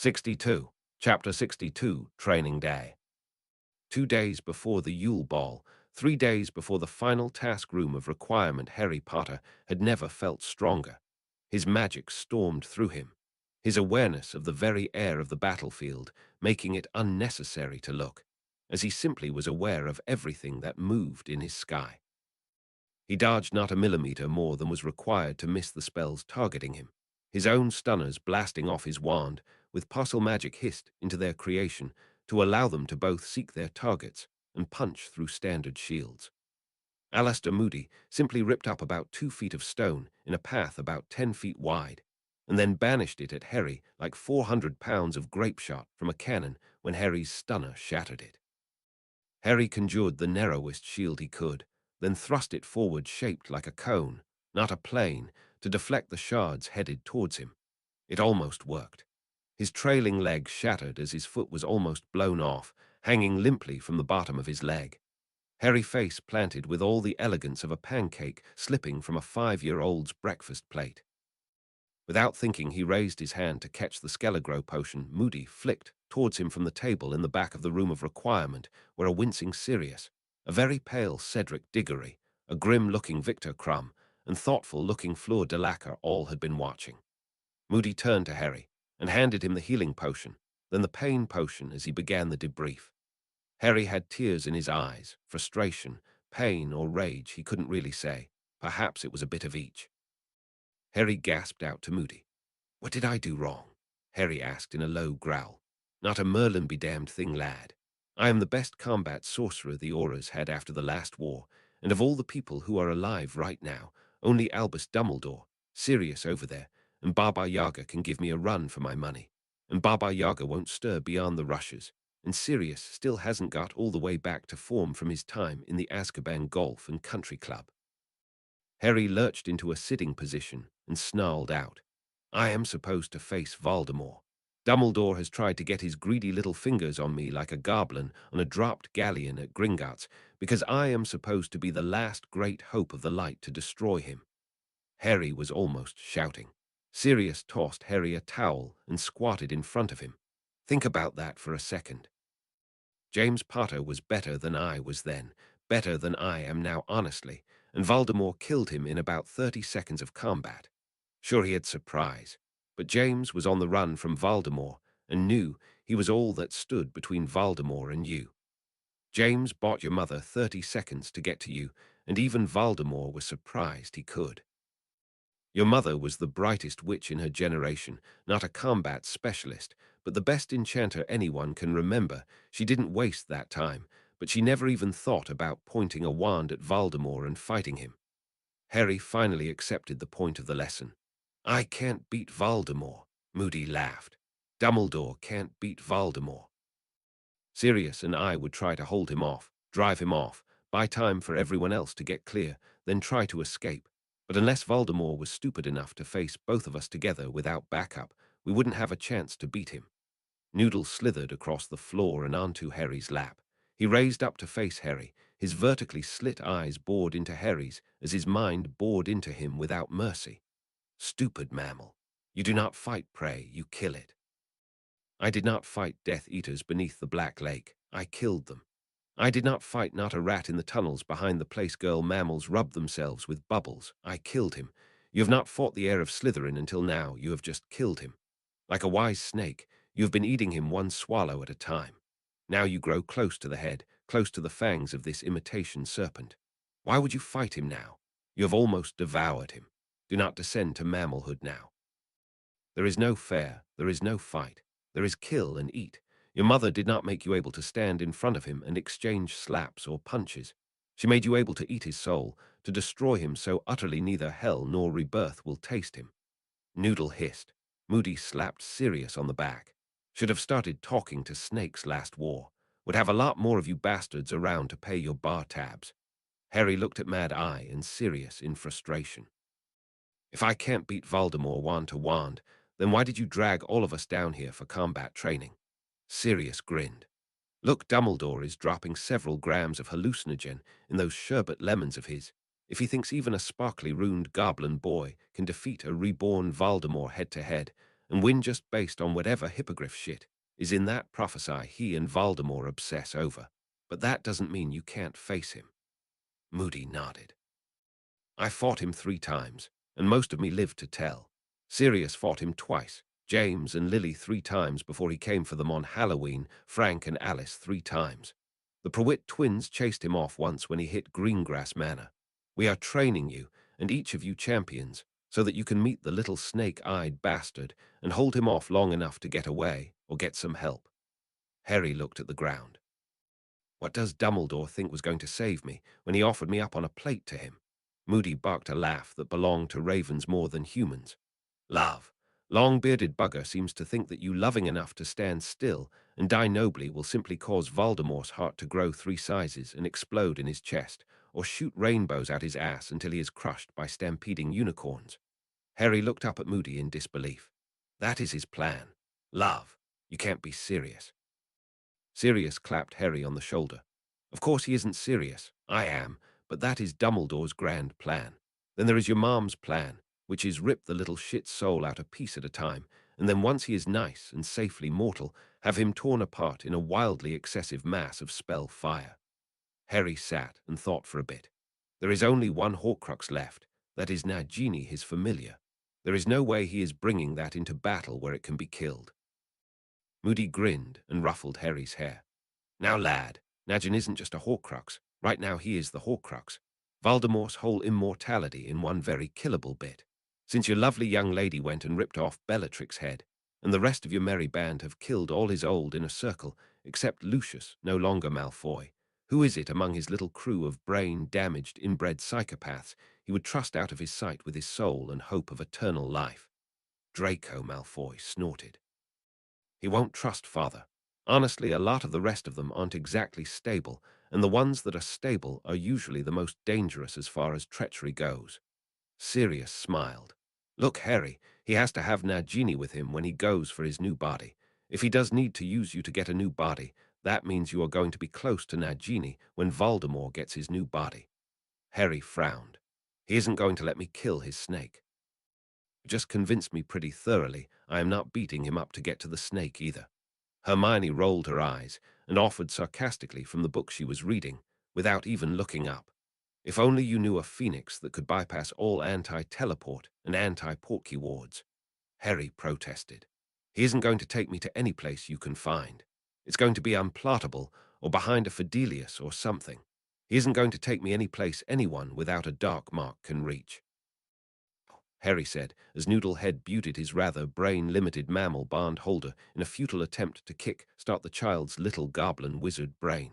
62. Chapter 62, Training Day. 2 days before the Yule Ball, 3 days before the final task room of requirement, Harry Potter had never felt stronger. His magic stormed through him, his awareness of the very air of the battlefield making it unnecessary to look, as he simply was aware of everything that moved in his sky. He dodged not a millimeter more than was required to miss the spells targeting him, his own stunners blasting off his wand, with possible magic hissed into their creation to allow them to both seek their targets and punch through standard shields. Alistair Moody simply ripped up about 2 feet of stone in a path about 10 feet wide, and then banished it at Harry like 400 pounds of grape shot from a cannon when Harry's stunner shattered it. Harry conjured the narrowest shield he could, then thrust it forward shaped like a cone, not a plane, to deflect the shards headed towards him. It almost worked. His trailing leg shattered as his foot was almost blown off, hanging limply from the bottom of his leg. Harry face planted with all the elegance of a pancake slipping from a 5-year-old's breakfast plate. Without thinking, he raised his hand to catch the Skelegro potion Moody flicked towards him from the table in the back of the room of requirement, where a wincing Sirius, a very pale Cedric Diggory, a grim-looking Victor Crumb, and thoughtful-looking Fleur de Lacre all had been watching. Moody turned to Harry and handed him the healing potion, then the pain potion as he began the debrief. Harry had tears in his eyes, frustration, pain, or rage, he couldn't really say. Perhaps it was a bit of each. Harry gasped out to Moody. "What did I do wrong?" Harry asked in a low growl. "Not a Merlin-be-damned thing, lad. I am the best combat sorcerer the Auras had after the last war, and of all the people who are alive right now, only Albus Dumbledore, Sirius over there, and Baba Yaga can give me a run for my money. And Baba Yaga won't stir beyond the rushes, and Sirius still hasn't got all the way back to form from his time in the Azkaban Golf and Country Club." Harry lurched into a sitting position and snarled out, "I am supposed to face Voldemort. Dumbledore has tried to get his greedy little fingers on me like a goblin on a dropped galleon at Gringotts, because I am supposed to be the last great hope of the light to destroy him." Harry was almost shouting. Sirius tossed Harry a towel and squatted in front of him. "Think about that for a second. James Potter was better than I was then, better than I am now, honestly, and Voldemort killed him in about 30 seconds of combat. Sure, he had surprise, but James was on the run from Voldemort and knew he was all that stood between Voldemort and you. James bought your mother 30 seconds to get to you, and even Voldemort was surprised he could. Your mother was the brightest witch in her generation, not a combat specialist, but the best enchanter anyone can remember. She didn't waste that time, but she never even thought about pointing a wand at Voldemort and fighting him. Harry finally accepted the point of the lesson. "I can't beat Voldemort," Moody laughed. "Dumbledore can't beat Voldemort. Sirius and I would try to hold him off, drive him off, buy time for everyone else to get clear, then try to escape. But unless Voldemort was stupid enough to face both of us together without backup, we wouldn't have a chance to beat him." Noodle slithered across the floor and onto Harry's lap. He raised up to face Harry, his vertically slit eyes bored into Harry's as his mind bored into him without mercy. "Stupid mammal. You do not fight prey, you kill it. I did not fight Death Eaters beneath the Black Lake. I killed them. I did not fight not a rat in the tunnels behind the place girl mammals rubbed themselves with bubbles. I killed him. You have not fought the heir of Slytherin until now. You have just killed him. Like a wise snake, you have been eating him one swallow at a time. Now you grow close to the head, close to the fangs of this imitation serpent. Why would you fight him now? You have almost devoured him. Do not descend to mammalhood now. There is no fair, there is no fight. There is kill and eat. Your mother did not make you able to stand in front of him and exchange slaps or punches. She made you able to eat his soul, to destroy him so utterly neither hell nor rebirth will taste him." Noodle hissed. Moody slapped Sirius on the back. "Should have started talking to snakes last war. Would have a lot more of you bastards around to pay your bar tabs." Harry looked at Mad Eye and Sirius in frustration. "If I can't beat Voldemort wand to wand, then why did you drag all of us down here for combat training?" Sirius grinned. "Look, Dumbledore is dropping several grams of hallucinogen in those sherbet lemons of his. If he thinks even a sparkly ruined goblin boy can defeat a reborn Voldemort head-to-head, and win just based on whatever hippogriff shit is in that prophecy he and Voldemort obsess over. But that doesn't mean you can't face him. Moody nodded. I fought him 3 times, and most of me lived to tell. Sirius fought him twice, James and Lily 3 times before he came for them on Halloween, Frank and Alice 3 times. The Prewitt twins chased him off once when he hit Greengrass Manor. We are training you, and each of you champions, so that you can meet the little snake-eyed bastard and hold him off long enough to get away or get some help. Harry looked at the ground. What does Dumbledore think was going to save me when he offered me up on a plate to him? Moody barked a laugh that belonged to ravens more than humans. Love. Long-bearded bugger seems to think that you loving enough to stand still and die nobly will simply cause Voldemort's heart to grow 3 sizes and explode in his chest, or shoot rainbows out his ass until he is crushed by stampeding unicorns. Harry looked up at Moody in disbelief. That is his plan. Love. You can't be serious. Sirius clapped Harry on the shoulder. Of course he isn't serious. I am, but that is Dumbledore's grand plan. Then there is your mom's plan, which is rip the little shit soul out a piece at a time, and then once he is nice and safely mortal, have him torn apart in a wildly excessive mass of spell fire. Harry sat and thought for a bit. There is only one Horcrux left. That is Nagini, his familiar. There is no way he is bringing that into battle where it can be killed. Moody grinned and ruffled Harry's hair. Now, lad, Nagin isn't just a Horcrux. Right now he is the Horcrux. Voldemort's whole immortality in one very killable bit. Since your lovely young lady went and ripped off Bellatrix's head, and the rest of your merry band have killed all his old inner circle, except Lucius, no longer Malfoy, who is it among his little crew of brain-damaged, inbred psychopaths he would trust out of his sight with his soul and hope of eternal life? Draco Malfoy snorted. He won't trust Father. Honestly, a lot of the rest of them aren't exactly stable, and the ones that are stable are usually the most dangerous as far as treachery goes. Sirius smiled. Look, Harry, he has to have Nagini with him when he goes for his new body. If he does need to use you to get a new body, that means you are going to be close to Nagini when Voldemort gets his new body. Harry frowned. He isn't going to let me kill his snake. Just convinced me pretty thoroughly I am not beating him up to get to the snake either. Hermione rolled her eyes and offered sarcastically from the book she was reading, without even looking up. If only you knew a phoenix that could bypass all anti-teleport and anti-portkey wards. Harry protested. He isn't going to take me to any place you can find. It's going to be unplottable or behind a Fidelius or something. He isn't going to take me any place anyone without a dark mark can reach. Harry said, as Noodlehead buted his rather brain-limited mammal bond holder in a futile attempt to kick-start the child's little goblin wizard brain.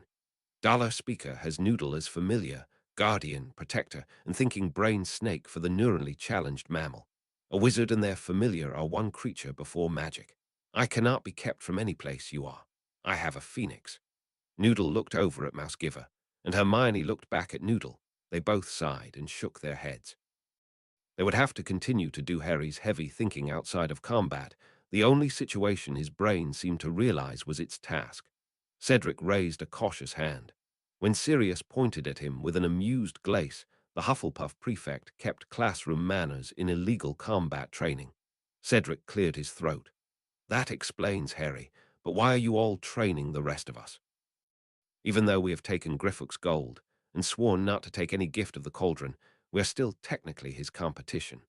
Dollar Speaker has Noodle as familiar, guardian, protector, and thinking brain snake for the neurally challenged mammal. A wizard and their familiar are one creature before magic. I cannot be kept from any place you are. I have a phoenix. Noodle looked over at Mousegiver, and Hermione looked back at Noodle. They both sighed and shook their heads. They would have to continue to do Harry's heavy thinking outside of combat. The only situation his brain seemed to realize was its task. Cedric raised a cautious hand. When Sirius pointed at him with an amused glace, the Hufflepuff prefect kept classroom manners in illegal combat training. Cedric cleared his throat. That explains, Harry, but why are you all training the rest of us? Even though we have taken Griphook's gold and sworn not to take any gift of the cauldron, we are still technically his competition.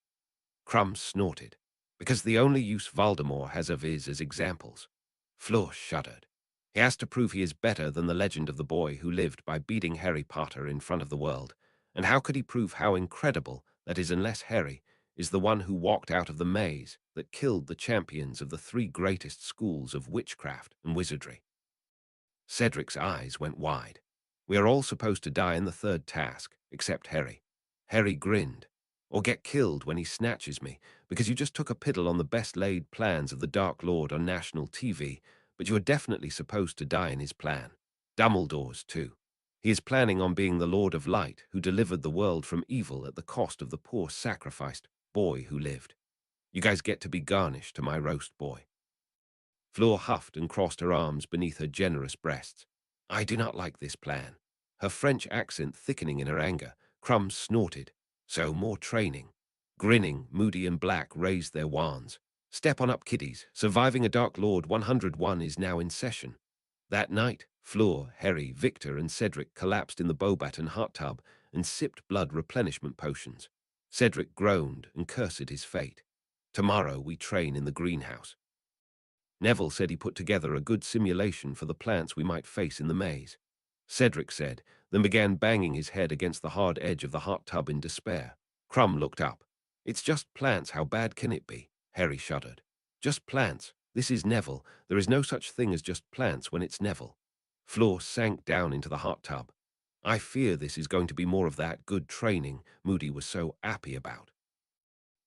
Crumb snorted, because the only use Voldemort has of is as examples. Fleur shuddered. He has to prove he is better than the legend of the boy who lived by beating Harry Potter in front of the world. And how could he prove how incredible, that is unless Harry, is the one who walked out of the maze that killed the champions of the 3 greatest schools of witchcraft and wizardry? Cedric's eyes went wide. We are all supposed to die in the 3rd task, except Harry. Harry grinned. Or get killed when he snatches me, because you just took a piddle on the best-laid plans of the Dark Lord on national TV, but you are definitely supposed to die in his plan. Dumbledore's, too. He is planning on being the Lord of Light who delivered the world from evil at the cost of the poor sacrificed boy who lived. You guys get to be garnish to my roast boy. Fleur huffed and crossed her arms beneath her generous breasts. I do not like this plan. Her French accent thickening in her anger, Crumb snorted. So more training. Grinning, Moody and Black raised their wands. Step on up, kiddies. Surviving a Dark Lord 101 is now in session. That night, Fleur, Harry, Victor, and Cedric collapsed in the Bobat hot tub and sipped blood replenishment potions. Cedric groaned and cursed his fate. Tomorrow we train in the greenhouse. Neville said he put together a good simulation for the plants we might face in the maze. Cedric said, then began banging his head against the hard edge of the hot tub in despair. Crumb looked up. It's just plants, how bad can it be? Harry shuddered. Just plants. This is Neville. There is no such thing as just plants when it's Neville. Fleur sank down into the hot tub. I fear this is going to be more of that good training Moody was so happy about.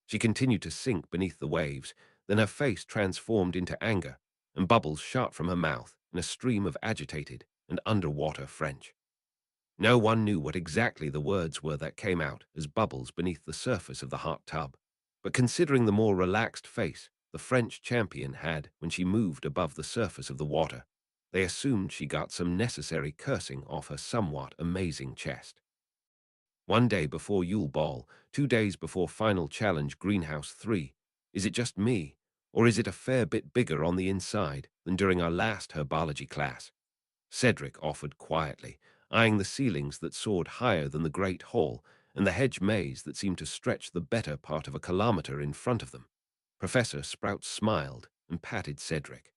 She continued to sink beneath the waves, then her face transformed into anger, and bubbles shot from her mouth in a stream of agitated and underwater French. No one knew what exactly the words were that came out as bubbles beneath the surface of the hot tub, but considering the more relaxed face the French champion had when she moved above the surface of the water, they assumed she got some necessary cursing off her somewhat amazing chest. One day before Yule Ball, 2 days before Final Challenge Greenhouse 3, is it just me, or is it a fair bit bigger on the inside than during our last herbology class? Cedric offered quietly, eyeing the ceilings that soared higher than the great hall and the hedge maze that seemed to stretch the better part of a kilometer in front of them. Professor Sprout smiled and patted Cedric.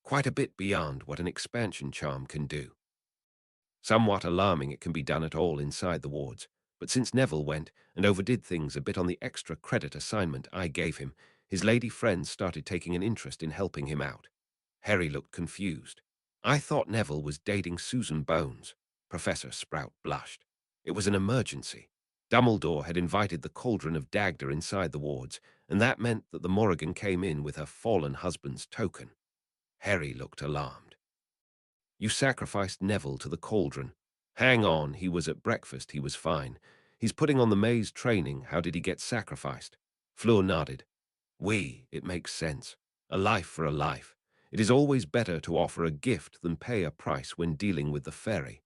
Quite a bit beyond what an expansion charm can do. Somewhat alarming it can be done at all inside the wards, but since Neville went and overdid things a bit on the extra credit assignment I gave him, his lady friends started taking an interest in helping him out. Harry looked confused. I thought Neville was dating Susan Bones. Professor Sprout blushed. It was an emergency. Dumbledore had invited the cauldron of Dagda inside the wards, and that meant that the Morrigan came in with her fallen husband's token. Harry looked alarmed. You sacrificed Neville to the cauldron. Hang on, he was at breakfast, he was fine. He's putting on the maze training, how did he get sacrificed? Fleur nodded. It makes sense. A life for a life. It is always better to offer a gift than pay a price when dealing with the fairy.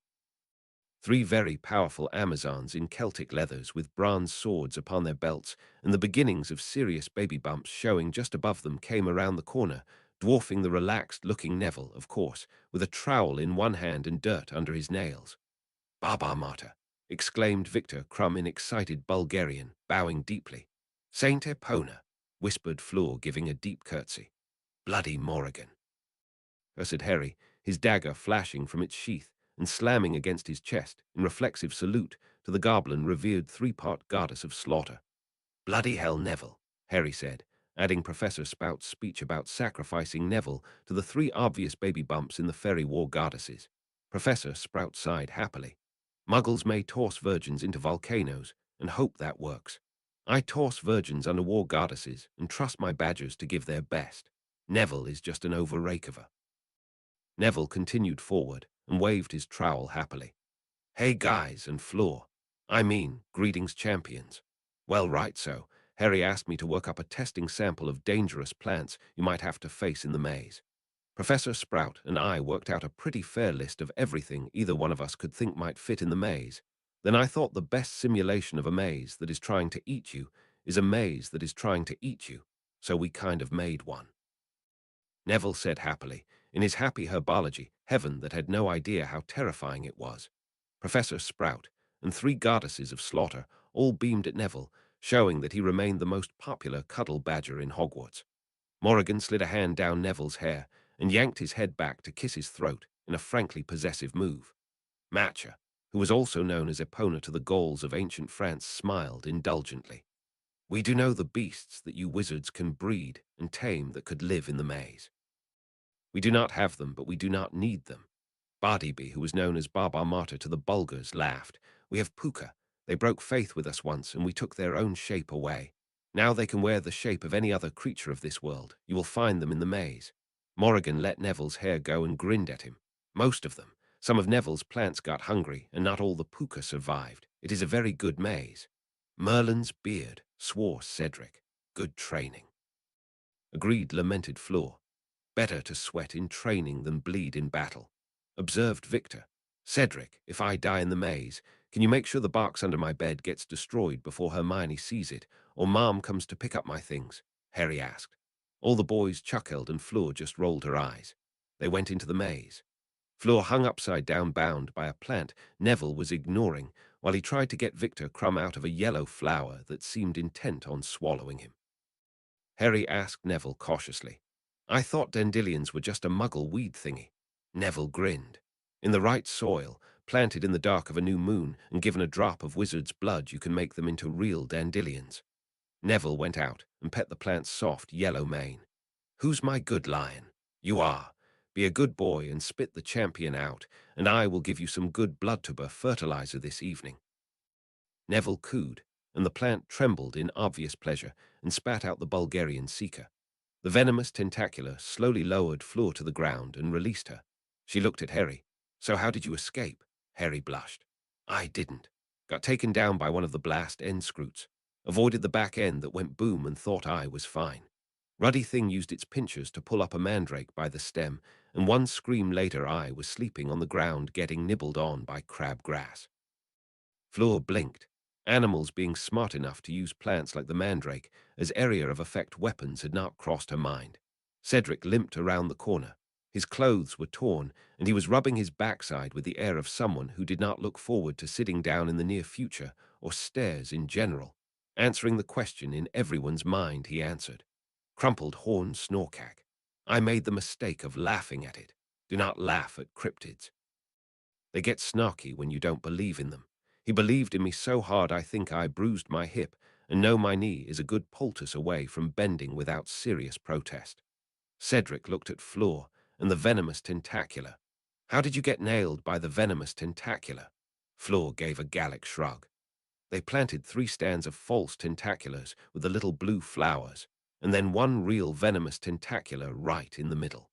3 very powerful Amazons in Celtic leathers with bronze swords upon their belts and the beginnings of serious baby bumps showing just above them came around the corner, dwarfing the relaxed-looking Neville, of course, with a trowel in one hand and dirt under his nails. Baba Mater, exclaimed Victor Crumb in excited Bulgarian, bowing deeply. Saint Epona, whispered Fleur, giving a deep curtsy. Bloody Morrigan, cursed Harry, his dagger flashing from its sheath and slamming against his chest in reflexive salute to the goblin revered 3-part goddess of slaughter. Bloody hell, Neville, Harry said, adding Professor Spout's speech about sacrificing Neville to the 3 obvious baby bumps in the fairy war goddesses. Professor Sprout sighed happily. Muggles may toss virgins into volcanoes and hope that works. I toss virgins under war goddesses and trust my badgers to give their best. Neville is just an over-rakeover. Neville continued forward and waved his trowel happily. Hey guys and Fleur. Greetings champions. Well, right so. Harry asked me to work up a testing sample of dangerous plants you might have to face in the maze. Professor Sprout and I worked out a pretty fair list of everything either one of us could think might fit in the maze. Then I thought the best simulation of a maze that is trying to eat you is a maze that is trying to eat you, so we kind of made one. Neville said happily, in his happy herbology, heaven that had no idea how terrifying it was. Professor Sprout and 3 goddesses of slaughter all beamed at Neville, showing that he remained the most popular cuddle badger in Hogwarts. Morrigan slid a hand down Neville's hair and yanked his head back to kiss his throat in a frankly possessive move. Matcha, who was also known as Epona to the Gauls of ancient France, smiled indulgently. We do know the beasts that you wizards can breed and tame that could live in the maze. We do not have them, but we do not need them. Bartleby, who was known as Baba Mater to the Bulgars, laughed. We have Puka. They broke faith with us once, and we took their own shape away. Now they can wear the shape of any other creature of this world. You will find them in the maze. Morrigan let Neville's hair go and grinned at him. Most of them. Some of Neville's plants got hungry, and not all the Puka survived. It is a very good maze. Merlin's beard, swore Cedric. Good training. Agreed, lamented Fleur. Better to sweat in training than bleed in battle. Observed Victor. Cedric, if I die in the maze, can you make sure the box under my bed gets destroyed before Hermione sees it, or Mom comes to pick up my things? Harry asked. All the boys chuckled and Fleur just rolled her eyes. They went into the maze. Fleur hung upside down, bound by a plant Neville was ignoring, while he tried to get Victor Crumb out of a yellow flower that seemed intent on swallowing him. Harry asked Neville cautiously, "I thought dandelions were just a muggle weed thingy." Neville grinned. "In the right soil, planted in the dark of a new moon, and given a drop of wizard's blood, you can make them into real dandelions." Neville went out and pet the plant's soft yellow mane. "Who's my good lion? You are. Be a good boy and spit the champion out, and I will give you some good blood-tuber fertilizer this evening." Neville cooed, and the plant trembled in obvious pleasure and spat out the Bulgarian seeker. The venomous tentacular slowly lowered Fleur to the ground and released her. She looked at Harry. "So how did you escape?" Harry blushed. "I didn't. Got taken down by one of the blast end scroots. Avoided the back end that went boom and thought I was fine. Ruddy thing used its pinchers to pull up a mandrake by the stem, and one scream later I was sleeping on the ground getting nibbled on by crabgrass." Fleur blinked. Animals being smart enough to use plants like the mandrake as area of effect weapons had not crossed her mind. Cedric limped around the corner. His clothes were torn, and he was rubbing his backside with the air of someone who did not look forward to sitting down in the near future or stairs in general. Answering the question in everyone's mind, he answered, "Crumpled horn snorkack. I made the mistake of laughing at it. Do not laugh at cryptids. They get snarky when you don't believe in them. He believed in me so hard I think I bruised my hip, and know my knee is a good poultice away from bending without serious protest." Cedric looked at Fleur and the venomous tentacular. "How did you get nailed by the venomous tentacular?" Fleur gave a Gallic shrug. "They planted 3 stands of false tentaculars with the little blue flowers, and then one real venomous tentacular right in the middle.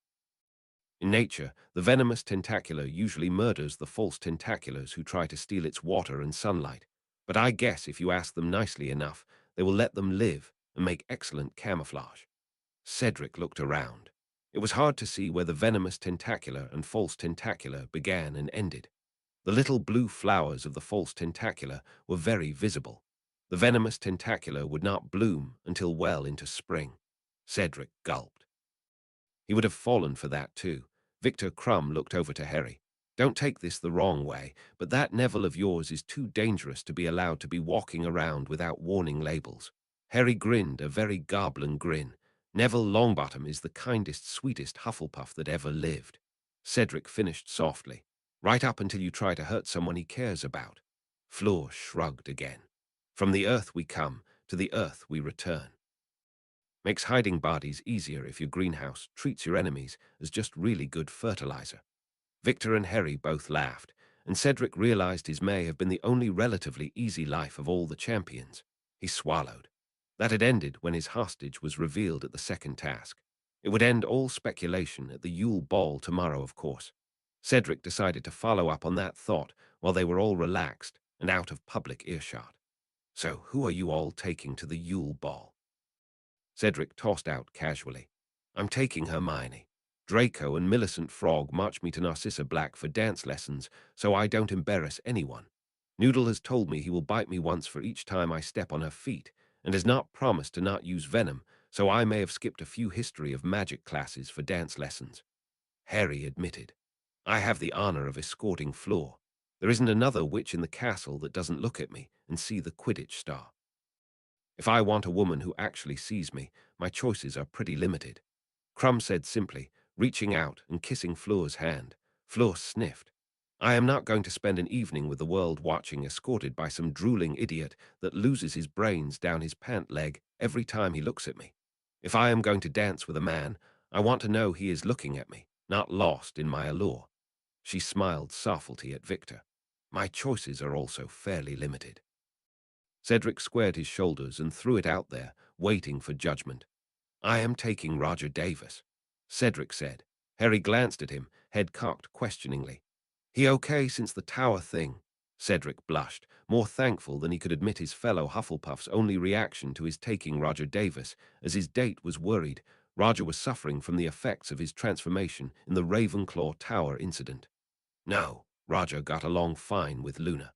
In nature, the venomous tentacular usually murders the false tentaculars who try to steal its water and sunlight, but I guess if you ask them nicely enough, they will let them live and make excellent camouflage." Cedric looked around. It was hard to see where the venomous tentacular and false tentacular began and ended. The little blue flowers of the false tentacular were very visible. The venomous tentacular would not bloom until well into spring. Cedric gulped. He would have fallen for that too. Victor Crumb looked over to Harry. "Don't take this the wrong way, but that Neville of yours is too dangerous to be allowed to be walking around without warning labels." Harry grinned a very goblin grin. "Neville Longbottom is the kindest, sweetest Hufflepuff that ever lived." Cedric finished softly. "Right up until you try to hurt someone he cares about." Fleur shrugged again. "From the earth we come, to the earth we return." Makes hiding bodies easier if your greenhouse treats your enemies as just really good fertilizer. Victor and Harry both laughed, and Cedric realized his may have been the only relatively easy life of all the champions. He swallowed. That had ended when his hostage was revealed at the second task. It would end all speculation at the Yule Ball tomorrow, of course. Cedric decided to follow up on that thought while they were all relaxed and out of public earshot. "So who are you all taking to the Yule Ball?" Cedric tossed out casually. "I'm taking Hermione. Draco and Millicent Frog march me to Narcissa Black for dance lessons so I don't embarrass anyone. Noodle has told me he will bite me once for each time I step on her feet, and has not promised to not use venom, so I may have skipped a few history of magic classes for dance lessons." Harry admitted, "I have the honor of escorting Fleur. There isn't another witch in the castle that doesn't look at me and see the Quidditch star. If I want a woman who actually sees me, my choices are pretty limited." Crumb said simply, reaching out and kissing Fleur's hand. Fleur sniffed. "I am not going to spend an evening with the world watching, escorted by some drooling idiot that loses his brains down his pant leg every time he looks at me. If I am going to dance with a man, I want to know he is looking at me, not lost in my allure." She smiled softly at Victor. "My choices are also fairly limited." Cedric squared his shoulders and threw it out there, waiting for judgment. "I am taking Roger Davis," Cedric said. Harry glanced at him, head cocked questioningly. "He okay since the tower thing?" Cedric blushed, more thankful than he could admit his fellow Hufflepuff's only reaction to his taking Roger Davis, as his date was worried. Roger was suffering from the effects of his transformation in the Ravenclaw Tower incident. "No, Roger got along fine with Luna.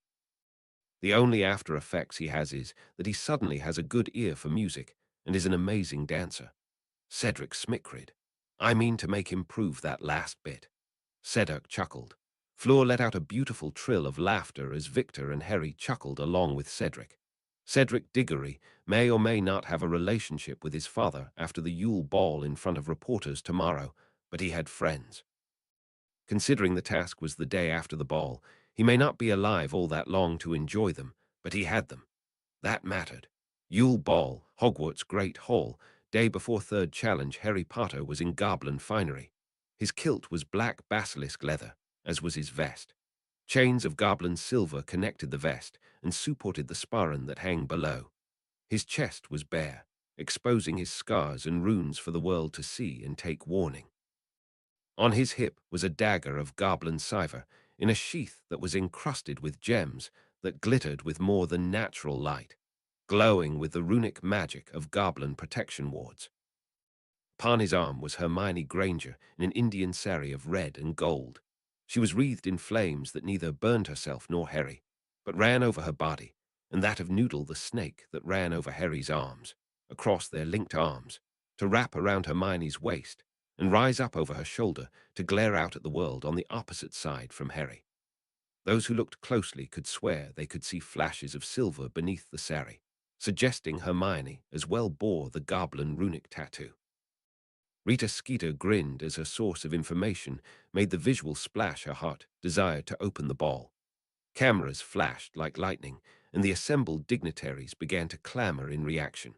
The only after effects he has is that he suddenly has a good ear for music and is an amazing dancer." Cedric smickred. I mean to make him prove that last bit. Cedric chuckled. Fleur let out a beautiful trill of laughter as Victor and Harry chuckled along with Cedric. Cedric Diggory may or may not have a relationship with his father after the Yule Ball in front of reporters tomorrow, but he had friends. Considering the task was the day after the ball, he may not be alive all that long to enjoy them, but he had them. That mattered. Yule Ball, Hogwarts Great Hall, day before third challenge. Harry Potter was in goblin finery. His kilt was black basilisk leather, as was his vest. Chains of goblin silver connected the vest and supported the sporran that hang below. His chest was bare, exposing his scars and runes for the world to see and take warning. On his hip was a dagger of goblin civer in a sheath that was encrusted with gems that glittered with more than natural light, glowing with the runic magic of goblin protection wards. Upon his arm was Hermione Granger in an Indian sari of red and gold. She was wreathed in flames that neither burned herself nor Harry, but ran over her body, and that of Noodle the snake that ran over Harry's arms, across their linked arms, to wrap around Hermione's waist, and rise up over her shoulder to glare out at the world on the opposite side from Harry. Those who looked closely could swear they could see flashes of silver beneath the sari, suggesting Hermione as well bore the goblin runic tattoo. Rita Skeeter grinned as her source of information made the visual splash her heart desired to open the ball. Cameras flashed like lightning, and the assembled dignitaries began to clamor in reaction.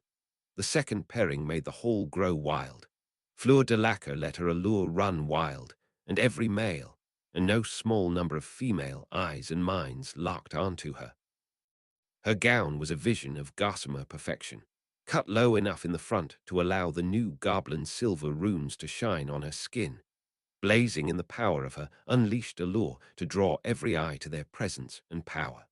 The second pairing made the hall grow wild. Fleur de Lacre let her allure run wild, and every male, and no small number of female eyes and minds locked onto her. Her gown was a vision of gossamer perfection, cut low enough in the front to allow the new goblin silver runes to shine on her skin, blazing in the power of her unleashed allure to draw every eye to their presence and power.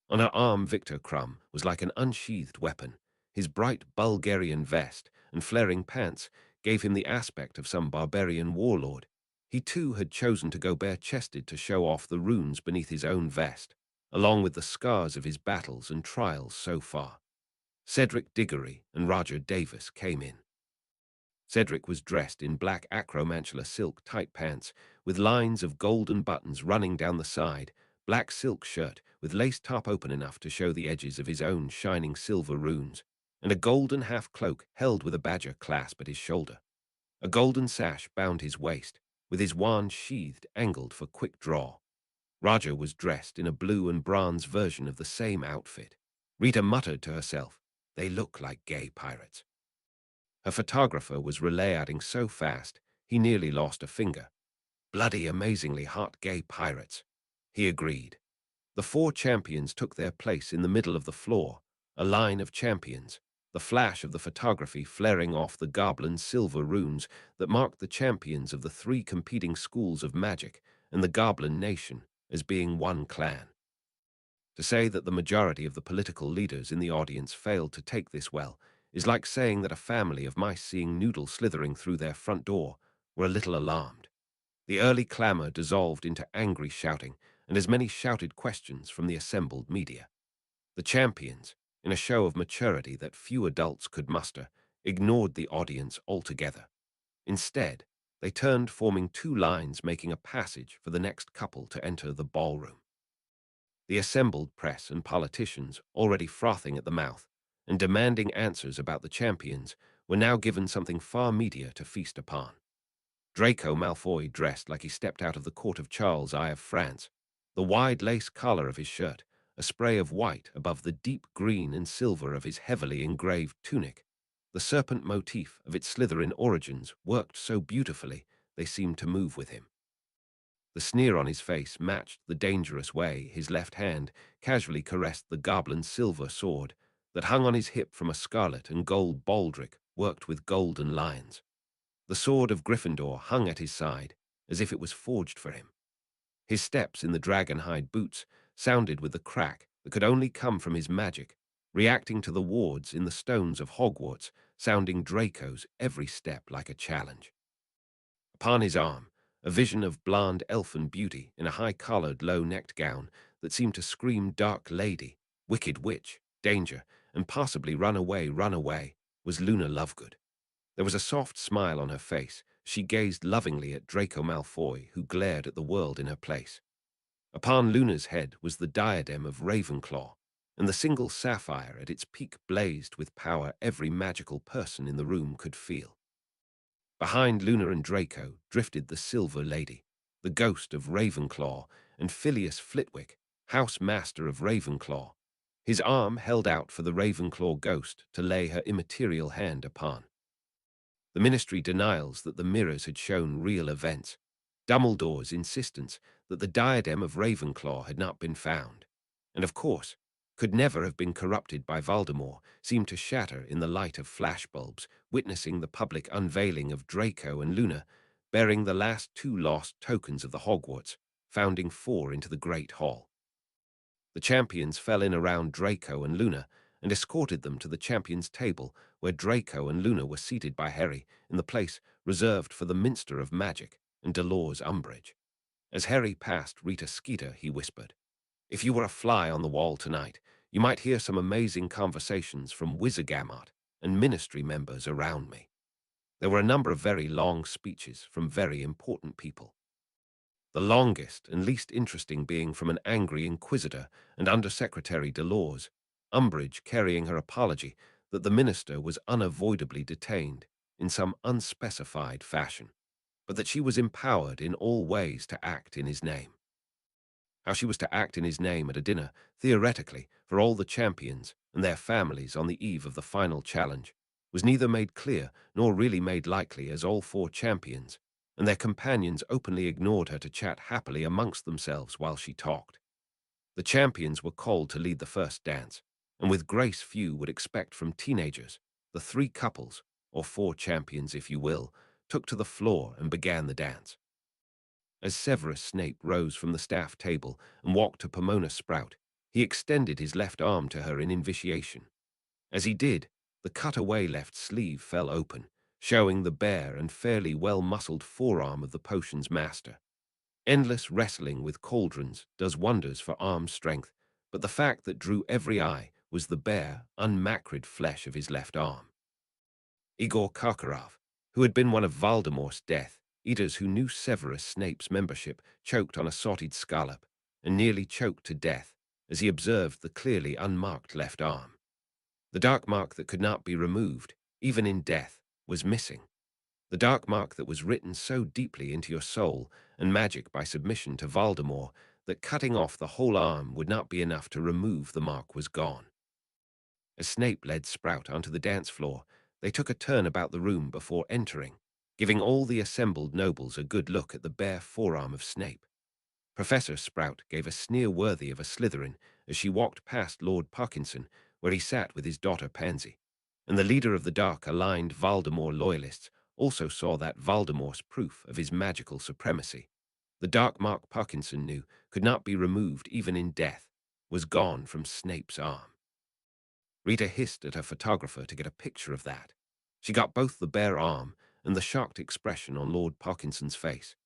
On her arm Victor Crumb was like an unsheathed weapon. His bright Bulgarian vest and flaring pants gave him the aspect of some barbarian warlord. He too had chosen to go bare-chested to show off the runes beneath his own vest, along with the scars of his battles and trials so far. Cedric Diggory and Roger Davis came in. Cedric was dressed in black acromantula silk tight pants with lines of golden buttons running down the side, black silk shirt with lace top open enough to show the edges of his own shining silver runes, and a golden half-cloak held with a badger clasp at his shoulder. A golden sash bound his waist, with his wand sheathed angled for quick draw. Roger was dressed in a blue and bronze version of the same outfit. Rita muttered to herself, "They look like gay pirates." Her photographer was relaying so fast, he nearly lost a finger. "Bloody amazingly hot gay pirates," he agreed. The four champions took their place in the middle of the floor, a line of champions, the flash of the photography flaring off the goblin silver runes that marked the champions of the three competing schools of magic and the goblin nation as being one clan. To say that the majority of the political leaders in the audience failed to take this well is like saying that a family of mice seeing Noodle slithering through their front door were a little alarmed. The early clamor dissolved into angry shouting and as many shouted questions from the assembled media. The champions, in a show of maturity that few adults could muster, ignored the audience altogether. Instead, they turned, forming two lines, making a passage for the next couple to enter the ballroom. The assembled press and politicians, already frothing at the mouth and demanding answers about the champions, were now given something far meatier to feast upon. Draco Malfoy dressed like he stepped out of the court of Charles I of France, the wide lace collar of his shirt, a spray of white above the deep green and silver of his heavily engraved tunic. The serpent motif of its Slytherin origins worked so beautifully they seemed to move with him. The sneer on his face matched the dangerous way his left hand casually caressed the goblin's silver sword that hung on his hip from a scarlet and gold baldric worked with golden lions. The sword of Gryffindor hung at his side as if it was forged for him. His steps in the dragon-hide boots sounded with the crack that could only come from his magic, reacting to the wards in the stones of Hogwarts, sounding Draco's every step like a challenge. Upon his arm, a vision of blonde elfin beauty in a high-collared, low-necked gown that seemed to scream dark lady, wicked witch, danger, and possibly run away, was Luna Lovegood. There was a soft smile on her face. She gazed lovingly at Draco Malfoy, who glared at the world in her place. Upon Luna's head was the diadem of Ravenclaw, and the single sapphire at its peak blazed with power every magical person in the room could feel. Behind Luna and Draco drifted the Silver Lady, the ghost of Ravenclaw, and Phileas Flitwick, house master of Ravenclaw, his arm held out for the Ravenclaw ghost to lay her immaterial hand upon. The Ministry denials that the mirrors had shown real events, Dumbledore's insistence that the diadem of Ravenclaw had not been found, and of course, could never have been corrupted by Voldemort, seemed to shatter in the light of flashbulbs, witnessing the public unveiling of Draco and Luna, bearing the last two lost tokens of the Hogwarts, founding four into the Great Hall. The champions fell in around Draco and Luna and escorted them to the champions' table, where Draco and Luna were seated by Harry in the place reserved for the Minster of Magic and Dolores Umbridge. As Harry passed Rita Skeeter, he whispered, "If you were a fly on the wall tonight, you might hear some amazing conversations from Wizengamot and Ministry members around me." There were a number of very long speeches from very important people. The longest and least interesting being from an angry inquisitor and Undersecretary Dolores Umbridge, carrying her apology that the minister was unavoidably detained in some unspecified fashion, but that she was empowered in all ways to act in his name. How she was to act in his name at a dinner, theoretically, for all the champions and their families on the eve of the final challenge, was neither made clear nor really made likely, as all four champions and their companions openly ignored her to chat happily amongst themselves while she talked. The champions were called to lead the first dance, and with grace few would expect from teenagers, the three couples, or four champions if you will, took to the floor and began the dance. As Severus Snape rose from the staff table and walked to Pomona Sprout, he extended his left arm to her in initiation. As he did, the cut-away left sleeve fell open, showing the bare and fairly well-muscled forearm of the potion's master. Endless wrestling with cauldrons does wonders for arm strength, but the fact that drew every eye was the bare, unmacrid flesh of his left arm. Igor Karkaroff, who had been one of Voldemort's Death Eaters who knew Severus Snape's membership, choked on a salted scallop and nearly choked to death as he observed the clearly unmarked left arm. The dark mark that could not be removed, even in death, was missing. The dark mark that was written so deeply into your soul and magic by submission to Voldemort that cutting off the whole arm would not be enough to remove the mark was gone. As Snape led Sprout onto the dance floor, they took a turn about the room before entering, giving all the assembled nobles a good look at the bare forearm of Snape. Professor Sprout gave a sneer worthy of a Slytherin as she walked past Lord Parkinson, where he sat with his daughter Pansy, and the leader of the dark-aligned Voldemort loyalists also saw that Voldemort's proof of his magical supremacy, the dark mark Parkinson knew could not be removed even in death, was gone from Snape's arm. Rita hissed at her photographer to get a picture of that. She got both the bare arm and the shocked expression on Lord Parkinson's face.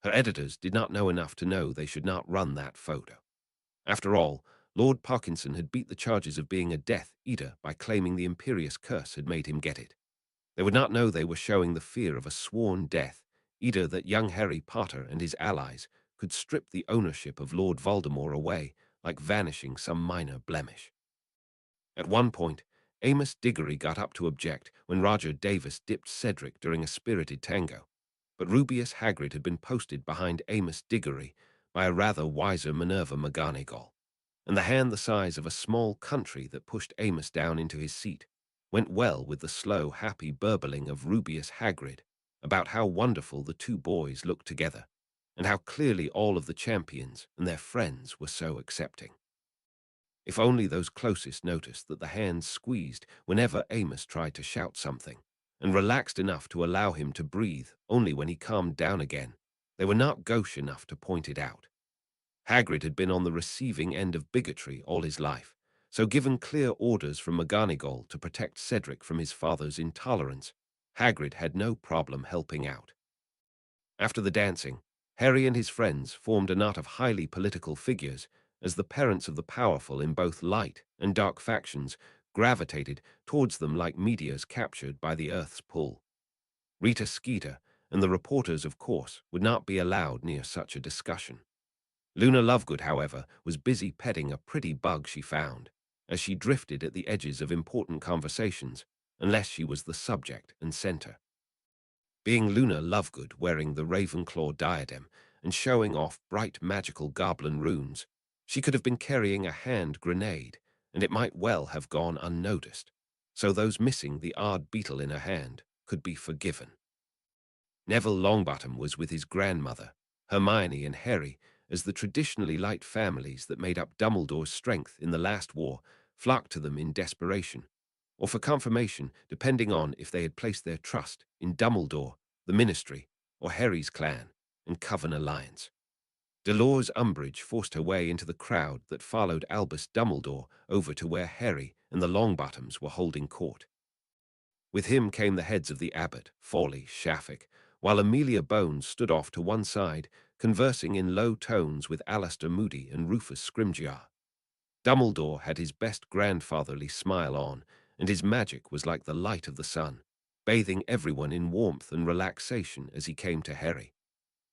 Her editors did not know enough to know they should not run that photo. After all, Lord Parkinson had beat the charges of being a Death Eater by claiming the Imperious Curse had made him get it. They would not know they were showing the fear of a sworn Death Eater that young Harry Potter and his allies could strip the ownership of Lord Voldemort away like vanishing some minor blemish. At one point, Amos Diggory got up to object when Roger Davis dipped Cedric during a spirited tango, but Rubeus Hagrid had been posted behind Amos Diggory by a rather wiser Minerva McGonagall, and the hand the size of a small country that pushed Amos down into his seat went well with the slow, happy burbling of Rubeus Hagrid about how wonderful the two boys looked together, and how clearly all of the champions and their friends were so accepting. If only those closest noticed that the hands squeezed whenever Amos tried to shout something, and relaxed enough to allow him to breathe only when he calmed down again, they were not gauche enough to point it out. Hagrid had been on the receiving end of bigotry all his life, so given clear orders from McGonagall to protect Cedric from his father's intolerance, Hagrid had no problem helping out. After the dancing, Harry and his friends formed a knot of highly political figures as the parents of the powerful in both light and dark factions gravitated towards them like meteors captured by the Earth's pull. Rita Skeeter and the reporters, of course, would not be allowed near such a discussion. Luna Lovegood, however, was busy petting a pretty bug she found, as she drifted at the edges of important conversations, unless she was the subject and center. Being Luna Lovegood, wearing the Ravenclaw diadem and showing off bright magical goblin runes, she could have been carrying a hand grenade, and it might well have gone unnoticed, so those missing the odd beetle in her hand could be forgiven. Neville Longbottom was with his grandmother, Hermione and Harry, as the traditionally light families that made up Dumbledore's strength in the last war flocked to them in desperation, or for confirmation, depending on if they had placed their trust in Dumbledore, the Ministry, or Harry's clan and Coven alliance. Dolores Umbridge forced her way into the crowd that followed Albus Dumbledore over to where Harry and the Longbottoms were holding court. With him came the heads of the abbot, Fawley, Shaffick, while Amelia Bones stood off to one side, conversing in low tones with Alistair Moody and Rufus Scrimgeour. Dumbledore had his best grandfatherly smile on, and his magic was like the light of the sun, bathing everyone in warmth and relaxation as he came to Harry.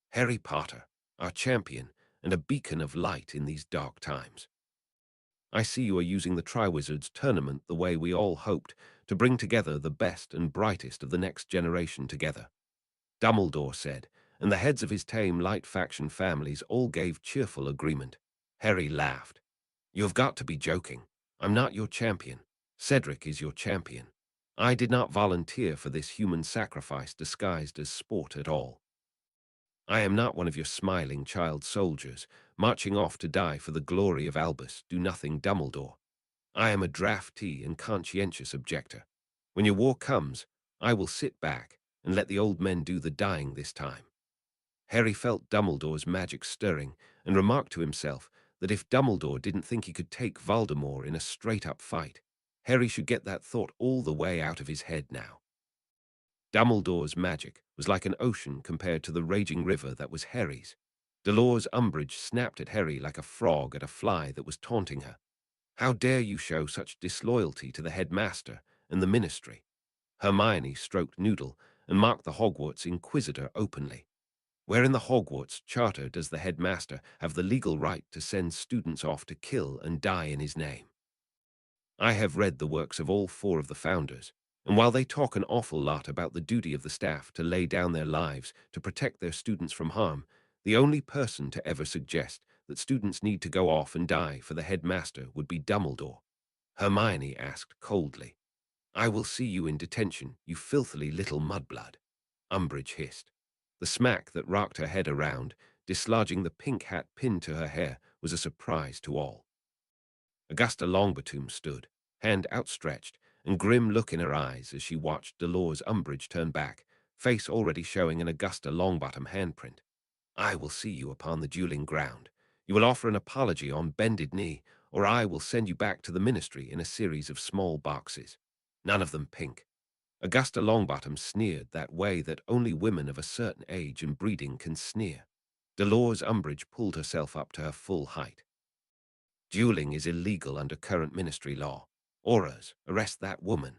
Harry Potter, our champion, and a beacon of light in these dark times. I see you are using the Triwizards tournament the way we all hoped, to bring together the best and brightest of the next generation together, Dumbledore said, and the heads of his tame light faction families all gave cheerful agreement. Harry laughed. You have got to be joking. I'm not your champion. Cedric is your champion. I did not volunteer for this human sacrifice disguised as sport at all. I am not one of your smiling child soldiers, marching off to die for the glory of Albus Do-Nothing Dumbledore. I am a draftee and conscientious objector. When your war comes, I will sit back and let the old men do the dying this time. Harry felt Dumbledore's magic stirring and remarked to himself that if Dumbledore didn't think he could take Voldemort in a straight-up fight, Harry should get that thought all the way out of his head now. Dumbledore's magic was like an ocean compared to the raging river that was Harry's. Dolores Umbridge snapped at Harry like a frog at a fly that was taunting her. How dare you show such disloyalty to the headmaster and the ministry? Hermione stroked Noodle and mocked the Hogwarts Inquisitor openly. Where in the Hogwarts Charter does the headmaster have the legal right to send students off to kill and die in his name? I have read the works of all four of the founders, and while they talk an awful lot about the duty of the staff to lay down their lives to protect their students from harm, the only person to ever suggest that students need to go off and die for the headmaster would be Dumbledore. Hermione asked coldly. I will see you in detention, you filthily little mudblood, Umbridge hissed. The smack that rocked her head around, dislodging the pink hat pinned to her hair, was a surprise to all. Augusta Longbottom stood, hand outstretched, and grim look in her eyes as she watched Dolores Umbridge turn back, face already showing an Augusta Longbottom handprint. I will see you upon the dueling ground. You will offer an apology on bended knee, or I will send you back to the ministry in a series of small boxes. None of them pink. Augusta Longbottom sneered that way that only women of a certain age and breeding can sneer. Dolores Umbridge pulled herself up to her full height. Dueling is illegal under current ministry law. Auras, arrest that woman.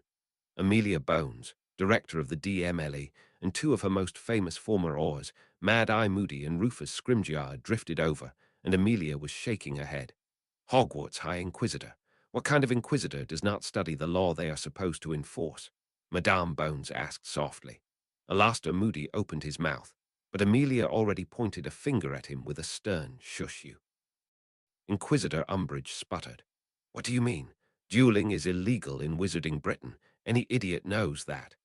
Amelia Bones, director of the DMLE, and two of her most famous former Aurs, Mad-Eye Moody and Rufus Scrimgeour, drifted over, and Amelia was shaking her head. Hogwarts High Inquisitor. What kind of Inquisitor does not study the law they are supposed to enforce? Madame Bones asked softly. Alastair Moody opened his mouth, but Amelia already pointed a finger at him with a stern shush you. Inquisitor Umbridge sputtered. What do you mean? Dueling is illegal in Wizarding Britain. Any idiot knows that.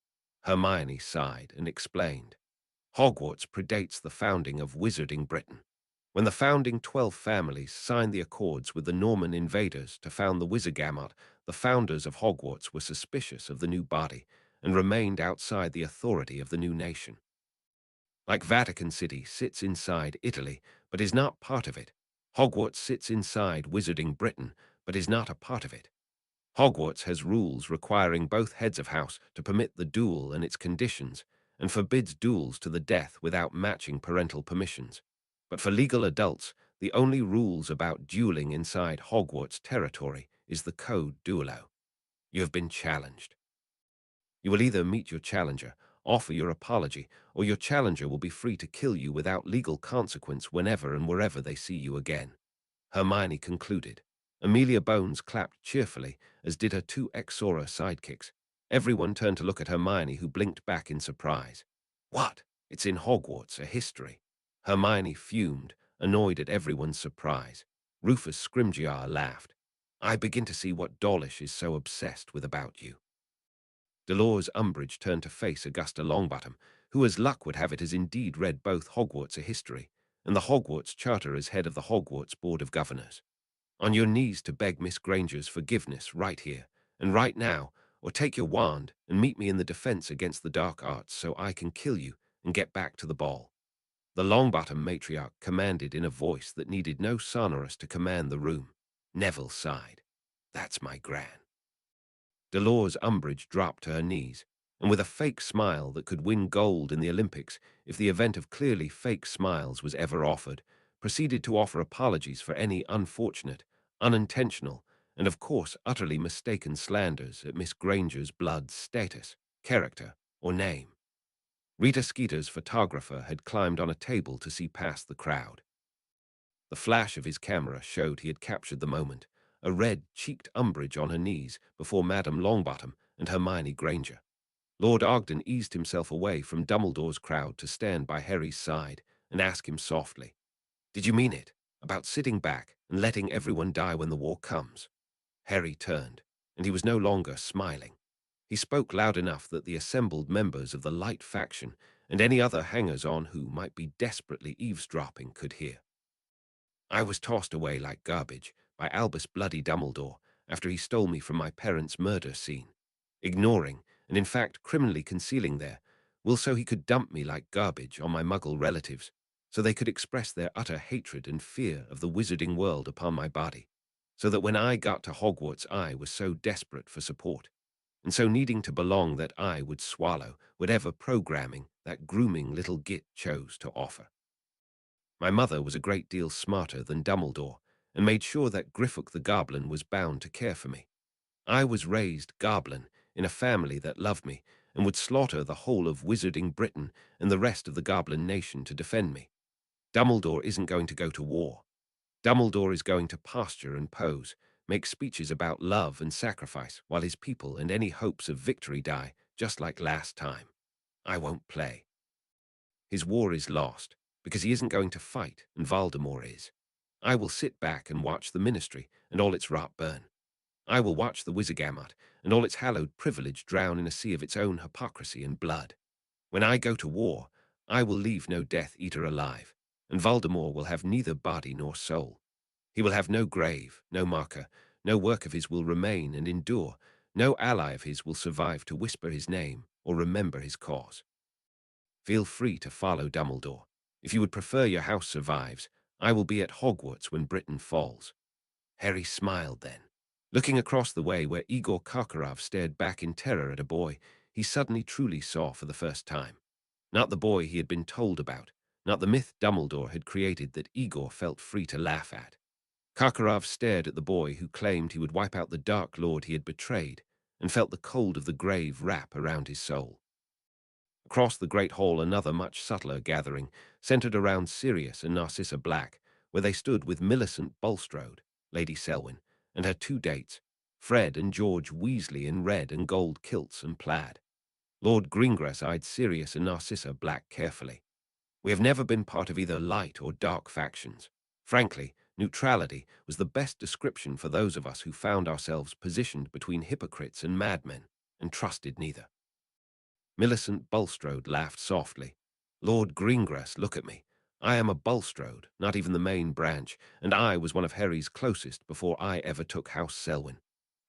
Hermione sighed and explained. Hogwarts predates the founding of Wizarding Britain. When the founding 12 families signed the accords with the Norman invaders to found the Wizargamot, the founders of Hogwarts were suspicious of the new body and remained outside the authority of the new nation. Like Vatican City sits inside Italy, but is not part of it, Hogwarts sits inside Wizarding Britain, but is not a part of it. Hogwarts has rules requiring both heads of house to permit the duel and its conditions, and forbids duels to the death without matching parental permissions. But for legal adults, the only rules about dueling inside Hogwarts territory is the Code Duello. You have been challenged. You will either meet your challenger, offer your apology, or your challenger will be free to kill you without legal consequence whenever and wherever they see you again," Hermione concluded. Amelia Bones clapped cheerfully, as did her two Exora sidekicks. Everyone turned to look at Hermione, who blinked back in surprise. "What? It's in Hogwarts, a history." Hermione fumed, annoyed at everyone's surprise. Rufus Scrimgeour laughed. "I begin to see what Dawlish is so obsessed with about you." Dolores Umbridge turned to face Augusta Longbottom, who, as luck would have it, has indeed read both Hogwarts a History and the Hogwarts Charter as head of the Hogwarts Board of Governors. "On your knees to beg Miss Granger's forgiveness right here and right now, or take your wand and meet me in the defense against the dark arts so I can kill you and get back to the ball." The Longbottom matriarch commanded in a voice that needed no sonorous to command the room. Neville sighed. "That's my Gran." Dolores Umbridge dropped to her knees, and with a fake smile that could win gold in the Olympics if the event of clearly fake smiles was ever offered, proceeded to offer apologies for any unfortunate, unintentional, and of course utterly mistaken slanders at Miss Granger's blood status, character, or name. Rita Skeeter's photographer had climbed on a table to see past the crowd. The flash of his camera showed he had captured the moment, a red-cheeked Umbridge on her knees before Madame Longbottom and Hermione Granger. Lord Ogden eased himself away from Dumbledore's crowd to stand by Harry's side and ask him softly, "Did you mean it, about sitting back and letting everyone die when the war comes?" Harry turned, and he was no longer smiling. He spoke loud enough that the assembled members of the Light faction and any other hangers-on who might be desperately eavesdropping could hear. "I was tossed away like garbage by Albus Bloody Dumbledore after he stole me from my parents' murder scene, ignoring, and in fact criminally concealing their will so he could dump me like garbage on my Muggle relatives, so they could express their utter hatred and fear of the wizarding world upon my body, so that when I got to Hogwarts I was so desperate for support, and so needing to belong that I would swallow whatever programming that grooming little git chose to offer. My mother was a great deal smarter than Dumbledore, and made sure that Griphook the Goblin was bound to care for me. I was raised Goblin in a family that loved me and would slaughter the whole of Wizarding Britain and the rest of the Goblin nation to defend me. Dumbledore isn't going to go to war. Dumbledore is going to pasture and pose, make speeches about love and sacrifice while his people and any hopes of victory die, just like last time. I won't play. His war is lost, because he isn't going to fight, and Voldemort is. I will sit back and watch the Ministry and all its rot burn. I will watch the Wizengamot and all its hallowed privilege drown in a sea of its own hypocrisy and blood. When I go to war, I will leave no Death Eater alive, and Voldemort will have neither body nor soul. He will have no grave, no marker, no work of his will remain and endure, no ally of his will survive to whisper his name or remember his cause. Feel free to follow Dumbledore. If you would prefer your house survives, I will be at Hogwarts when Britain falls." Harry smiled then. Looking across the way where Igor Karkaroff stared back in terror at a boy he suddenly truly saw for the first time. Not the boy he had been told about, not the myth Dumbledore had created that Igor felt free to laugh at. Karkaroff stared at the boy who claimed he would wipe out the Dark Lord he had betrayed, and felt the cold of the grave wrap around his soul. Across the Great Hall another much subtler gathering centered around Sirius and Narcissa Black, where they stood with Millicent Bulstrode, Lady Selwyn, and her two dates, Fred and George Weasley in red and gold kilts and plaid. Lord Greengrass eyed Sirius and Narcissa Black carefully. "We have never been part of either light or dark factions. Frankly, neutrality was the best description for those of us who found ourselves positioned between hypocrites and madmen, and trusted neither." Millicent Bulstrode laughed softly. "Lord Greengrass, look at me. I am a Bulstrode, not even the main branch, and I was one of Harry's closest before I ever took House Selwyn.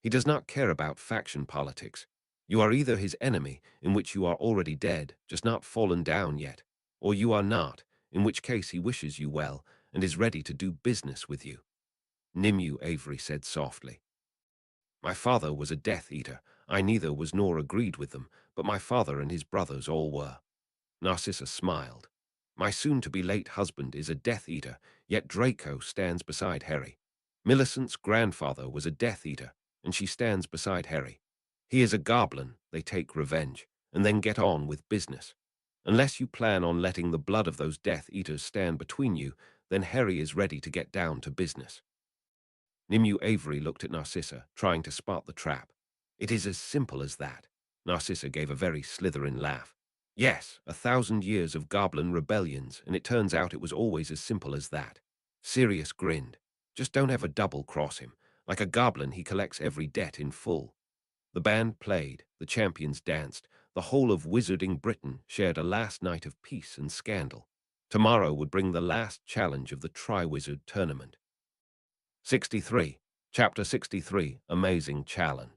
He does not care about faction politics. You are either his enemy, in which you are already dead, just not fallen down yet, or you are not, in which case he wishes you well and is ready to do business with you." Nimue Avery said softly. "My father was a Death Eater. I neither was nor agreed with them, but my father and his brothers all were." Narcissa smiled. "My soon-to-be late husband is a Death Eater, yet Draco stands beside Harry. Millicent's grandfather was a Death Eater, and she stands beside Harry. He is a goblin, they take revenge, and then get on with business. Unless you plan on letting the blood of those Death Eaters stand between you, then Harry is ready to get down to business. Nimue Avery looked at Narcissa, trying to spot the trap. It is as simple as that. Narcissa gave a very Slytherin laugh. Yes, 1,000 years of goblin rebellions, and it turns out it was always as simple as that. Sirius grinned. Just don't ever double-cross him. Like a goblin, he collects every debt in full. The band played, the champions danced, the whole of Wizarding Britain shared a last night of peace and scandal. Tomorrow would bring the last challenge of the Triwizard Tournament. 63. Chapter 63, Amazing Challenge.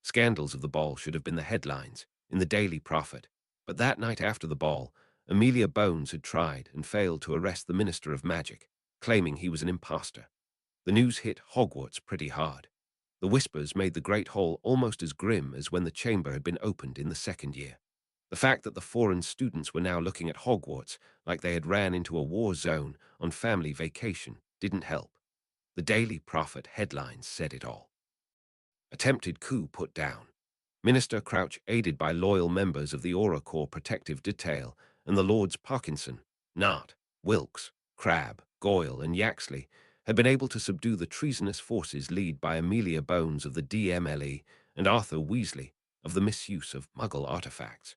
Scandals of the ball should have been the headlines in the Daily Prophet, but that night after the ball, Amelia Bones had tried and failed to arrest the Minister of Magic, claiming he was an impostor. The news hit Hogwarts pretty hard. The whispers made the Great Hall almost as grim as when the chamber had been opened in the second year. The fact that the foreign students were now looking at Hogwarts like they had ran into a war zone on family vacation didn't help. The Daily Prophet headlines said it all. Attempted coup put down. Minister Crouch, aided by loyal members of the Aura Corps protective detail and the Lords Parkinson, Nart, Wilkes, Crabbe, Goyle, and Yaxley, had been able to subdue the treasonous forces led by Amelia Bones of the DMLE and Arthur Weasley of the misuse of Muggle artifacts.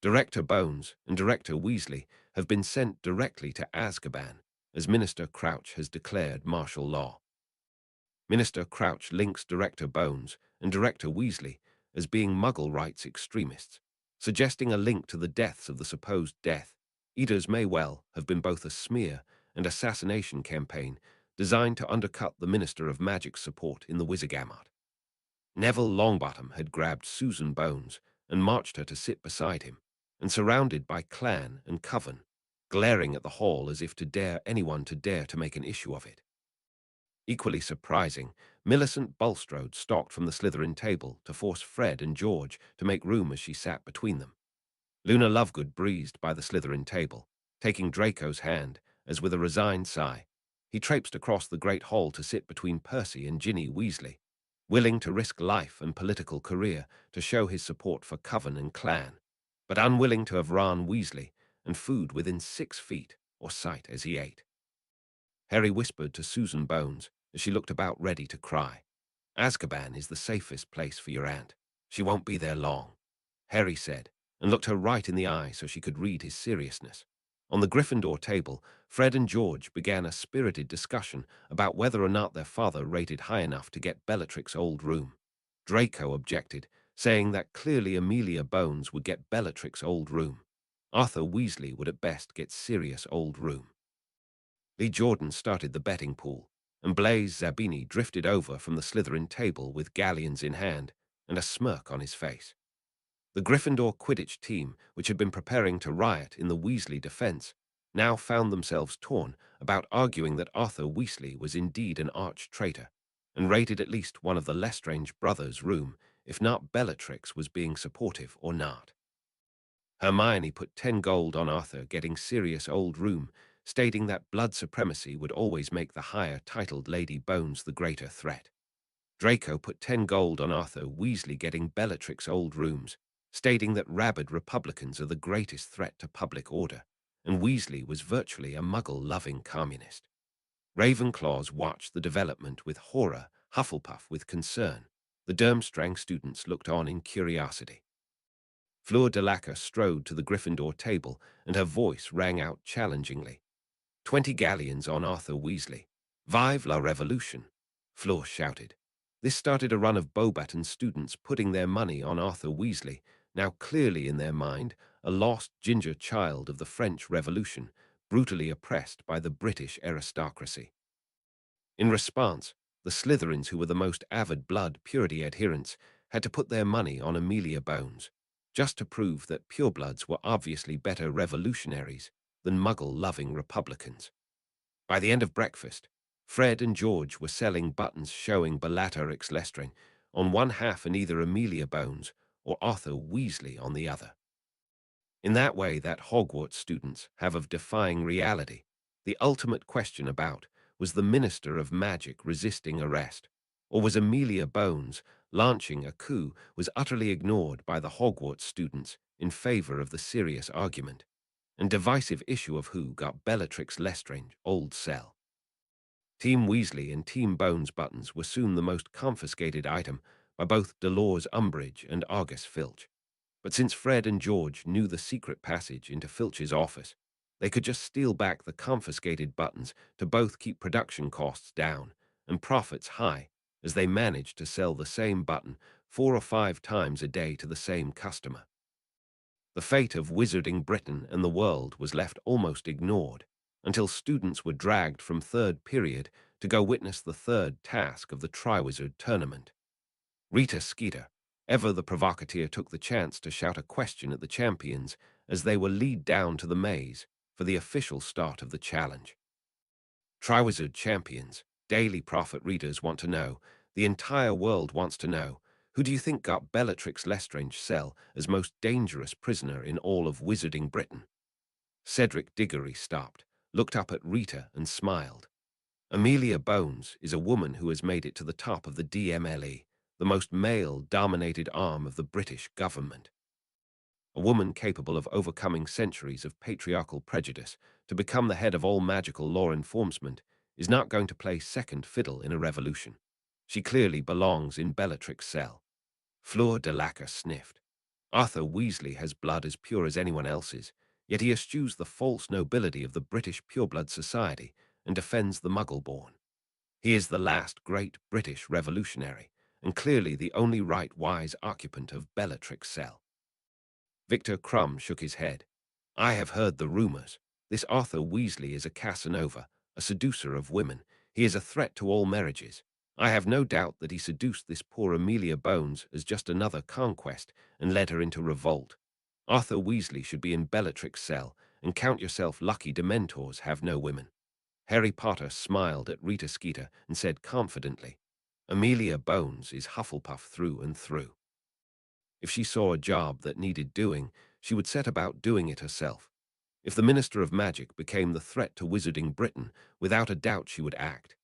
Director Bones and Director Weasley have been sent directly to Azkaban, as Minister Crouch has declared martial law. Minister Crouch links Director Bones and Director Weasley as being Muggle rights extremists, suggesting a link to the deaths of the supposed Death Eaters may well have been both a smear and assassination campaign designed to undercut the Minister of Magic's support in the Wizengamot. Neville Longbottom had grabbed Susan Bones and marched her to sit beside him, and surrounded by clan and coven, glaring at the hall as if to dare anyone to make an issue of it. Equally surprising, Millicent Bulstrode stalked from the Slytherin table to force Fred and George to make room as she sat between them. Luna Lovegood breezed by the Slytherin table, taking Draco's hand, as with a resigned sigh, he traipsed across the great hall to sit between Percy and Ginny Weasley, willing to risk life and political career to show his support for coven and clan, but unwilling to have Ron Weasley and food within 6 feet or sight as he ate. Harry whispered to Susan Bones as she looked about ready to cry. Azkaban is the safest place for your aunt. She won't be there long, Harry said, and looked her right in the eye so she could read his seriousness. On the Gryffindor table, Fred and George began a spirited discussion about whether or not their father rated high enough to get Bellatrix's old room. Draco objected, saying that clearly Amelia Bones would get Bellatrix's old room. Arthur Weasley would at best get Sirius' old room. Lee Jordan started the betting pool, and Blaise Zabini drifted over from the Slytherin table with galleons in hand and a smirk on his face. The Gryffindor Quidditch team, which had been preparing to riot in the Weasley defense, now found themselves torn about arguing that Arthur Weasley was indeed an arch-traitor and raided at least one of the Lestrange brothers' room, if not Bellatrix was being supportive or not. Hermione put 10 gold on Arthur getting Sirius' old room, stating that blood supremacy would always make the higher-titled Lady Bones the greater threat. Draco put 10 gold on Arthur Weasley getting Bellatrix's old rooms, stating that rabid Republicans are the greatest threat to public order, and Weasley was virtually a Muggle-loving communist. Ravenclaws watched the development with horror, Hufflepuff with concern. The Durmstrang students looked on in curiosity. Fleur de Lacre strode to the Gryffindor table, and her voice rang out challengingly. 20 galleons on Arthur Weasley. Vive la Revolution, Fleur shouted. This started a run of Beauxbaton students putting their money on Arthur Weasley, now clearly in their mind a lost ginger child of the French Revolution, brutally oppressed by the British aristocracy. In response, the Slytherins, who were the most avid blood purity adherents, had to put their money on Amelia Bones, just to prove that purebloods were obviously better revolutionaries than Muggle-loving Republicans. By the end of breakfast, Fred and George were selling buttons showing Bellatrix Lestrange on one half and either Amelia Bones or Arthur Weasley on the other. In that way that Hogwarts students have of defying reality, the ultimate question about was the Minister of Magic resisting arrest, Or was Amelia Bones launching a coup was utterly ignored by the Hogwarts students in favor of the serious argument and divisive issue of who got Bellatrix Lestrange old cell. Team Weasley and Team Bones buttons were soon the most confiscated item by both Dolores Umbridge and Argus Filch. But since Fred and George knew the secret passage into Filch's office, they could just steal back the confiscated buttons to both keep production costs down and profits high as they managed to sell the same button 4 or 5 times a day to the same customer. The fate of Wizarding Britain and the world was left almost ignored until students were dragged from third period to go witness the third task of the Triwizard Tournament. Rita Skeeter, ever the provocateur, took the chance to shout a question at the champions as they were led down to the maze for the official start of the challenge. Triwizard champions, Daily Prophet readers want to know, the entire world wants to know, who do you think got Bellatrix Lestrange cell as most dangerous prisoner in all of Wizarding Britain? Cedric Diggory stopped, looked up at Rita and smiled. Amelia Bones is a woman who has made it to the top of the DMLE, the most male-dominated arm of the British government. A woman capable of overcoming centuries of patriarchal prejudice to become the head of all magical law enforcement is not going to play second fiddle in a revolution. She clearly belongs in Bellatrix cell. Fleur de Lacre sniffed. Arthur Weasley has blood as pure as anyone else's, yet he eschews the false nobility of the British pureblood society and defends the Muggle-born. He is the last great British revolutionary, and clearly the only right wise occupant of Bellatrix cell. Victor Crumb shook his head. I have heard the rumors. This Arthur Weasley is a Casanova, a seducer of women. He is a threat to all marriages. I have no doubt that he seduced this poor Amelia Bones as just another conquest and led her into revolt. Arthur Weasley should be in Bellatrix cell, and count yourself lucky Dementors have no women. Harry Potter smiled at Rita Skeeter and said confidently, Amelia Bones is Hufflepuff through and through. If she saw a job that needed doing, she would set about doing it herself. If the Minister of Magic became the threat to Wizarding Britain, without a doubt she would act.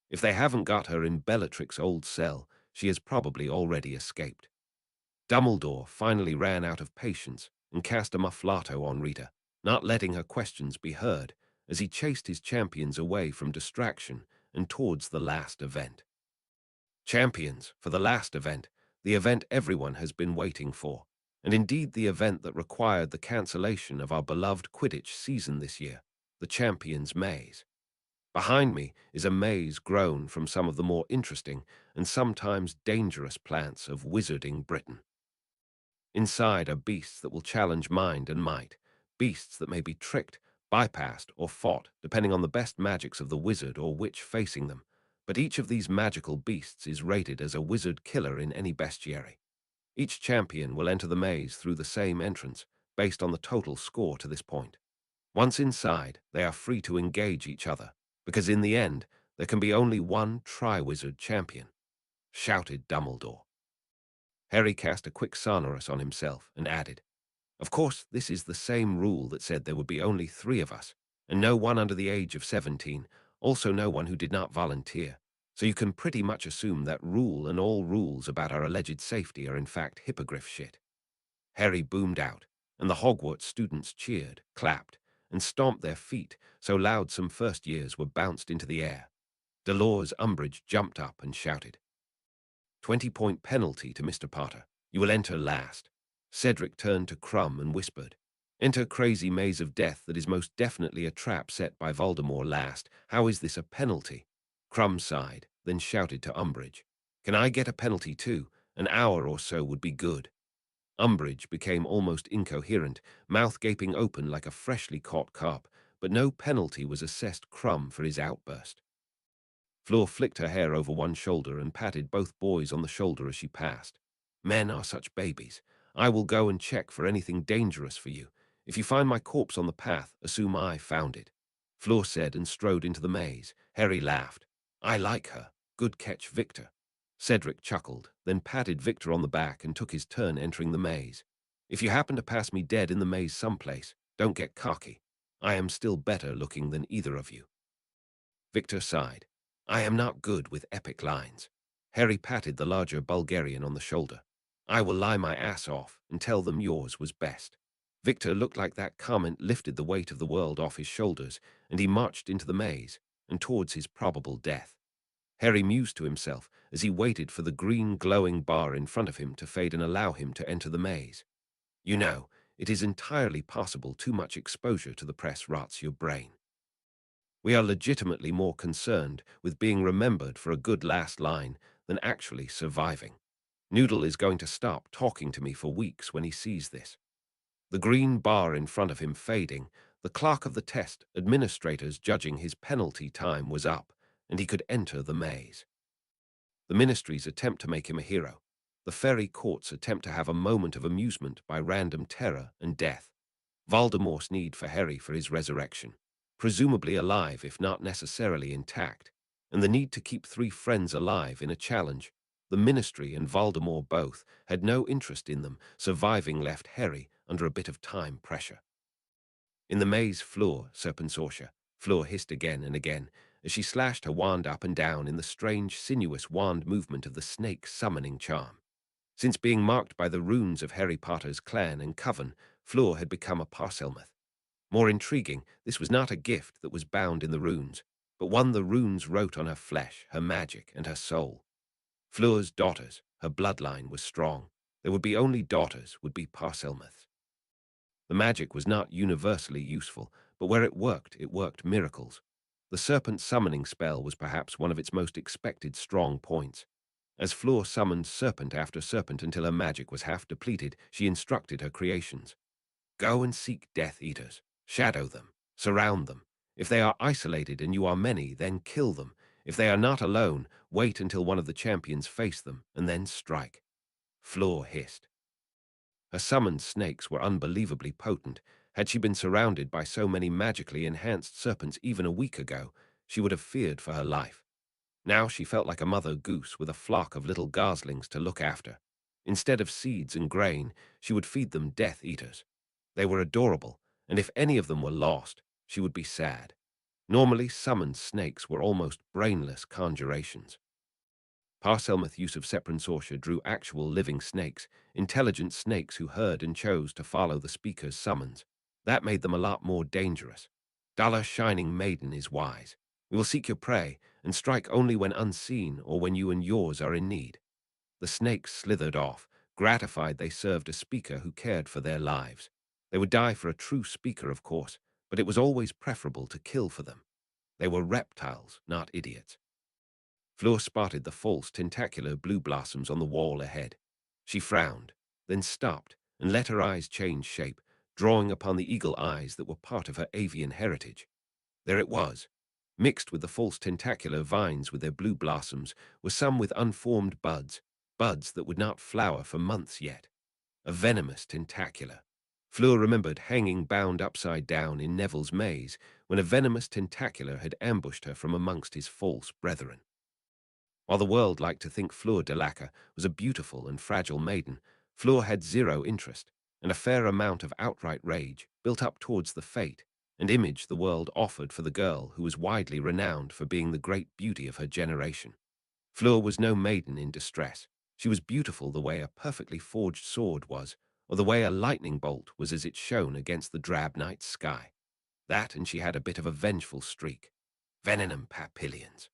If they haven't got her in Bellatrix old cell, she has probably already escaped. Dumbledore finally ran out of patience and cast a mufflato on Rita, not letting her questions be heard, as he chased his champions away from distraction and towards the last event. Champions, for the last event, the event everyone has been waiting for, and indeed the event that required the cancellation of our beloved Quidditch season this year, the Champions Maze. Behind me is a maze grown from some of the more interesting and sometimes dangerous plants of Wizarding Britain. Inside are beasts that will challenge mind and might, beasts that may be tricked, bypassed, or fought, depending on the best magics of the wizard or witch facing them, but each of these magical beasts is rated as a wizard killer in any bestiary. Each champion will enter the maze through the same entrance, based on the total score to this point. Once inside, they are free to engage each other, because in the end, there can be only one Triwizard champion, shouted Dumbledore. Harry cast a quick sonorous on himself and added, Of course, this is the same rule that said there would be only 3 of us, and no one under the age of 17, also no one who did not volunteer. So you can pretty much assume that rule and all rules about our alleged safety are in fact hippogriff shit. Harry boomed out, and the Hogwarts students cheered, clapped, and stomped their feet so loud some first years were bounced into the air. Dolores Umbridge jumped up and shouted, 20-point penalty to Mr. Potter. You will enter last. Cedric turned to Crumb and whispered, Enter crazy maze of death that is most definitely a trap set by Voldemort last. How is this a penalty? Crumb sighed, then shouted to Umbridge, Can I get a penalty too? An hour or so would be good. Umbridge became almost incoherent, mouth gaping open like a freshly caught carp, but no penalty was assessed Crumb for his outburst. Fleur flicked her hair over one shoulder and patted both boys on the shoulder as she passed. Men are such babies. I will go and check for anything dangerous for you. If you find my corpse on the path, assume I found it. Fleur said and strode into the maze. Harry laughed. I like her. Good catch, Victor. Cedric chuckled, then patted Victor on the back and took his turn entering the maze. If you happen to pass me dead in the maze someplace, don't get cocky. I am still better looking than either of you. Victor sighed. I am not good with epic lines. Harry patted the larger Bulgarian on the shoulder. "I will lie my ass off and tell them yours was best." Victor looked like that comment lifted the weight of the world off his shoulders, and he marched into the maze and towards his probable death. Harry mused to himself as he waited for the green glowing bar in front of him to fade and allow him to enter the maze. You know, it is entirely possible too much exposure to the press rots your brain. We are legitimately more concerned with being remembered for a good last line than actually surviving. Noodle is going to stop talking to me for weeks when he sees this. The green bar in front of him fading, the clock of the test administrators judging his penalty time was up, and he could enter the maze. The ministry's attempt to make him a hero. The fairy court's attempt to have a moment of amusement by random terror and death. Voldemort's need for Harry for his resurrection, presumably alive if not necessarily intact, and the need to keep three friends alive in a challenge. The Ministry and Voldemort both had no interest in them. Surviving left Harry under a bit of time pressure. In the maze floor, Serpensortia, Fleur hissed again and again as she slashed her wand up and down in the strange, sinuous wand movement of the snake summoning charm. Since being marked by the runes of Harry Potter's clan and coven, Fleur had become a Parselmouth. More intriguing, this was not a gift that was bound in the runes, but one the runes wrote on her flesh, her magic, and her soul. Fleur's daughters, her bloodline was strong. There would be only daughters, would be Parselmouths. The magic was not universally useful, but where it worked miracles. The serpent summoning spell was perhaps one of its most expected strong points. As Fleur summoned serpent after serpent until her magic was half depleted, she instructed her creations. Go and seek Death Eaters. Shadow them. Surround them. If they are isolated and you are many, then kill them. If they are not alone, wait until one of the champions face them, and then strike. Fleur hissed. Her summoned snakes were unbelievably potent. Had she been surrounded by so many magically enhanced serpents even a week ago, she would have feared for her life. Now she felt like a mother goose with a flock of little goslings to look after. Instead of seeds and grain, she would feed them Death Eaters. They were adorable, and if any of them were lost, she would be sad. Normally summoned snakes were almost brainless conjurations. Parselmouth use of Sepronsortia drew actual living snakes, intelligent snakes who heard and chose to follow the speaker's summons. That made them a lot more dangerous. Duller Shining Maiden is wise. We will seek your prey and strike only when unseen or when you and yours are in need. The snakes slithered off, gratified they served a speaker who cared for their lives. They would die for a true speaker, of course, but it was always preferable to kill for them. They were reptiles, not idiots. Fleur spotted the false tentacular blue blossoms on the wall ahead. She frowned, then stopped and let her eyes change shape, drawing upon the eagle eyes that were part of her avian heritage. There it was. Mixed with the false tentacular vines with their blue blossoms were some with unformed buds, buds that would not flower for months yet. A venomous tentacular. Fleur remembered hanging bound upside down in Neville's maze when a venomous tentacular had ambushed her from amongst his false brethren. While the world liked to think Fleur de Lacre was a beautiful and fragile maiden, Fleur had zero interest, and a fair amount of outright rage built up towards the fate and image the world offered for the girl who was widely renowned for being the great beauty of her generation. Fleur was no maiden in distress. She was beautiful the way a perfectly forged sword was, or the way a lightning bolt was as it shone against the drab night sky. That, and she had a bit of a vengeful streak. Venom papillions.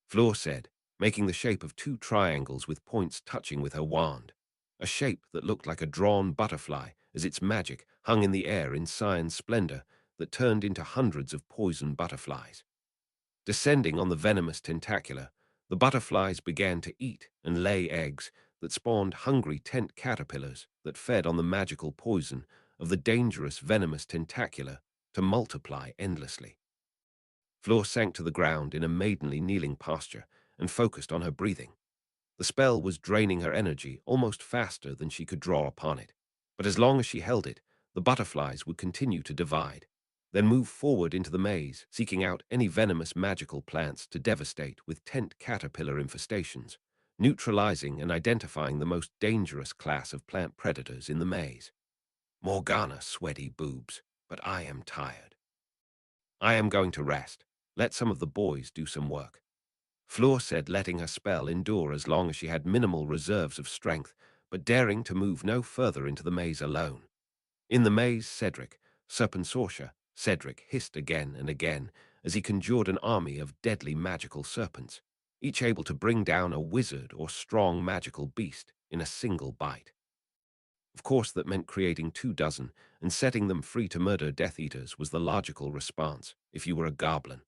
Fleur said, making the shape of two triangles with points touching with her wand, a shape that looked like a drawn butterfly as its magic hung in the air in cyan splendor that turned into hundreds of poison butterflies. Descending on the venomous tentacular, the butterflies began to eat and lay eggs that spawned hungry tent caterpillars that fed on the magical poison of the dangerous venomous tentacular to multiply endlessly. Fleur sank to the ground in a maidenly kneeling posture and focused on her breathing. The spell was draining her energy almost faster than she could draw upon it. But as long as she held it, the butterflies would continue to divide, then move forward into the maze, seeking out any venomous magical plants to devastate with tent caterpillar infestations, neutralizing and identifying the most dangerous class of plant predators in the maze. Morgana, sweaty boobs, but I am tired. I am going to rest. Let some of the boys do some work. Fleur said, letting her spell endure as long as she had minimal reserves of strength, but daring to move no further into the maze alone. In the maze, Serpent Sorcerer, Cedric hissed again and again as he conjured an army of deadly magical serpents, each able to bring down a wizard or strong magical beast in a single bite. Of course, that meant creating 24, and setting them free to murder Death Eaters was the logical response if you were a goblin.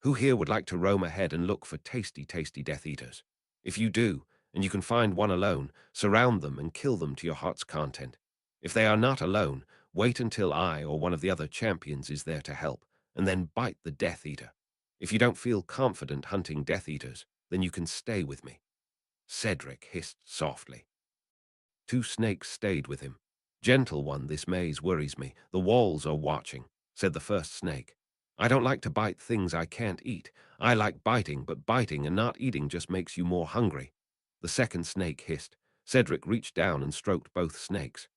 Who here would like to roam ahead and look for tasty, tasty Death Eaters? If you do, and you can find one alone, surround them and kill them to your heart's content. If they are not alone, wait until I or one of the other champions is there to help, and then bite the Death Eater. If you don't feel confident hunting Death Eaters, then you can stay with me. Cedric hissed softly. 2 snakes stayed with him. Gentle one, this maze worries me. The walls are watching, said the first snake. I don't like to bite things I can't eat. I like biting, but biting and not eating just makes you more hungry. The second snake hissed. Cedric reached down and stroked both snakes.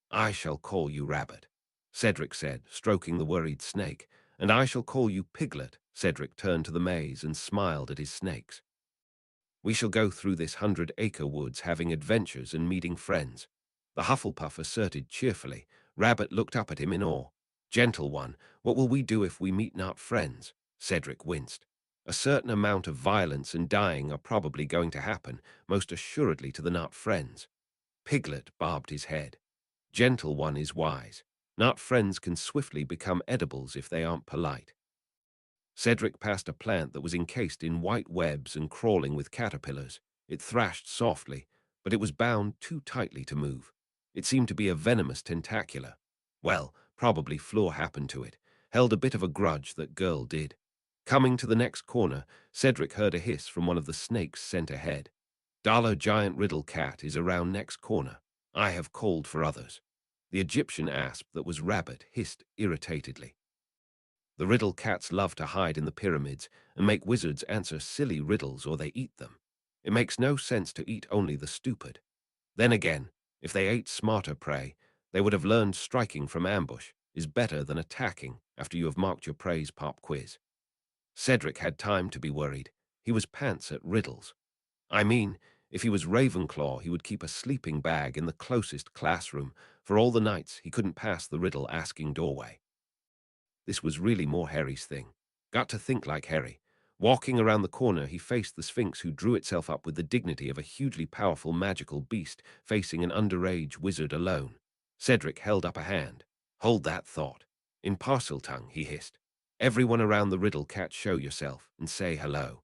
I shall call you Rabbit, Cedric said, stroking the worried snake. And I shall call you Piglet. Cedric turned to the maze and smiled at his snakes. We shall go through this 100-acre woods having adventures and meeting friends. The Hufflepuff asserted cheerfully. Rabbit looked up at him in awe. Gentle one, what will we do if we meet not friends? Cedric winced. A certain amount of violence and dying are probably going to happen, most assuredly to the not friends. Piglet bobbed his head. Gentle one is wise. Not friends can swiftly become edibles if they aren't polite. Cedric passed a plant that was encased in white webs and crawling with caterpillars. It thrashed softly, but it was bound too tightly to move. It seemed to be a venomous tentacular. Well, probably Fleur happened to it, held a bit of a grudge that girl did. Coming to the next corner, Cedric heard a hiss from one of the snakes sent ahead. Dollar Giant Riddle Cat is around next corner. I have called for others. The Egyptian asp that was Rabbit hissed irritatedly. The riddle cats love to hide in the pyramids and make wizards answer silly riddles or they eat them. It makes no sense to eat only the stupid. Then again, if they ate smarter prey, they would have learned striking from ambush is better than attacking after you have marked your prey's pop quiz. Cedric had time to be worried. He was pants at riddles. I mean, if he was Ravenclaw, he would keep a sleeping bag in the closest classroom for all the nights he couldn't pass the riddle-asking doorway. This was really more Harry's thing. Got to think like Harry. Walking around the corner, he faced the Sphinx, who drew itself up with the dignity of a hugely powerful magical beast facing an underage wizard alone. Cedric held up a hand. Hold that thought. In Parseltongue, he hissed. Everyone around the riddle cat, show yourself and say hello.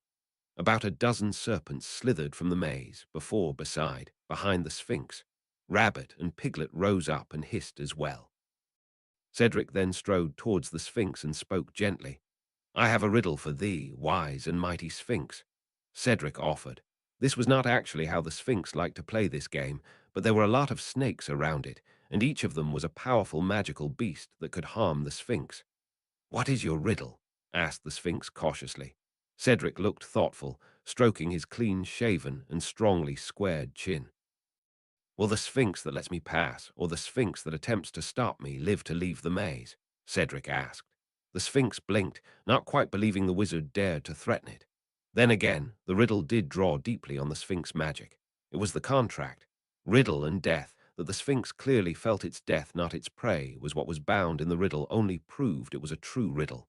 About a dozen serpents slithered from the maze, behind the Sphinx. Rabbit and Piglet rose up and hissed as well. Cedric then strode towards the Sphinx and spoke gently. I have a riddle for thee, wise and mighty Sphinx. Cedric offered. This was not actually how the Sphinx liked to play this game, but there were a lot of snakes around it, and each of them was a powerful magical beast that could harm the Sphinx. What is your riddle? Asked the Sphinx cautiously. Cedric looked thoughtful, stroking his clean-shaven and strongly squared chin. Will the Sphinx that lets me pass, or the Sphinx that attempts to stop me, live to leave the maze? Cedric asked. The Sphinx blinked, not quite believing the wizard dared to threaten it. Then again, the riddle did draw deeply on the Sphinx magic. It was the contract. Riddle and death, that the Sphinx clearly felt its death, not its prey, was what was bound in the riddle, only proved it was a true riddle.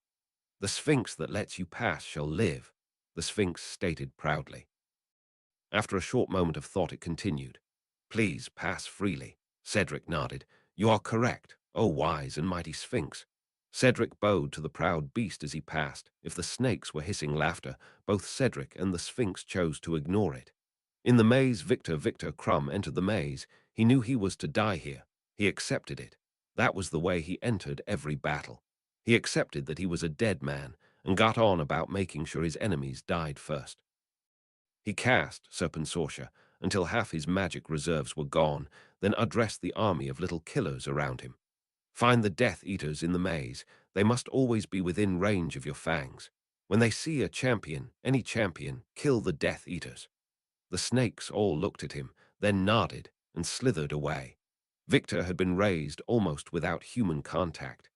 The Sphinx that lets you pass shall live, the Sphinx stated proudly. After a short moment of thought, it continued. Please pass freely. Cedric nodded. You are correct, O wise and mighty Sphinx. Cedric bowed to the proud beast as he passed. If the snakes were hissing laughter, both Cedric and the Sphinx chose to ignore it. In the maze, Victor Crumb entered the maze. He knew he was to die here. He accepted it. That was the way he entered every battle. He accepted that he was a dead man and got on about making sure his enemies died first. He cast Serpent Sorcerer until half his magic reserves were gone, then addressed the army of little killers around him. Find the Death Eaters in the maze. They must always be within range of your fangs. When they see a champion, any champion, kill the Death Eaters. The snakes all looked at him, then nodded and slithered away. Victor had been raised almost without human contact.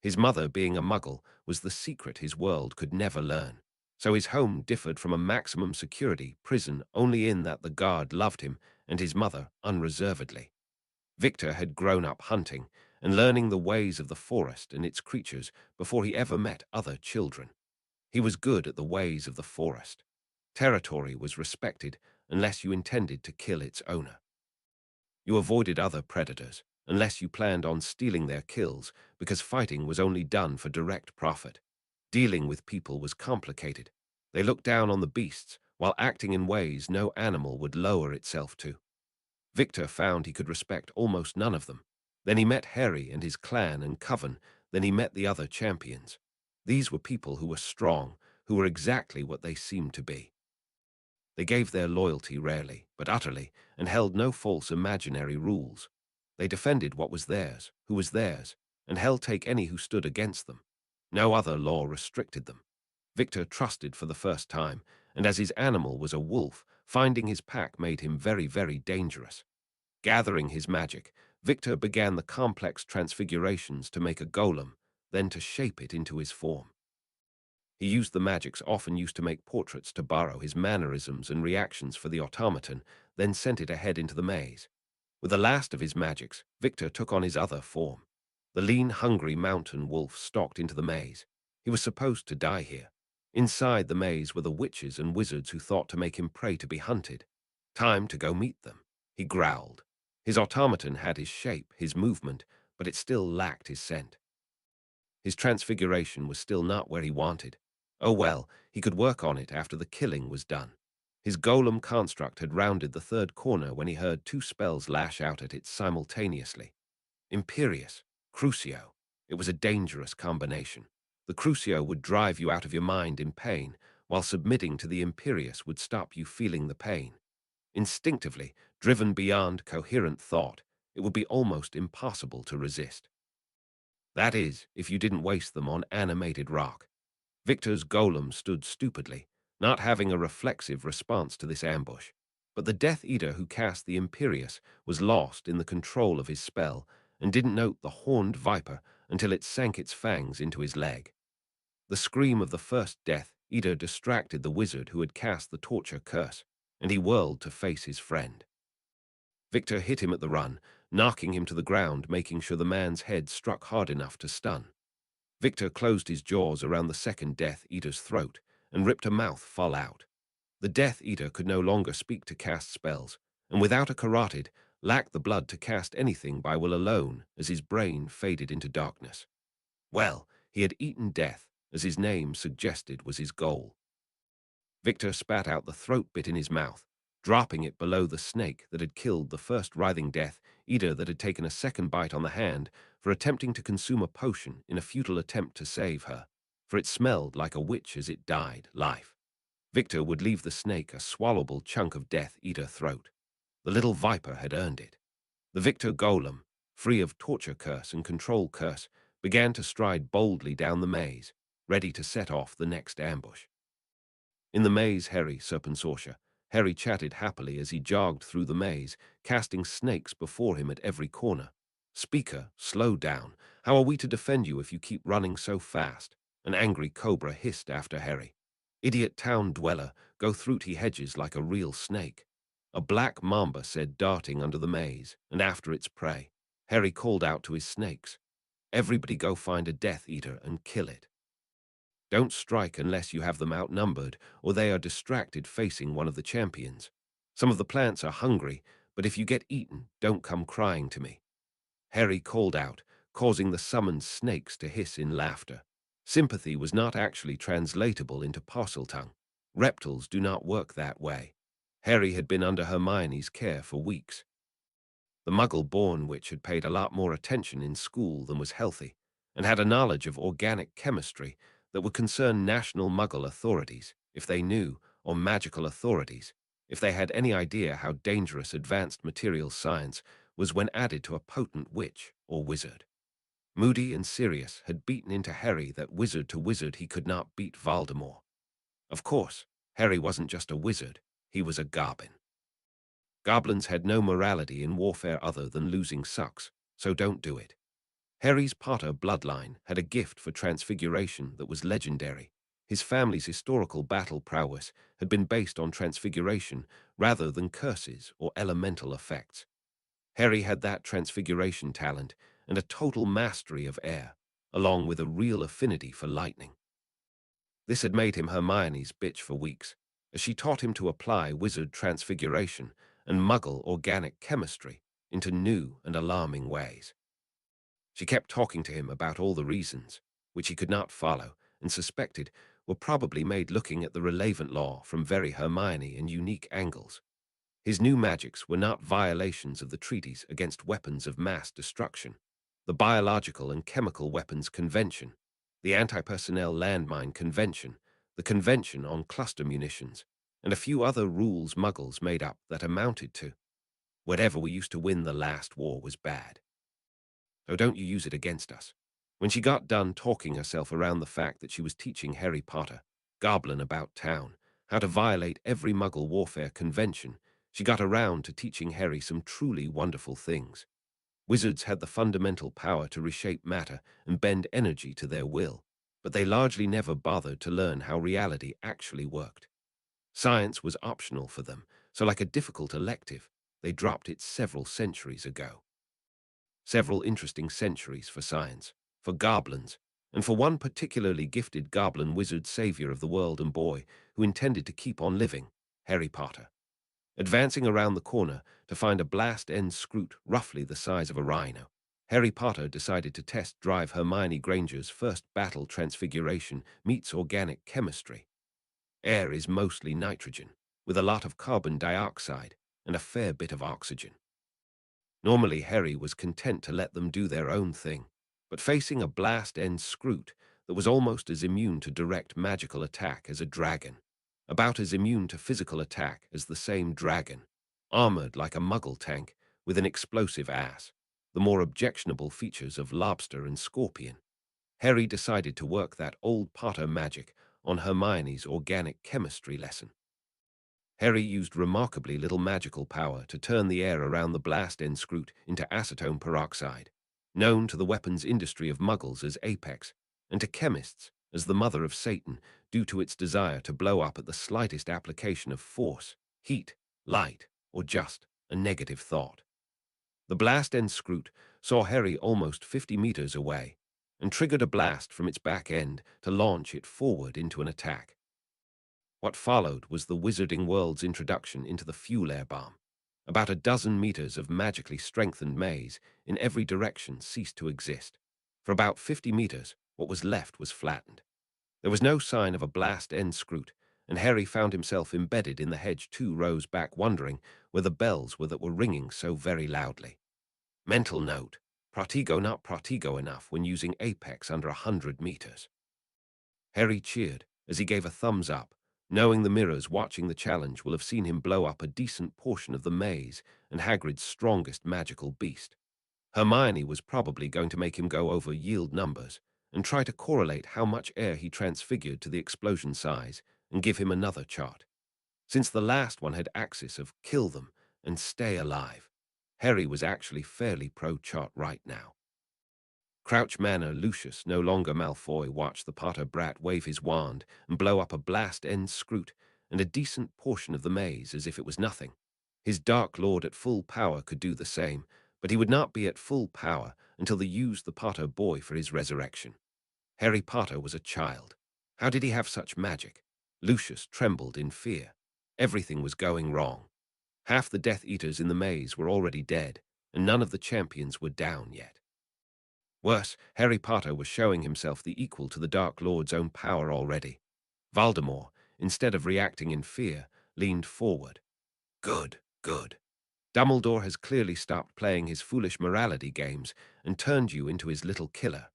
His mother, being a muggle, was the secret his world could never learn. So his home differed from a maximum security prison only in that the guard loved him and his mother unreservedly. Victor had grown up hunting and learning the ways of the forest and its creatures before he ever met other children. He was good at the ways of the forest. Territory was respected unless you intended to kill its owner. You avoided other predators unless you planned on stealing their kills because fighting was only done for direct profit. Dealing with people was complicated. They looked down on the beasts while acting in ways no animal would lower itself to. Victor found he could respect almost none of them. Then he met Harry and his clan and coven. Then he met the other champions. These were people who were strong, who were exactly what they seemed to be. They gave their loyalty rarely, but utterly, and held no false imaginary rules. They defended what was theirs, who was theirs, and held take any who stood against them. No other law restricted them. Victor trusted for the first time, and as his animal was a wolf, finding his pack made him very, very dangerous. Gathering his magic, Victor began the complex transfigurations to make a golem, then to shape it into his form. He used the magics often used to make portraits to borrow his mannerisms and reactions for the automaton, then sent it ahead into the maze. With the last of his magics, Victor took on his other form. The lean, hungry mountain wolf stalked into the maze. He was supposed to die here. Inside the maze were the witches and wizards who thought to make him prey to be hunted. Time to go meet them, he growled. His automaton had his shape, his movement, but it still lacked his scent. His transfiguration was still not where he wanted. Oh well, he could work on it after the killing was done. His golem construct had rounded the third corner when he heard two spells lash out at it simultaneously. Imperious, Crucio. It was a dangerous combination. The Crucio would drive you out of your mind in pain, while submitting to the Imperious would stop you feeling the pain. Instinctively, driven beyond coherent thought, it would be almost impossible to resist. That is, if you didn't waste them on animated rock. Victor's golem stood stupidly, not having a reflexive response to this ambush. But the Death Eater who cast the Imperious was lost in the control of his spell and didn't note the horned viper until it sank its fangs into his leg. The scream of the first Death Eater distracted the wizard who had cast the torture curse, and he whirled to face his friend. Victor hit him at the run, knocking him to the ground, making sure the man's head struck hard enough to stun. Victor closed his jaws around the second Death Eater's throat and ripped a mouthful out. The Death Eater could no longer speak to cast spells, and without a carotid, lacked the blood to cast anything by will alone as his brain faded into darkness. Well, he had eaten death, as his name suggested was his goal. Victor spat out the throat bit in his mouth, dropping it below the snake that had killed the first writhing Death Eater that had taken a second bite on the hand for attempting to consume a potion in a futile attempt to save her, for it smelled like a witch as it died life. Victor would leave the snake a swallowable chunk of Death Eater throat. The little viper had earned it. The Victor golem, free of torture curse and control curse, began to stride boldly down the maze, ready to set off the next ambush. In the maze, Harry chatted happily as he jogged through the maze, casting snakes before him at every corner. Speaker, slow down. How are we to defend you if you keep running so fast? An angry cobra hissed after Harry. Idiot town dweller, go through he hedges like a real snake. A black mamba said, darting under the maze, and after its prey. Harry called out to his snakes. Everybody go find a Death Eater and kill it. Don't strike unless you have them outnumbered, or they are distracted facing one of the champions. Some of the plants are hungry, but if you get eaten, don't come crying to me. Harry called out, causing the summoned snakes to hiss in laughter. Sympathy was not actually translatable into Parseltongue. Reptiles do not work that way. Harry had been under Hermione's care for weeks. The Muggle-born witch had paid a lot more attention in school than was healthy, and had a knowledge of organic chemistry that would concern national Muggle authorities, if they knew, or magical authorities, if they had any idea how dangerous advanced materials science was when added to a potent witch or wizard. Moody and Sirius had beaten into Harry that wizard to wizard he could not beat Voldemort. Of course, Harry wasn't just a wizard, he was a goblin. Goblins had no morality in warfare other than losing sucks, so don't do it. Harry's Potter bloodline had a gift for transfiguration that was legendary. His family's historical battle prowess had been based on transfiguration rather than curses or elemental effects. Harry had that transfiguration talent and a total mastery of air, along with a real affinity for lightning. This had made him Hermione's bitch for weeks, as she taught him to apply wizard transfiguration and muggle organic chemistry into new and alarming ways. She kept talking to him about all the reasons, which he could not follow and suspected were probably made looking at the relevant law from very Hermione and unique angles. His new magics were not violations of the treaties against weapons of mass destruction, the Biological and Chemical Weapons Convention, the Anti-Personnel Landmine Convention, the Convention on Cluster Munitions, and a few other rules muggles made up that amounted to, whatever we used to win the last war was bad. So don't you use it against us. When she got done talking herself around the fact that she was teaching Harry Potter, Goblin about town, how to violate every muggle warfare convention, she got around to teaching Harry some truly wonderful things. Wizards had the fundamental power to reshape matter and bend energy to their will, but they largely never bothered to learn how reality actually worked. Science was optional for them, so like a difficult elective, they dropped it several centuries ago. Several interesting centuries for science, for goblins, and for one particularly gifted goblin wizard savior of the world and boy who intended to keep on living, Harry Potter. Advancing around the corner to find a blast-end scroot roughly the size of a rhino, Harry Potter decided to test drive Hermione Granger's first battle transfiguration meets organic chemistry. Air is mostly nitrogen, with a lot of carbon dioxide and a fair bit of oxygen. Normally, Harry was content to let them do their own thing, but facing a blast-end scroot that was almost as immune to direct magical attack as a dragon, about as immune to physical attack as the same dragon, armored like a muggle tank with an explosive ass, the more objectionable features of lobster and scorpion, Harry decided to work that old Potter magic on Hermione's organic chemistry lesson. Harry used remarkably little magical power to turn the air around the blast-end scroot into acetone peroxide, known to the weapons industry of muggles as Apex, and to chemists as the mother of Satan due to its desire to blow up at the slightest application of force, heat, light, or just a negative thought. The blast-end scroot saw Harry almost 50 meters away and triggered a blast from its back end to launch it forward into an attack. What followed was the wizarding world's introduction into the fuel air bomb. About a dozen meters of magically strengthened maze in every direction ceased to exist. For about 50 meters, what was left was flattened. There was no sign of a blast-end scroot, and Harry found himself embedded in the hedge 2 rows back wondering where the bells were that were ringing so very loudly. Mental note, Protego not Protego enough when using Apex under 100 meters. Harry cheered as he gave a thumbs up, knowing the mirrors watching the challenge will have seen him blow up a decent portion of the maze and Hagrid's strongest magical beast. Hermione was probably going to make him go over yield numbers and try to correlate how much air he transfigured to the explosion size and give him another chart. Since the last one had axis of kill them and stay alive, Harry was actually fairly pro-chart right now. Crouch Manor Lucius, no longer Malfoy, watched the Potter brat wave his wand and blow up a blast-end scroot and a decent portion of the maze as if it was nothing. His Dark Lord at full power could do the same, but he would not be at full power until they used the Potter boy for his resurrection. Harry Potter was a child. How did he have such magic? Lucius trembled in fear. Everything was going wrong. Half the Death Eaters in the maze were already dead, and none of the champions were down yet. Worse, Harry Potter was showing himself the equal to the Dark Lord's own power already. Voldemort, instead of reacting in fear, leaned forward. Good, good. Dumbledore has clearly stopped playing his foolish morality games and turned you into his little killer.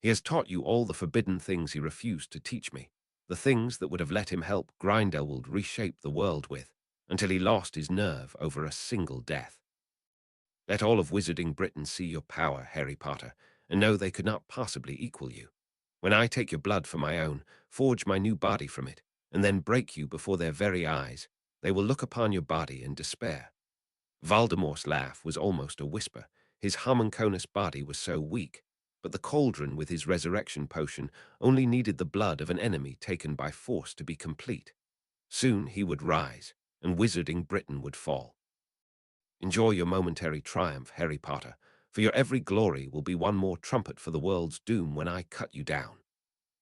He has taught you all the forbidden things he refused to teach me, the things that would have let him help Grindelwald reshape the world with, until he lost his nerve over a single death. Let all of Wizarding Britain see your power, Harry Potter, and know they could not possibly equal you. When I take your blood for my own, forge my new body from it, and then break you before their very eyes, they will look upon your body and despair. Voldemort's laugh was almost a whisper. His homunculus body was so weak, but the cauldron with his resurrection potion only needed the blood of an enemy taken by force to be complete. Soon he would rise, and wizarding Britain would fall. Enjoy your momentary triumph, Harry Potter, for your every glory will be one more trumpet for the world's doom when I cut you down.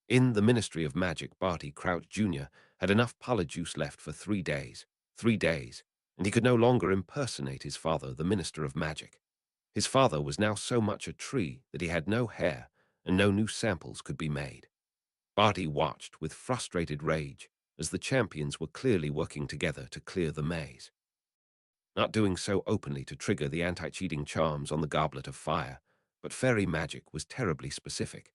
In the Ministry of Magic, Barty Crouch Jr. had enough polyjuice left for 3 days, and he could no longer impersonate his father, the Minister of Magic. His father was now so much a tree that he had no hair, and no new samples could be made. Barty watched with frustrated rage as the champions were clearly working together to clear the maze. Not doing so openly to trigger the anti-cheating charms on the Goblet of Fire, but fairy magic was terribly specific.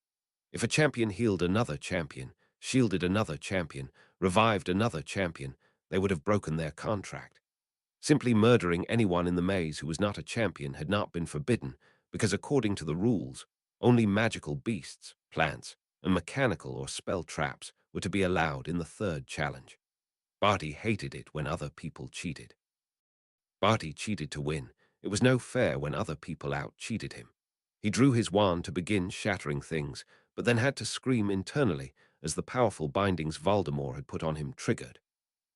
If a champion healed another champion, shielded another champion, revived another champion, they would have broken their contract. Simply murdering anyone in the maze who was not a champion had not been forbidden, because according to the rules, only magical beasts, plants, and mechanical or spell traps were to be allowed in the third challenge. Barty hated it when other people cheated. Barty cheated to win. It was no fair when other people out-cheated him. He drew his wand to begin shattering things, but then had to scream internally as the powerful bindings Voldemort had put on him triggered.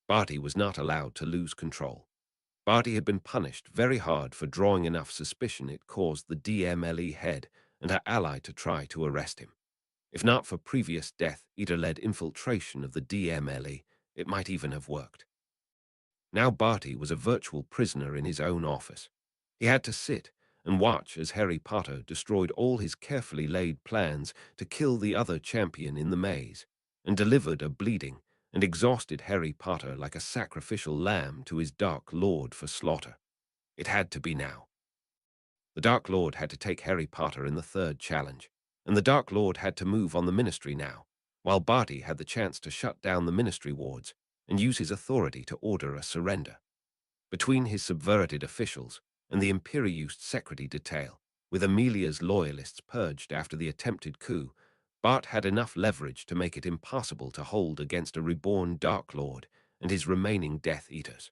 Barty was not allowed to lose control. Barty had been punished very hard for drawing enough suspicion it caused the DMLE head and her ally to try to arrest him. If not for previous Death Eater-led infiltration of the DMLE, it might even have worked. Now Barty was a virtual prisoner in his own office. He had to sit and watch as Harry Potter destroyed all his carefully laid plans to kill the other champion in the maze, and delivered a bleeding and exhausted Harry Potter like a sacrificial lamb to his Dark Lord for slaughter. It had to be now. The Dark Lord had to take Harry Potter in the third challenge, and the Dark Lord had to move on the Ministry now, while Barty had the chance to shut down the Ministry wards and use his authority to order a surrender. Between his subverted officials and the Imperiused security detail, with Amelia's loyalists purged after the attempted coup, Bart had enough leverage to make it impossible to hold against a reborn Dark Lord and his remaining Death Eaters.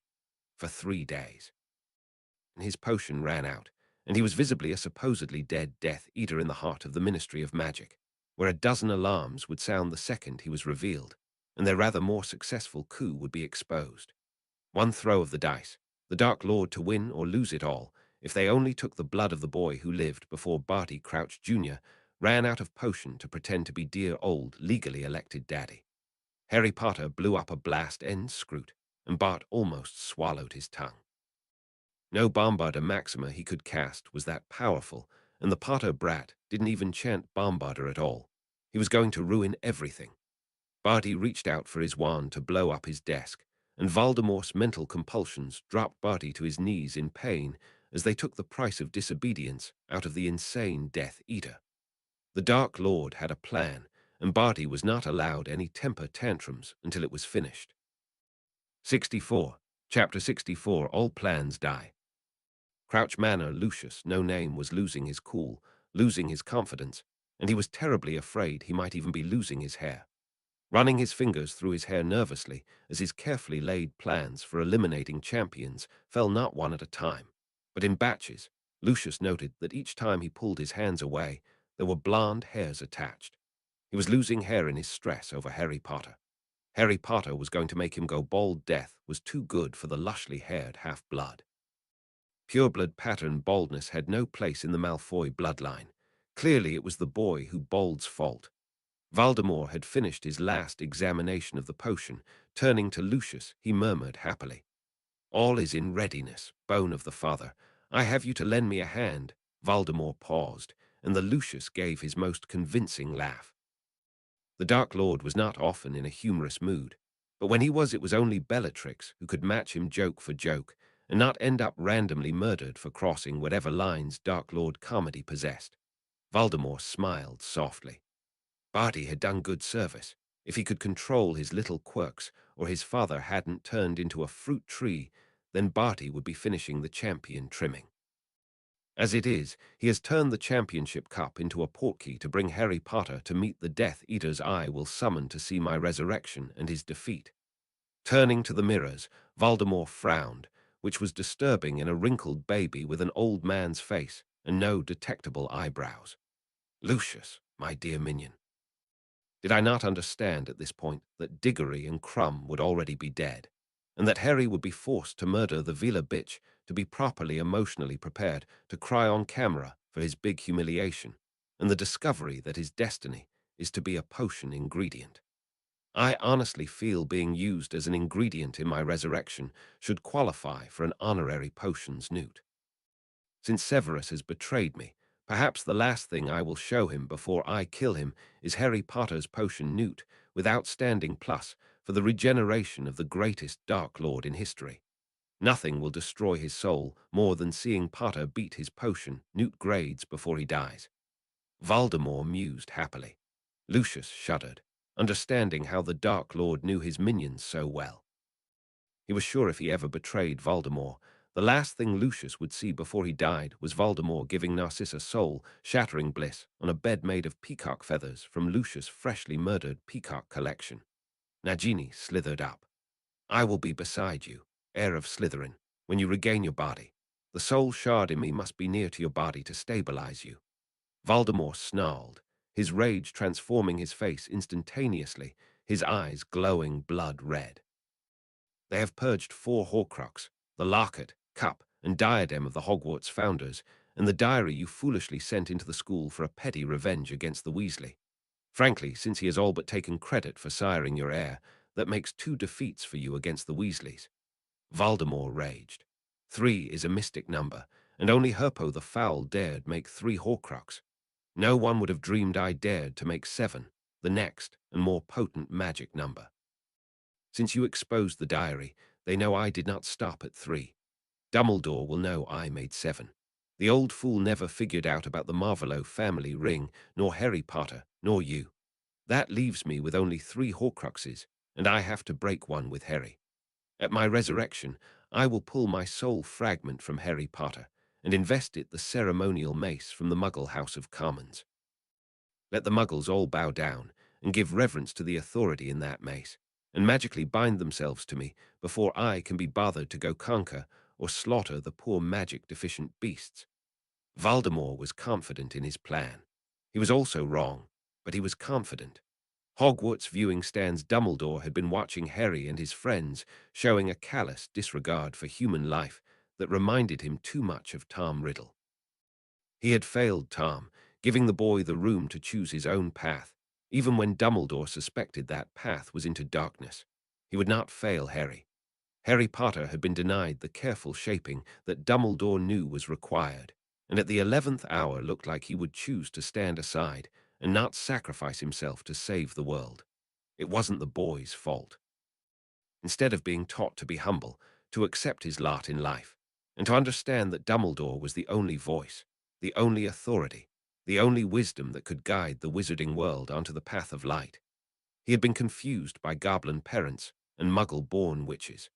For 3 days. And his potion ran out, and he was visibly a supposedly dead Death Eater in the heart of the Ministry of Magic, where a dozen alarms would sound the second he was revealed, and their rather more successful coup would be exposed. One throw of the dice, the Dark Lord to win or lose it all, if they only took the blood of the boy who lived before Barty Crouch Jr. ran out of potion to pretend to be dear old, legally elected daddy. Harry Potter blew up a blast end scroot, and Bart almost swallowed his tongue. No Bombarder Maxima he could cast was that powerful, and the Potter brat didn't even chant Bombarder at all. He was going to ruin everything. Barty reached out for his wand to blow up his desk, and Voldemort's mental compulsions dropped Barty to his knees in pain as they took the price of disobedience out of the insane Death Eater. The Dark Lord had a plan, and Barty was not allowed any temper tantrums until it was finished. 64. Chapter 64. All plans die. Crouch Manor Lucius, no name, was losing his cool, losing his confidence, and he was terribly afraid he might even be losing his hair. Running his fingers through his hair nervously as his carefully laid plans for eliminating champions fell not one at a time, but in batches, Lucius noted that each time he pulled his hands away, there were blonde hairs attached. He was losing hair in his stress over Harry Potter. Harry Potter was going to make him go bald. Death was too good for the lushly haired half-blood. Pureblood pattern baldness had no place in the Malfoy bloodline. Clearly it was the boy who bald's fault. Voldemort had finished his last examination of the potion. Turning to Lucius, he murmured happily, "All is in readiness, bone of the father. I have you to lend me a hand." Voldemort paused, and the Lucius gave his most convincing laugh. The Dark Lord was not often in a humorous mood, but when he was, it was only Bellatrix who could match him joke for joke, and not end up randomly murdered for crossing whatever lines Dark Lord comedy possessed. Voldemort smiled softly. Barty had done good service. If he could control his little quirks, or his father hadn't turned into a fruit tree, then Barty would be finishing the champion trimming. As it is, he has turned the championship cup into a portkey to bring Harry Potter to meet the Death Eaters I will summon to see my resurrection and his defeat. Turning to the mirrors, Voldemort frowned, which was disturbing in a wrinkled baby with an old man's face and no detectable eyebrows. Lucius, my dear minion. Did I not understand at this point that Diggory and Crumb would already be dead, and that Harry would be forced to murder the Vila bitch to be properly emotionally prepared to cry on camera for his big humiliation, and the discovery that his destiny is to be a potion ingredient? I honestly feel being used as an ingredient in my resurrection should qualify for an honorary potions newt. Since Severus has betrayed me, perhaps the last thing I will show him before I kill him is Harry Potter's potion newt with outstanding plus for the regeneration of the greatest Dark Lord in history. Nothing will destroy his soul more than seeing Potter beat his potion newt grades before he dies. Voldemort mused happily. Lucius shuddered, understanding how the Dark Lord knew his minions so well. He was sure if he ever betrayed Voldemort, the last thing Lucius would see before he died was Voldemort giving Narcissa soul-shattering bliss on a bed made of peacock feathers from Lucius' freshly murdered peacock collection. Nagini slithered up. I will be beside you, heir of Slytherin, when you regain your body. The soul shard in me must be near to your body to stabilize you. Voldemort snarled, his rage transforming his face instantaneously, his eyes glowing blood red. They have purged 4 Horcrux, the locket, cup, and diadem of the Hogwarts founders, and the diary you foolishly sent into the school for a petty revenge against the Weasley. Frankly, since he has all but taken credit for siring your heir, that makes 2 defeats for you against the Weasleys. Voldemort raged. 3 is a mystic number, and only Herpo the Foul dared make 3 Horcrux. No one would have dreamed I dared to make 7, the next and more potent magic number. Since you exposed the diary, they know I did not stop at 3. Dumbledore will know I made 7. The old fool never figured out about the Marvolo family ring, nor Harry Potter, nor you. That leaves me with only 3 Horcruxes, and I have to break one with Harry. At my resurrection, I will pull my soul fragment from Harry Potter and invest it the ceremonial mace from the Muggle House of Commons. Let the Muggles all bow down and give reverence to the authority in that mace, and magically bind themselves to me before I can be bothered to go conquer or slaughter the poor magic-deficient beasts. Voldemort was confident in his plan. He was also wrong, but he was confident. Hogwarts viewing stands Dumbledore had been watching Harry and his friends, showing a callous disregard for human life that reminded him too much of Tom Riddle. He had failed Tom, giving the boy the room to choose his own path, even when Dumbledore suspected that path was into darkness. He would not fail Harry. Harry Potter had been denied the careful shaping that Dumbledore knew was required, and at the 11th hour looked like he would choose to stand aside and not sacrifice himself to save the world. It wasn't the boy's fault. Instead of being taught to be humble, to accept his lot in life, and to understand that Dumbledore was the only voice, the only authority, the only wisdom that could guide the wizarding world onto the path of light. He had been confused by goblin parents and muggle-born witches,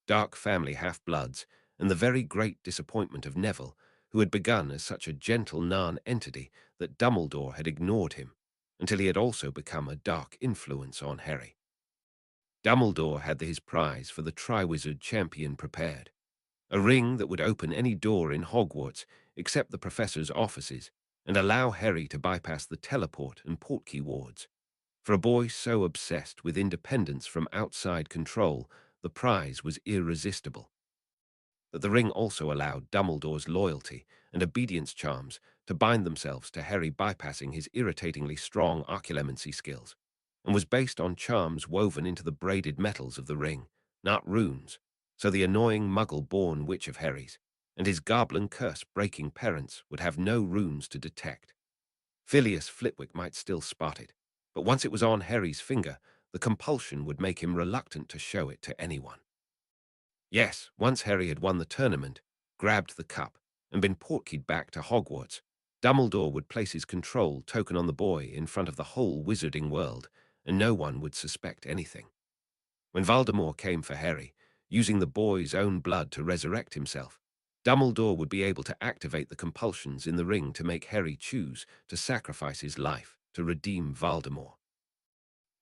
dark family half-bloods, and the very great disappointment of Neville, who had begun as such a gentle non-entity that Dumbledore had ignored him, until he had also become a dark influence on Harry. Dumbledore had his prize for the Triwizard Champion prepared, a ring that would open any door in Hogwarts except the professor's offices and allow Harry to bypass the teleport and portkey wards. For a boy so obsessed with independence from outside control, the prize was irresistible. But the ring also allowed Dumbledore's loyalty and obedience charms to bind themselves to Harry bypassing his irritatingly strong occlumency skills, and was based on charms woven into the braided metals of the ring, not runes, so the annoying muggle-born witch of Harry's and his goblin curse-breaking parents would have no runes to detect. Phileas Flitwick might still spot it, but once it was on Harry's finger, the compulsion would make him reluctant to show it to anyone. Yes, once Harry had won the tournament, grabbed the cup, and been portkeyed back to Hogwarts, Dumbledore would place his control token on the boy in front of the whole wizarding world, and no one would suspect anything. When Voldemort came for Harry, using the boy's own blood to resurrect himself, Dumbledore would be able to activate the compulsions in the ring to make Harry choose to sacrifice his life to redeem Voldemort.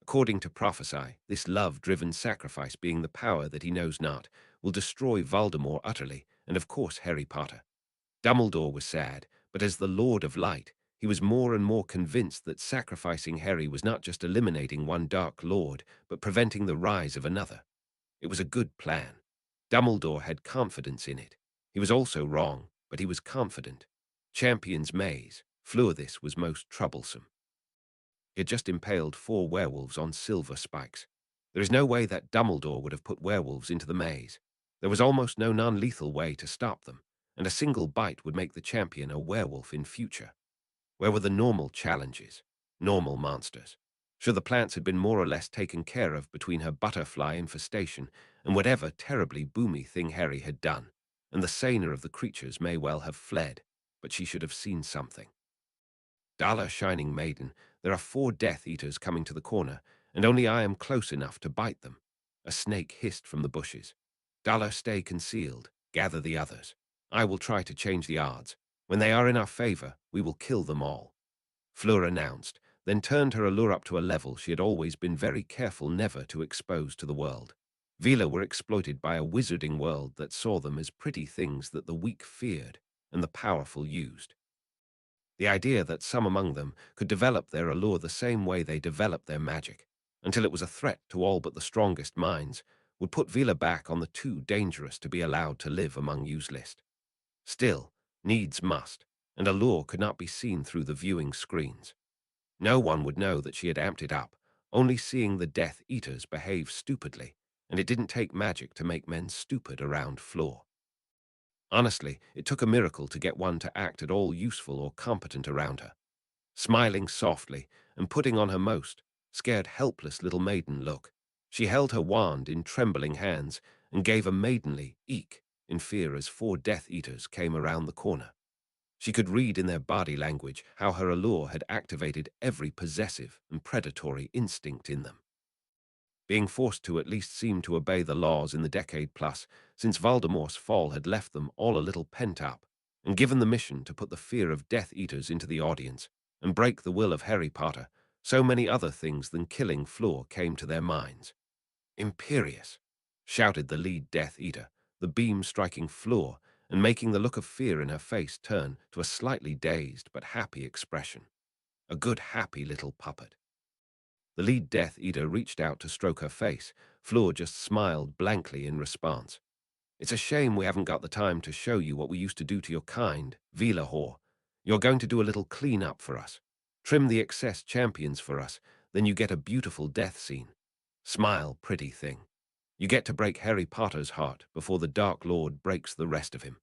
According to prophesy, this love-driven sacrifice being the power that he knows not, will destroy Voldemort utterly, and of course Harry Potter. Dumbledore was sad, but as the Lord of Light, he was more and more convinced that sacrificing Harry was not just eliminating one Dark Lord, but preventing the rise of another. It was a good plan. Dumbledore had confidence in it. He was also wrong, but he was confident. Champion's Maze. Fleur this was most troublesome. He had just impaled 4 werewolves on silver spikes. There is no way that Dumbledore would have put werewolves into the maze. There was almost no non-lethal way to stop them, and a single bite would make the champion a werewolf in future. Where were the normal challenges? Normal monsters? Sure, the plants had been more or less taken care of between her butterfly infestation and whatever terribly boomy thing Harry had done, and the saner of the creatures may well have fled, but she should have seen something. Dala, Shining Maiden, there are 4 Death Eaters coming to the corner, and only I am close enough to bite them. A snake hissed from the bushes. Dala, stay concealed. Gather the others. I will try to change the odds. When they are in our favor, we will kill them all. Fleur announced, then turned her allure up to a level she had always been very careful never to expose to the world. Vila were exploited by a wizarding world that saw them as pretty things that the weak feared and the powerful used. The idea that some among them could develop their allure the same way they developed their magic, until it was a threat to all but the strongest minds, would put Vila back on the too dangerous to be allowed to live among U's list. Still, needs must, and allure could not be seen through the viewing screens. No one would know that she had amped it up, only seeing the Death Eaters behave stupidly, and it didn't take magic to make men stupid around Fleur. Honestly, it took a miracle to get one to act at all useful or competent around her. Smiling softly and putting on her most scared, helpless little maiden look, she held her wand in trembling hands and gave a maidenly eek in fear as 4 Death Eaters came around the corner. She could read in their body language how her allure had activated every possessive and predatory instinct in them. Being forced to at least seem to obey the laws in the decade plus since Voldemort's fall had left them all a little pent up, and given the mission to put the fear of Death Eaters into the audience and break the will of Harry Potter, so many other things than killing Fleur came to their minds. Imperious, shouted the lead Death Eater, the beam striking Fleur and making the look of fear in her face turn to a slightly dazed but happy expression. A good happy little puppet. The lead Death Eater reached out to stroke her face. Fleur just smiled blankly in response. It's a shame we haven't got the time to show you what we used to do to your kind, Vila Whore. You're going to do a little clean-up for us. Trim the excess champions for us, then you get a beautiful death scene. Smile, pretty thing. You get to break Harry Potter's heart before the Dark Lord breaks the rest of him.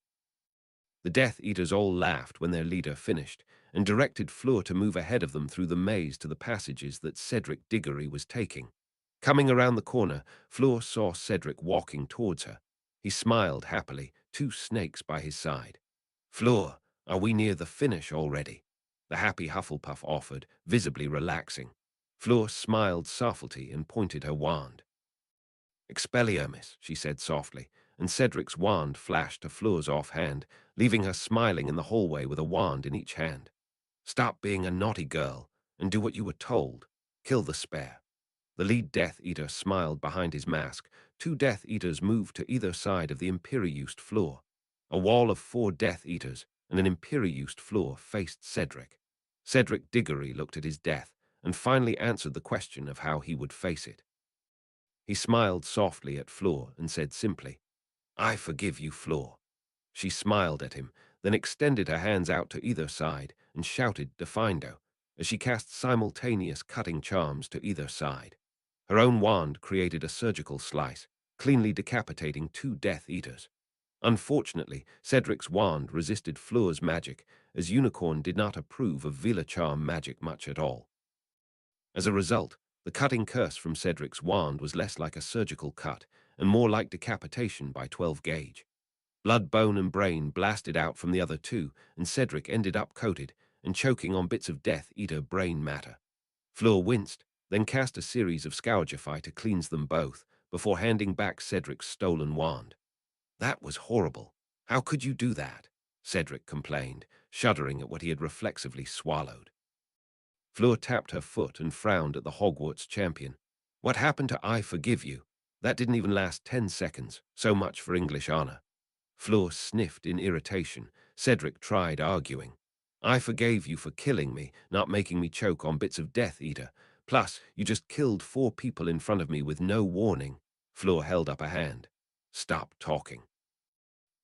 The Death Eaters all laughed when their leader finished, and directed Fleur to move ahead of them through the maze to the passages that Cedric Diggory was taking. Coming around the corner, Fleur saw Cedric walking towards her. He smiled happily, 2 snakes by his side. Fleur, are we near the finish already? The happy Hufflepuff offered, visibly relaxing. Fleur smiled softly and pointed her wand. Expelliarmus, she said softly, and Cedric's wand flashed to Fleur's offhand, leaving her smiling in the hallway with a wand in each hand. Stop being a naughty girl and do what you were told. Kill the spare. The lead Death Eater smiled behind his mask. 2 Death Eaters moved to either side of the Imperiused Fleur. A wall of 4 Death Eaters and an Imperiused Fleur faced Cedric. Cedric Diggory looked at his death and finally answered the question of how he would face it. He smiled softly at Fleur and said simply, I forgive you, Fleur. She smiled at him, then extended her hands out to either side and shouted Defindo as she cast simultaneous cutting charms to either side. Her own wand created a surgical slice, cleanly decapitating 2 Death Eaters. Unfortunately, Cedric's wand resisted Fleur's magic, as Unicorn did not approve of Vila charm magic much at all. As a result, the cutting curse from Cedric's wand was less like a surgical cut and more like decapitation by 12 gauge. Blood, bone, and brain blasted out from the other 2, and Cedric ended up coated and choking on bits of Death Eater brain matter. Fleur winced, then cast a series of Scourgify to cleanse them both, before handing back Cedric's stolen wand. That was horrible. How could you do that? Cedric complained, shuddering at what he had reflexively swallowed. Fleur tapped her foot and frowned at the Hogwarts champion. What happened to I forgive you? That didn't even last 10 seconds, so much for English honor. Fleur sniffed in irritation. Cedric tried arguing. I forgave you for killing me, not making me choke on bits of Death Eater. Plus, you just killed 4 people in front of me with no warning. Fleur held up a hand. Stop talking.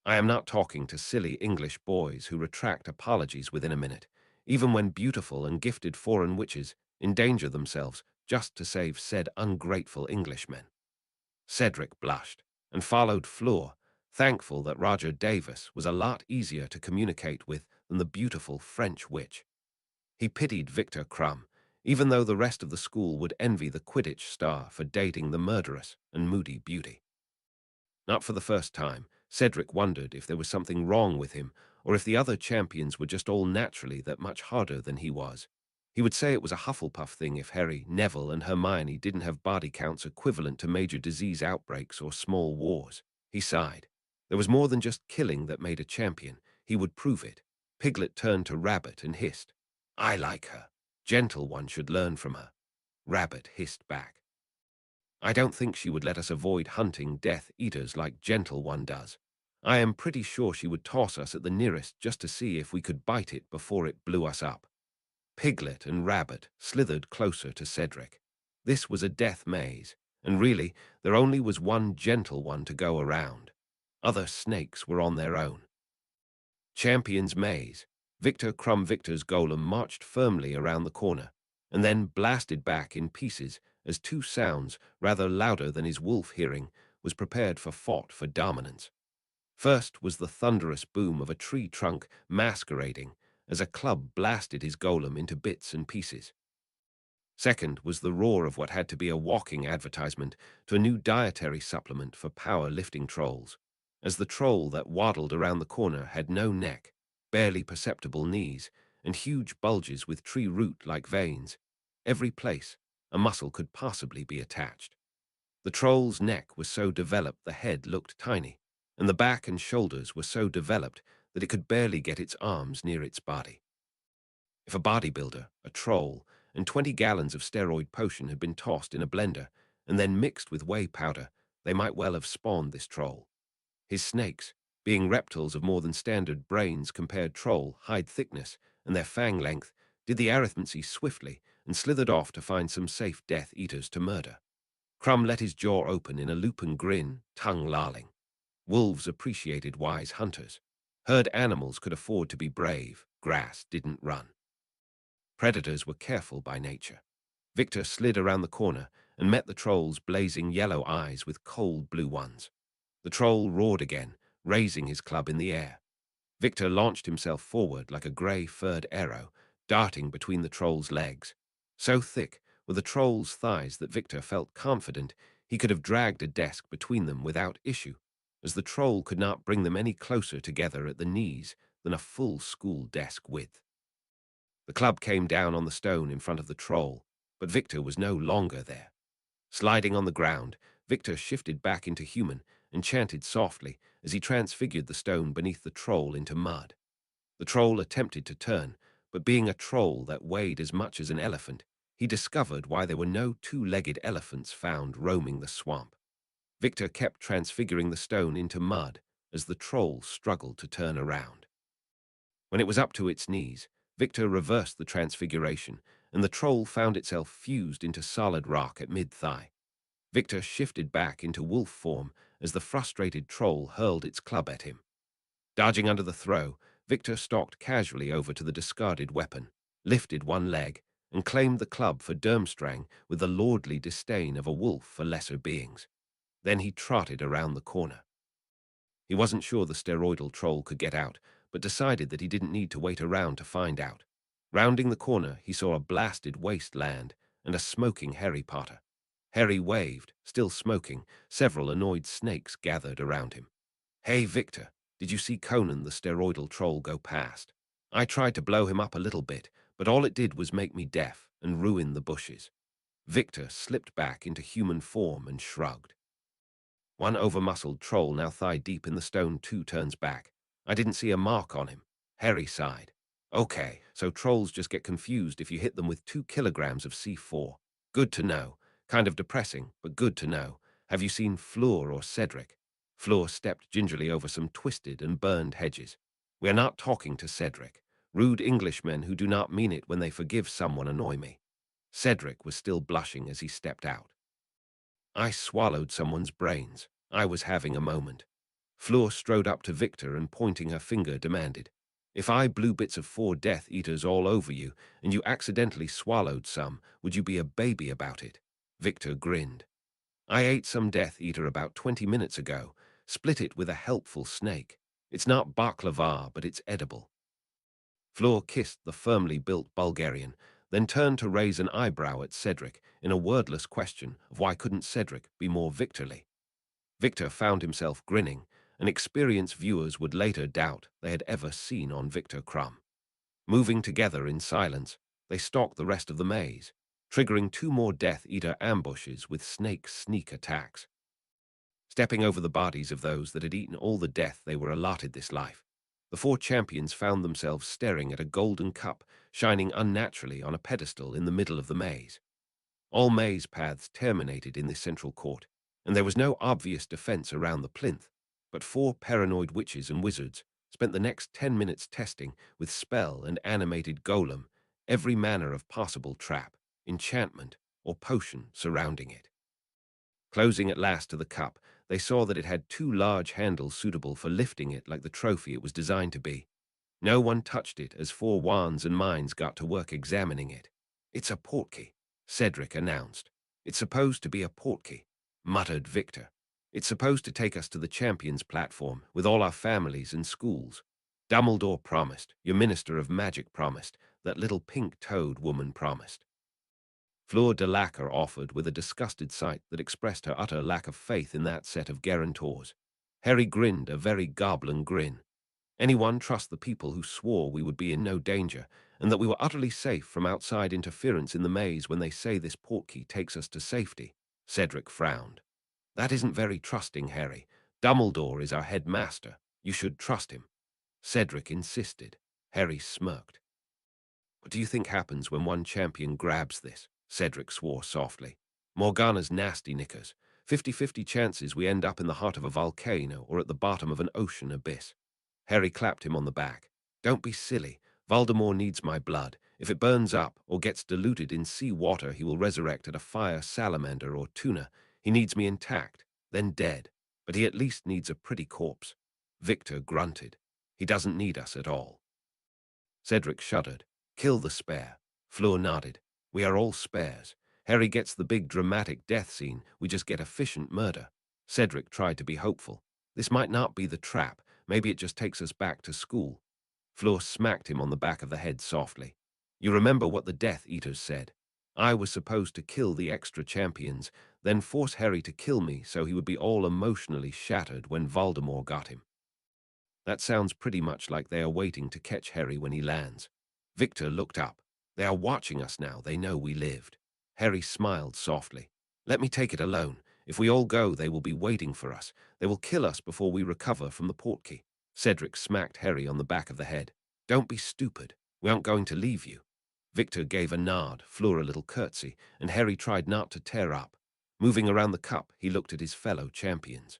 I am not talking to silly English boys who retract apologies within a minute, even when beautiful and gifted foreign witches endanger themselves just to save said ungrateful Englishmen. Cedric blushed and followed Fleur, thankful that Roger Davis was a lot easier to communicate with than the beautiful French witch. He pitied Victor Crumb, even though the rest of the school would envy the Quidditch star for dating the murderous and moody beauty. Not for the first time, Cedric wondered if there was something wrong with him, or if the other champions were just all naturally that much harder than he was. He would say it was a Hufflepuff thing if Harry, Neville, and Hermione didn't have body counts equivalent to major disease outbreaks or small wars. He sighed. There was more than just killing that made a champion. He would prove it. Piglet turned to Rabbit and hissed, I like her. Gentle One should learn from her. Rabbit hissed back, I don't think she would let us avoid hunting Death Eaters like Gentle One does. I am pretty sure she would toss us at the nearest just to see if we could bite it before it blew us up. Piglet and Rabbit slithered closer to Cedric. This was a death maze, and really, there only was one Gentle One to go around. Other snakes were on their own. Champion's Maze. Victor Crumb Victor's golem marched firmly around the corner, and then blasted back in pieces as 2 sounds, rather louder than his wolf hearing, was prepared for dominance. First was the thunderous boom of a tree trunk masquerading as a club blasted his golem into bits and pieces. Second was the roar of what had to be a walking advertisement to a new dietary supplement for power-lifting trolls, as the troll that waddled around the corner had no neck, barely perceptible knees, and huge bulges with tree root-like veins. Every place a muscle could possibly be attached. The troll's neck was so developed the head looked tiny, and the back and shoulders were so developed that it could barely get its arms near its body. If a bodybuilder, a troll, and 20 gallons of steroid potion had been tossed in a blender and then mixed with whey powder, they might well have spawned this troll. His snakes, being reptiles of more than standard brains compared troll, hide thickness, and their fang length, did the arithmancy swiftly and slithered off to find some safe Death Eaters to murder. Crumb let his jaw open in a lupin grin, tongue lolling. Wolves appreciated wise hunters. Herd animals could afford to be brave. Grass didn't run. Predators were careful by nature. Victor slid around the corner and met the troll's blazing yellow eyes with cold blue ones. The troll roared again, raising his club in the air. Victor launched himself forward like a grey furred arrow, darting between the troll's legs. So thick were the troll's thighs that Victor felt confident he could have dragged a desk between them without issue, as the troll could not bring them any closer together at the knees than a full school desk width. The club came down on the stone in front of the troll, but Victor was no longer there. Sliding on the ground, Victor shifted back into human and chanted softly as he transfigured the stone beneath the troll into mud. The troll attempted to turn, but being a troll that weighed as much as an elephant, he discovered why there were no 2-legged elephants found roaming the swamp. Victor kept transfiguring the stone into mud as the troll struggled to turn around. When it was up to its knees, Victor reversed the transfiguration, and the troll found itself fused into solid rock at mid-thigh. Victor shifted back into wolf form as the frustrated troll hurled its club at him. Dodging under the throw, Victor stalked casually over to the discarded weapon, lifted one leg, and claimed the club for Durmstrang with the lordly disdain of a wolf for lesser beings. Then he trotted around the corner. He wasn't sure the steroidal troll could get out, but decided that he didn't need to wait around to find out. Rounding the corner, he saw a blasted wasteland and a smoking Harry Potter. Harry waved, still smoking. Several annoyed snakes gathered around him. Hey, Victor, did you see Conan the steroidal troll go past? I tried to blow him up a little bit, but all it did was make me deaf and ruin the bushes. Victor slipped back into human form and shrugged. One over-muscled troll now thigh-deep in the stone 2 turns back. I didn't see a mark on him. Harry sighed. Okay, so trolls just get confused if you hit them with 2 kilograms of C4. Good to know. Kind of depressing, but good to know. Have you seen Fleur or Cedric? Fleur stepped gingerly over some twisted and burned hedges. We are not talking to Cedric. Rude Englishmen who do not mean it when they forgive someone annoy me. Cedric was still blushing as he stepped out. I swallowed someone's brains. I was having a moment. Fleur strode up to Victor and pointing her finger demanded, "If I blew bits of 4 Death Eaters all over you and you accidentally swallowed some, would you be a baby about it?" Victor grinned. "I ate some Death Eater about 20 minutes ago, split it with a helpful snake. It's not baklava, but it's edible." Fleur kissed the firmly built Bulgarian, then turned to raise an eyebrow at Cedric in a wordless question of why couldn't Cedric be more Victorly. Victor found himself grinning, and experienced viewers would later doubt they had ever seen on Victor Crumb. Moving together in silence, they stalked the rest of the maze, triggering 2 more Death Eater ambushes with snake sneak attacks. Stepping over the bodies of those that had eaten all the death they were allotted this life, the 4 champions found themselves staring at a golden cup shining unnaturally on a pedestal in the middle of the maze. All maze paths terminated in this central court, and there was no obvious defense around the plinth, but 4 paranoid witches and wizards spent the next 10 minutes testing with spell and animated golem every manner of possible trap, enchantment, or potion surrounding it. Closing at last to the cup, they saw that it had 2 large handles suitable for lifting it like the trophy it was designed to be. No one touched it as 4 wands and minds got to work examining it. "It's a portkey," Cedric announced. "It's supposed to be a portkey," muttered Victor. "It's supposed to take us to the champions platform with all our families and schools. Dumbledore promised, your minister of magic promised, that little pink-toed woman promised." Fleur de Lacre offered with a disgusted sight that expressed her utter lack of faith in that set of guarantors. Harry grinned a very goblin grin. "Anyone trust the people who swore we would be in no danger, and that we were utterly safe from outside interference in the maze when they say this portkey takes us to safety?" Cedric frowned. "That isn't very trusting, Harry. Dumbledore is our headmaster. You should trust him." Cedric insisted. Harry smirked. "What do you think happens when one champion grabs this?" Cedric swore softly. "Morgana's nasty knickers. 50-50 chances we end up in the heart of a volcano or at the bottom of an ocean abyss." Harry clapped him on the back. "Don't be silly. Voldemort needs my blood. If it burns up or gets diluted in sea water, he will resurrect at a fire salamander or tuna. He needs me intact, then dead. But he at least needs a pretty corpse." Victor grunted. "He doesn't need us at all." Cedric shuddered. "Kill the spare." Fleur nodded. "We are all spares. Harry gets the big dramatic death scene. We just get efficient murder." Cedric tried to be hopeful. "This might not be the trap. Maybe it just takes us back to school." Fleur smacked him on the back of the head softly. "You remember what the Death Eaters said? I was supposed to kill the extra champions, then force Harry to kill me so he would be all emotionally shattered when Voldemort got him. That sounds pretty much like they are waiting to catch Harry when he lands." Victor looked up. "They are watching us now. They know we lived." Harry smiled softly. "Let me take it alone. If we all go, they will be waiting for us. They will kill us before we recover from the portkey." Cedric smacked Harry on the back of the head. "Don't be stupid. We aren't going to leave you." Victor gave a nod, Fleur a little curtsy, and Harry tried not to tear up. Moving around the cup, he looked at his fellow champions.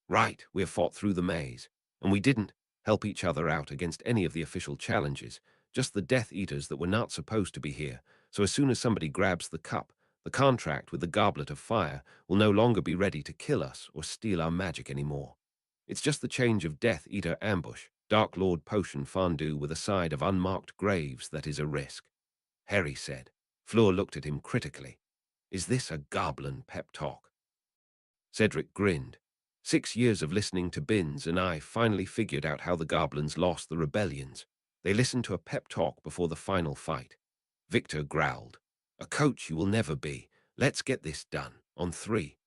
"Right, we have fought through the maze, and we didn't help each other out against any of the official challenges, just the Death Eaters that were not supposed to be here. So as soon as somebody grabs the cup, the contract with the Goblet of Fire will no longer be ready to kill us or steal our magic anymore. It's just the change of Death Eater ambush, Dark Lord potion fondue with a side of unmarked graves that is a risk," Harry said. Fleur looked at him critically. "Is this a goblin pep talk?" Cedric grinned. 6 years of listening to Binns and I finally figured out how the goblins lost the rebellions. They listened to a pep talk before the final fight. Victor growled. "A coach you will never be. Let's get this done. On 3.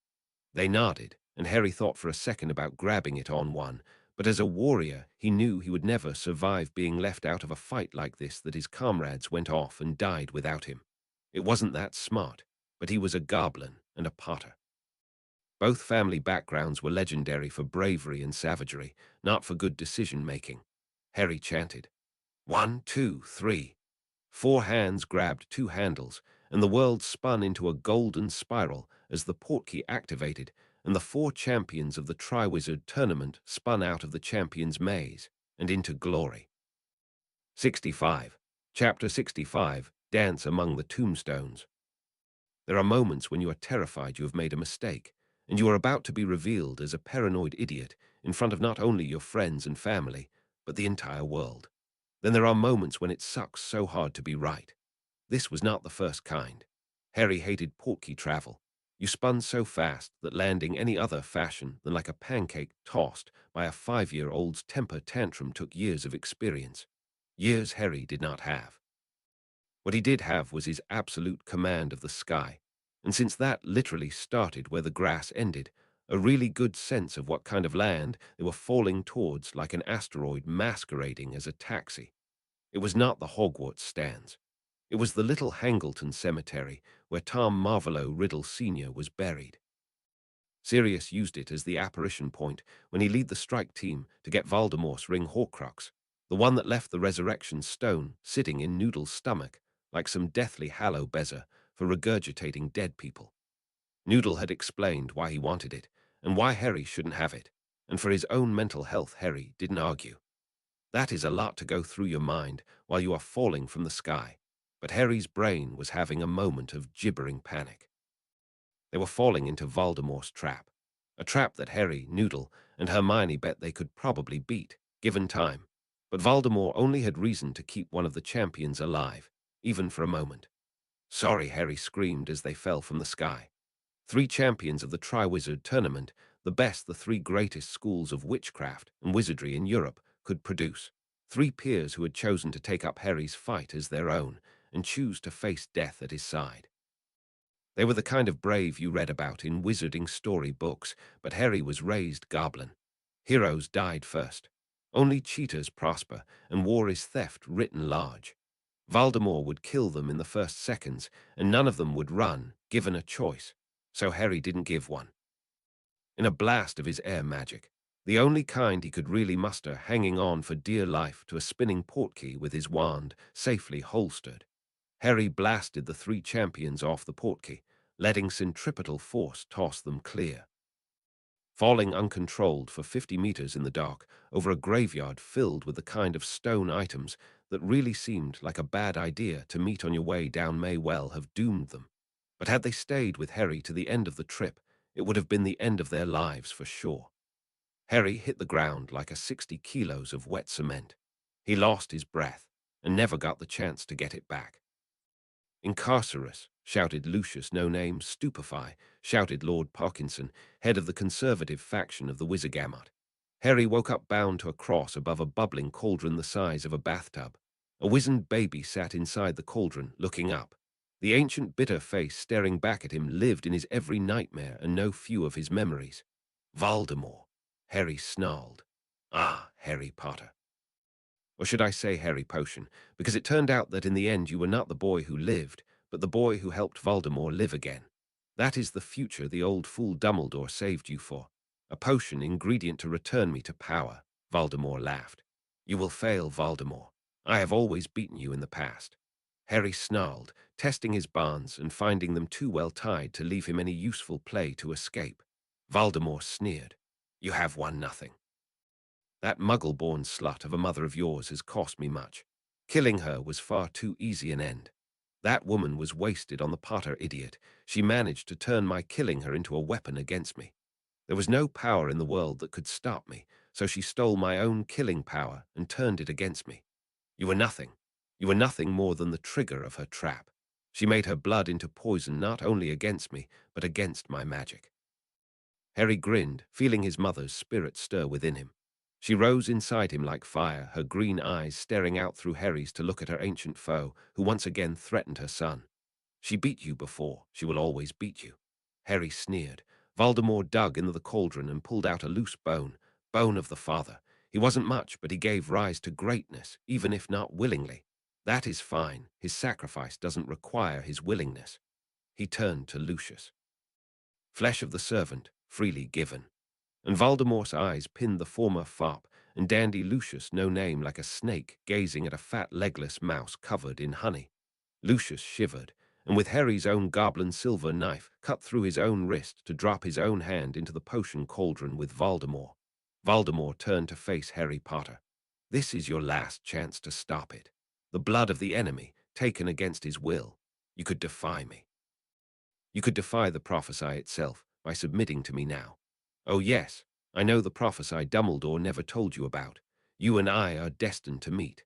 They nodded, and Harry thought for a second about grabbing it on 1, but as a warrior, he knew he would never survive being left out of a fight like this that his comrades went off and died without him. It wasn't that smart, but he was a goblin and a Potter. Both family backgrounds were legendary for bravery and savagery, not for good decision-making. Harry chanted. 1, 2, 3. 4 hands grabbed 2 handles, and the world spun into a golden spiral as the portkey activated, and the 4 champions of the Triwizard Tournament spun out of the Champions Maze and into glory. 65. Chapter 65. Dance Among the Tombstones. There are moments when you are terrified you have made a mistake, and you are about to be revealed as a paranoid idiot in front of not only your friends and family, but the entire world. Then there are moments when it sucks so hard to be right. This was not the first kind. Harry hated portkey travel. You spun so fast that landing any other fashion than like a pancake tossed by a 5-year-old's temper tantrum took years of experience. Years Harry did not have. What he did have was his absolute command of the sky, and since that literally started where the grass ended, a really good sense of what kind of land they were falling towards like an asteroid masquerading as a taxi. It was not the Hogwarts stands. It was the little Hangleton cemetery where Tom Marvolo Riddle Sr. was buried. Sirius used it as the apparition point when he led the strike team to get Voldemort's ring Horcrux, the one that left the resurrection stone sitting in Noodle's stomach like some deathly hallow bezer for regurgitating dead people. Noodle had explained why he wanted it and why Harry shouldn't have it, and for his own mental health Harry didn't argue. That is a lot to go through your mind while you are falling from the sky, but Harry's brain was having a moment of gibbering panic. They were falling into Voldemort's trap, a trap that Harry, Noodle, and Hermione bet they could probably beat, given time. But Voldemort only had reason to keep one of the champions alive, even for a moment. Sorry, Harry screamed as they fell from the sky. 3 champions of the Triwizard Tournament, the best the 3 greatest schools of witchcraft and wizardry in Europe could produce. 3 peers who had chosen to take up Harry's fight as their own and choose to face death at his side. They were the kind of brave you read about in wizarding story books, but Harry was raised goblin. Heroes died first. Only cheaters prosper, and war is theft written large. Voldemort would kill them in the first seconds, and none of them would run, given a choice. So Harry didn't give one. In a blast of his air magic, the only kind he could really muster hanging on for dear life to a spinning portkey with his wand safely holstered, Harry blasted the 3 champions off the portkey, letting centripetal force toss them clear. Falling uncontrolled for 50 meters in the dark over a graveyard filled with the kind of stone items that really seemed like a bad idea to meet on your way down may well have doomed them. But had they stayed with Harry to the end of the trip, it would have been the end of their lives for sure. Harry hit the ground like a 60 kilos of wet cement. He lost his breath and never got the chance to get it back. Incarcerus, shouted Lucius No Name. Stupefy, shouted Lord Parkinson, head of the conservative faction of the Wizengamot. Harry woke up bound to a cross above a bubbling cauldron the size of a bathtub. A wizened baby sat inside the cauldron, looking up. The ancient bitter face staring back at him lived in his every nightmare and no few of his memories. Voldemort, Harry snarled. Ah, Harry Potter. Or should I say Harry Potion, because it turned out that in the end you were not the boy who lived, but the boy who helped Voldemort live again. That is the future the old fool Dumbledore saved you for. A potion ingredient to return me to power, Voldemort laughed. You will fail, Voldemort. I have always beaten you in the past. Harry snarled, testing his bonds and finding them too well tied to leave him any useful play to escape. Voldemort sneered. You have won nothing. That muggle-born slut of a mother of yours has cost me much. Killing her was far too easy an end. That woman was wasted on the Potter idiot. She managed to turn my killing her into a weapon against me. There was no power in the world that could stop me, so she stole my own killing power and turned it against me. You were nothing. You were nothing more than the trigger of her trap. She made her blood into poison not only against me, but against my magic. Harry grinned, feeling his mother's spirit stir within him. She rose inside him like fire, her green eyes staring out through Harry's to look at her ancient foe, who once again threatened her son. She beat you before, she will always beat you. Harry sneered. Voldemort dug into the cauldron and pulled out a loose bone, bone of the father. He wasn't much, but he gave rise to greatness, even if not willingly. That is fine. His sacrifice doesn't require his willingness. He turned to Lucius. Flesh of the servant, freely given. And Voldemort's eyes pinned the former fop and dandy Lucius No Name like a snake gazing at a fat legless mouse covered in honey. Lucius shivered, and with Harry's own goblin silver knife cut through his own wrist to drop his own hand into the potion cauldron with Voldemort. Voldemort turned to face Harry Potter. This is your last chance to stop it. The blood of the enemy, taken against his will. You could defy me. You could defy the prophesy itself by submitting to me now. Oh yes, I know the prophesy Dumbledore never told you about. You and I are destined to meet.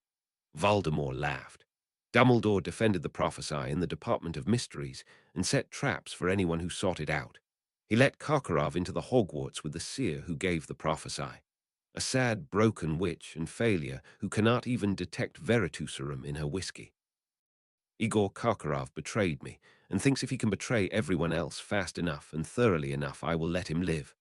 Voldemort laughed. Dumbledore defended the prophesy in the Department of Mysteries and set traps for anyone who sought it out. He let Karkaroff into the Hogwarts with the seer who gave the prophesy. A sad, broken witch and failure who cannot even detect verituserum in her whiskey. Igor Karkaroff betrayed me, and thinks if he can betray everyone else fast enough and thoroughly enough, I will let him live.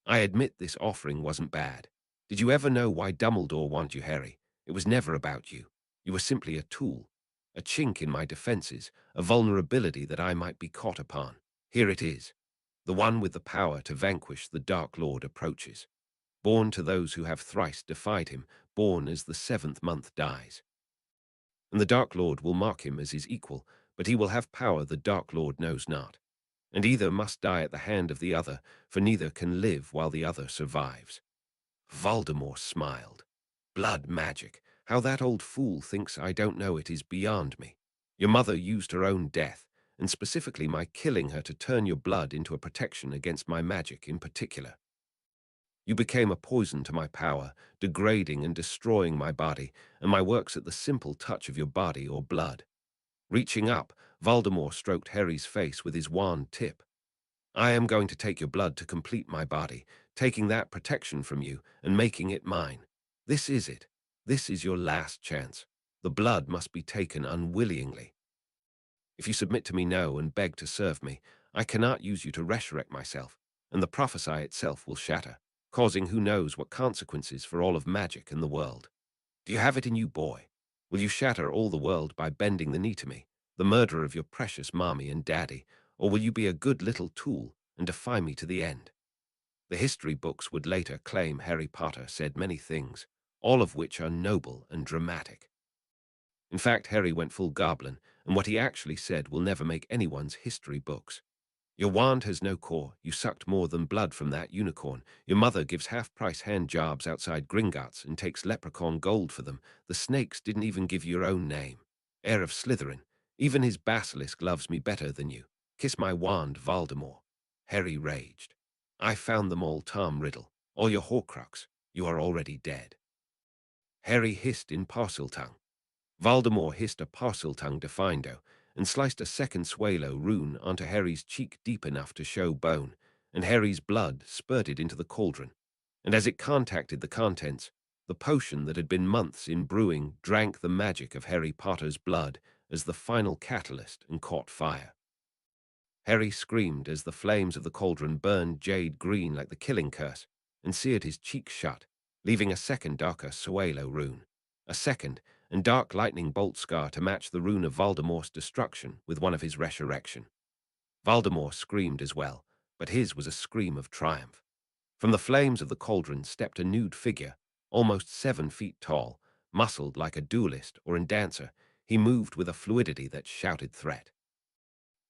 I admit this offering wasn't bad. Did you ever know why Dumbledore wanted you, Harry? It was never about you. You were simply a tool, a chink in my defenses, a vulnerability that I might be caught upon. Here it is. The one with the power to vanquish the Dark Lord approaches. Born to those who have thrice defied him, born as the 7th month dies. And the Dark Lord will mark him as his equal, but he will have power the Dark Lord knows not. And either must die at the hand of the other, for neither can live while the other survives. Voldemort smiled. Blood magic. How that old fool thinks I don't know it is beyond me. Your mother used her own death, and specifically my killing her, to turn your blood into a protection against my magic in particular. You became a poison to my power, degrading and destroying my body, and my works at the simple touch of your body or blood. Reaching up, Voldemort stroked Harry's face with his wand tip. I am going to take your blood to complete my body, taking that protection from you and making it mine. This is it. This is your last chance. The blood must be taken unwillingly. If you submit to me now and beg to serve me, I cannot use you to resurrect myself, and the prophesy itself will shatter, causing who knows what consequences for all of magic and the world. Do you have it in you, boy? Will you shatter all the world by bending the knee to me, the murderer of your precious mommy and daddy, or will you be a good little tool and defy me to the end? The history books would later claim Harry Potter said many things, all of which are noble and dramatic. In fact, Harry went full goblin, and what he actually said will never make anyone's history books. Your wand has no core. You sucked more than blood from that unicorn. Your mother gives half-price hand jobs outside Gringotts and takes leprechaun gold for them. The snakes didn't even give you your own name. Heir of Slytherin. Even his basilisk loves me better than you. Kiss my wand, Voldemort. Harry raged. I found them all, Tom Riddle. All your Horcrux. You are already dead. Harry hissed in Parseltongue. Voldemort hissed a Parseltongue defindo, and sliced a second Swallow rune onto Harry's cheek deep enough to show bone, and Harry's blood spurted into the cauldron. And as it contacted the contents, the potion that had been months in brewing drank the magic of Harry Potter's blood as the final catalyst and caught fire. Harry screamed as the flames of the cauldron burned jade green like the killing curse and seared his cheek shut, leaving a second darker Swallow rune. A second, and dark lightning bolt scar to match the rune of Voldemort's destruction with one of his resurrection. Voldemort screamed as well, but his was a scream of triumph. From the flames of the cauldron stepped a nude figure, almost 7 feet tall, muscled like a duelist or a dancer. He moved with a fluidity that shouted threat.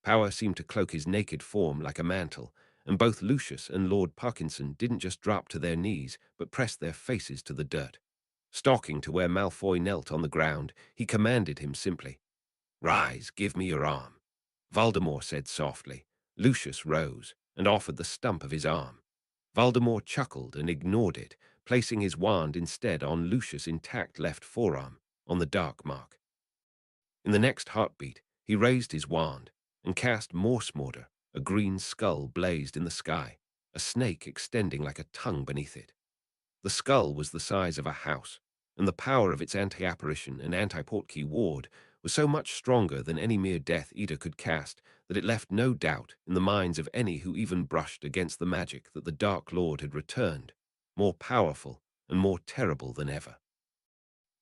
Power seemed to cloak his naked form like a mantle, and both Lucius and Lord Parkinson didn't just drop to their knees, but pressed their faces to the dirt. Stalking to where Malfoy knelt on the ground, he commanded him simply. Rise, give me your arm. Voldemort said softly. Lucius rose and offered the stump of his arm. Voldemort chuckled and ignored it, placing his wand instead on Lucius' intact left forearm, on the dark mark. In the next heartbeat, he raised his wand and cast Morsemortar. A green skull blazed in the sky, a snake extending like a tongue beneath it. The skull was the size of a house, and the power of its anti-apparition and anti-portkey ward was so much stronger than any mere Death Eater could cast that it left no doubt in the minds of any who even brushed against the magic that the Dark Lord had returned, more powerful and more terrible than ever.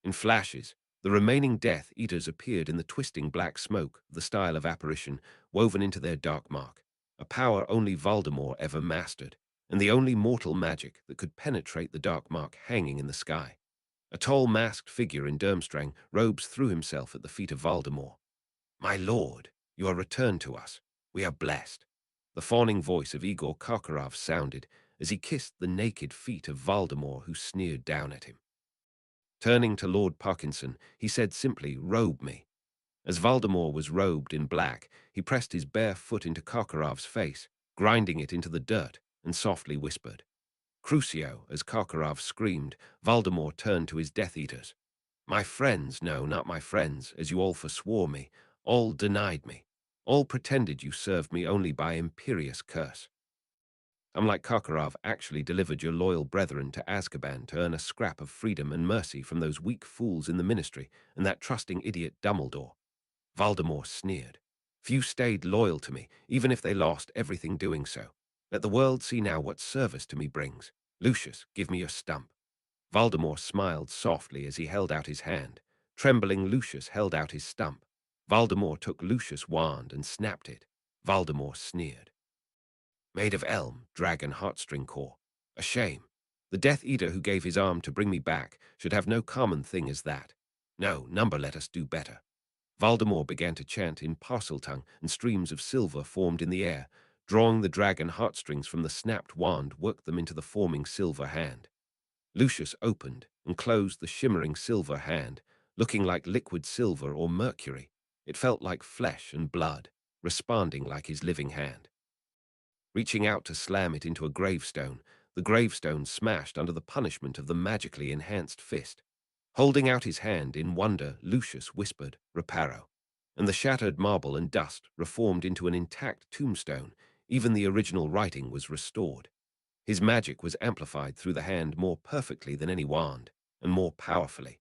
In flashes, the remaining Death Eaters appeared in the twisting black smoke of the style of apparition woven into their dark mark, a power only Voldemort ever mastered, and the only mortal magic that could penetrate the dark mark hanging in the sky. A tall masked figure in Durmstrang robes threw himself at the feet of Voldemort. My lord, you are returned to us. We are blessed. The fawning voice of Igor Karkaroff sounded as he kissed the naked feet of Voldemort, who sneered down at him. Turning to Lord Parkinson, he said simply, "Robe me." As Valdemar was robed in black, he pressed his bare foot into Karkarov's face, grinding it into the dirt, and softly whispered, "Crucio." As Karkarov screamed, Valdemar turned to his Death Eaters. "My friends, no, not my friends, as you all forswore me, all denied me, all pretended you served me only by imperious curse. Unlike Karkarov, actually delivered your loyal brethren to Azkaban to earn a scrap of freedom and mercy from those weak fools in the Ministry and that trusting idiot Dumbledore." Valdemar sneered. "Few stayed loyal to me, even if they lost everything doing so. Let the world see now what service to me brings. Lucius, give me your stump." Valdemar smiled softly as he held out his hand. Trembling, Lucius held out his stump. Valdemar took Lucius' wand and snapped it. Valdemar sneered. "Made of elm, dragon, heartstring core. A shame. The Death Eater who gave his arm to bring me back should have no common thing as that. No, number let us do better." Valdemar began to chant in Parseltongue, and streams of silver formed in the air. Drawing the dragon heartstrings from the snapped wand worked them into the forming silver hand. Lucius opened and closed the shimmering silver hand, looking like liquid silver or mercury. It felt like flesh and blood, responding like his living hand. Reaching out to slam it into a gravestone, the gravestone smashed under the punishment of the magically enhanced fist. Holding out his hand in wonder, Lucius whispered, "Reparo," and the shattered marble and dust reformed into an intact tombstone. Even the original writing was restored. His magic was amplified through the hand more perfectly than any wand, and more powerfully.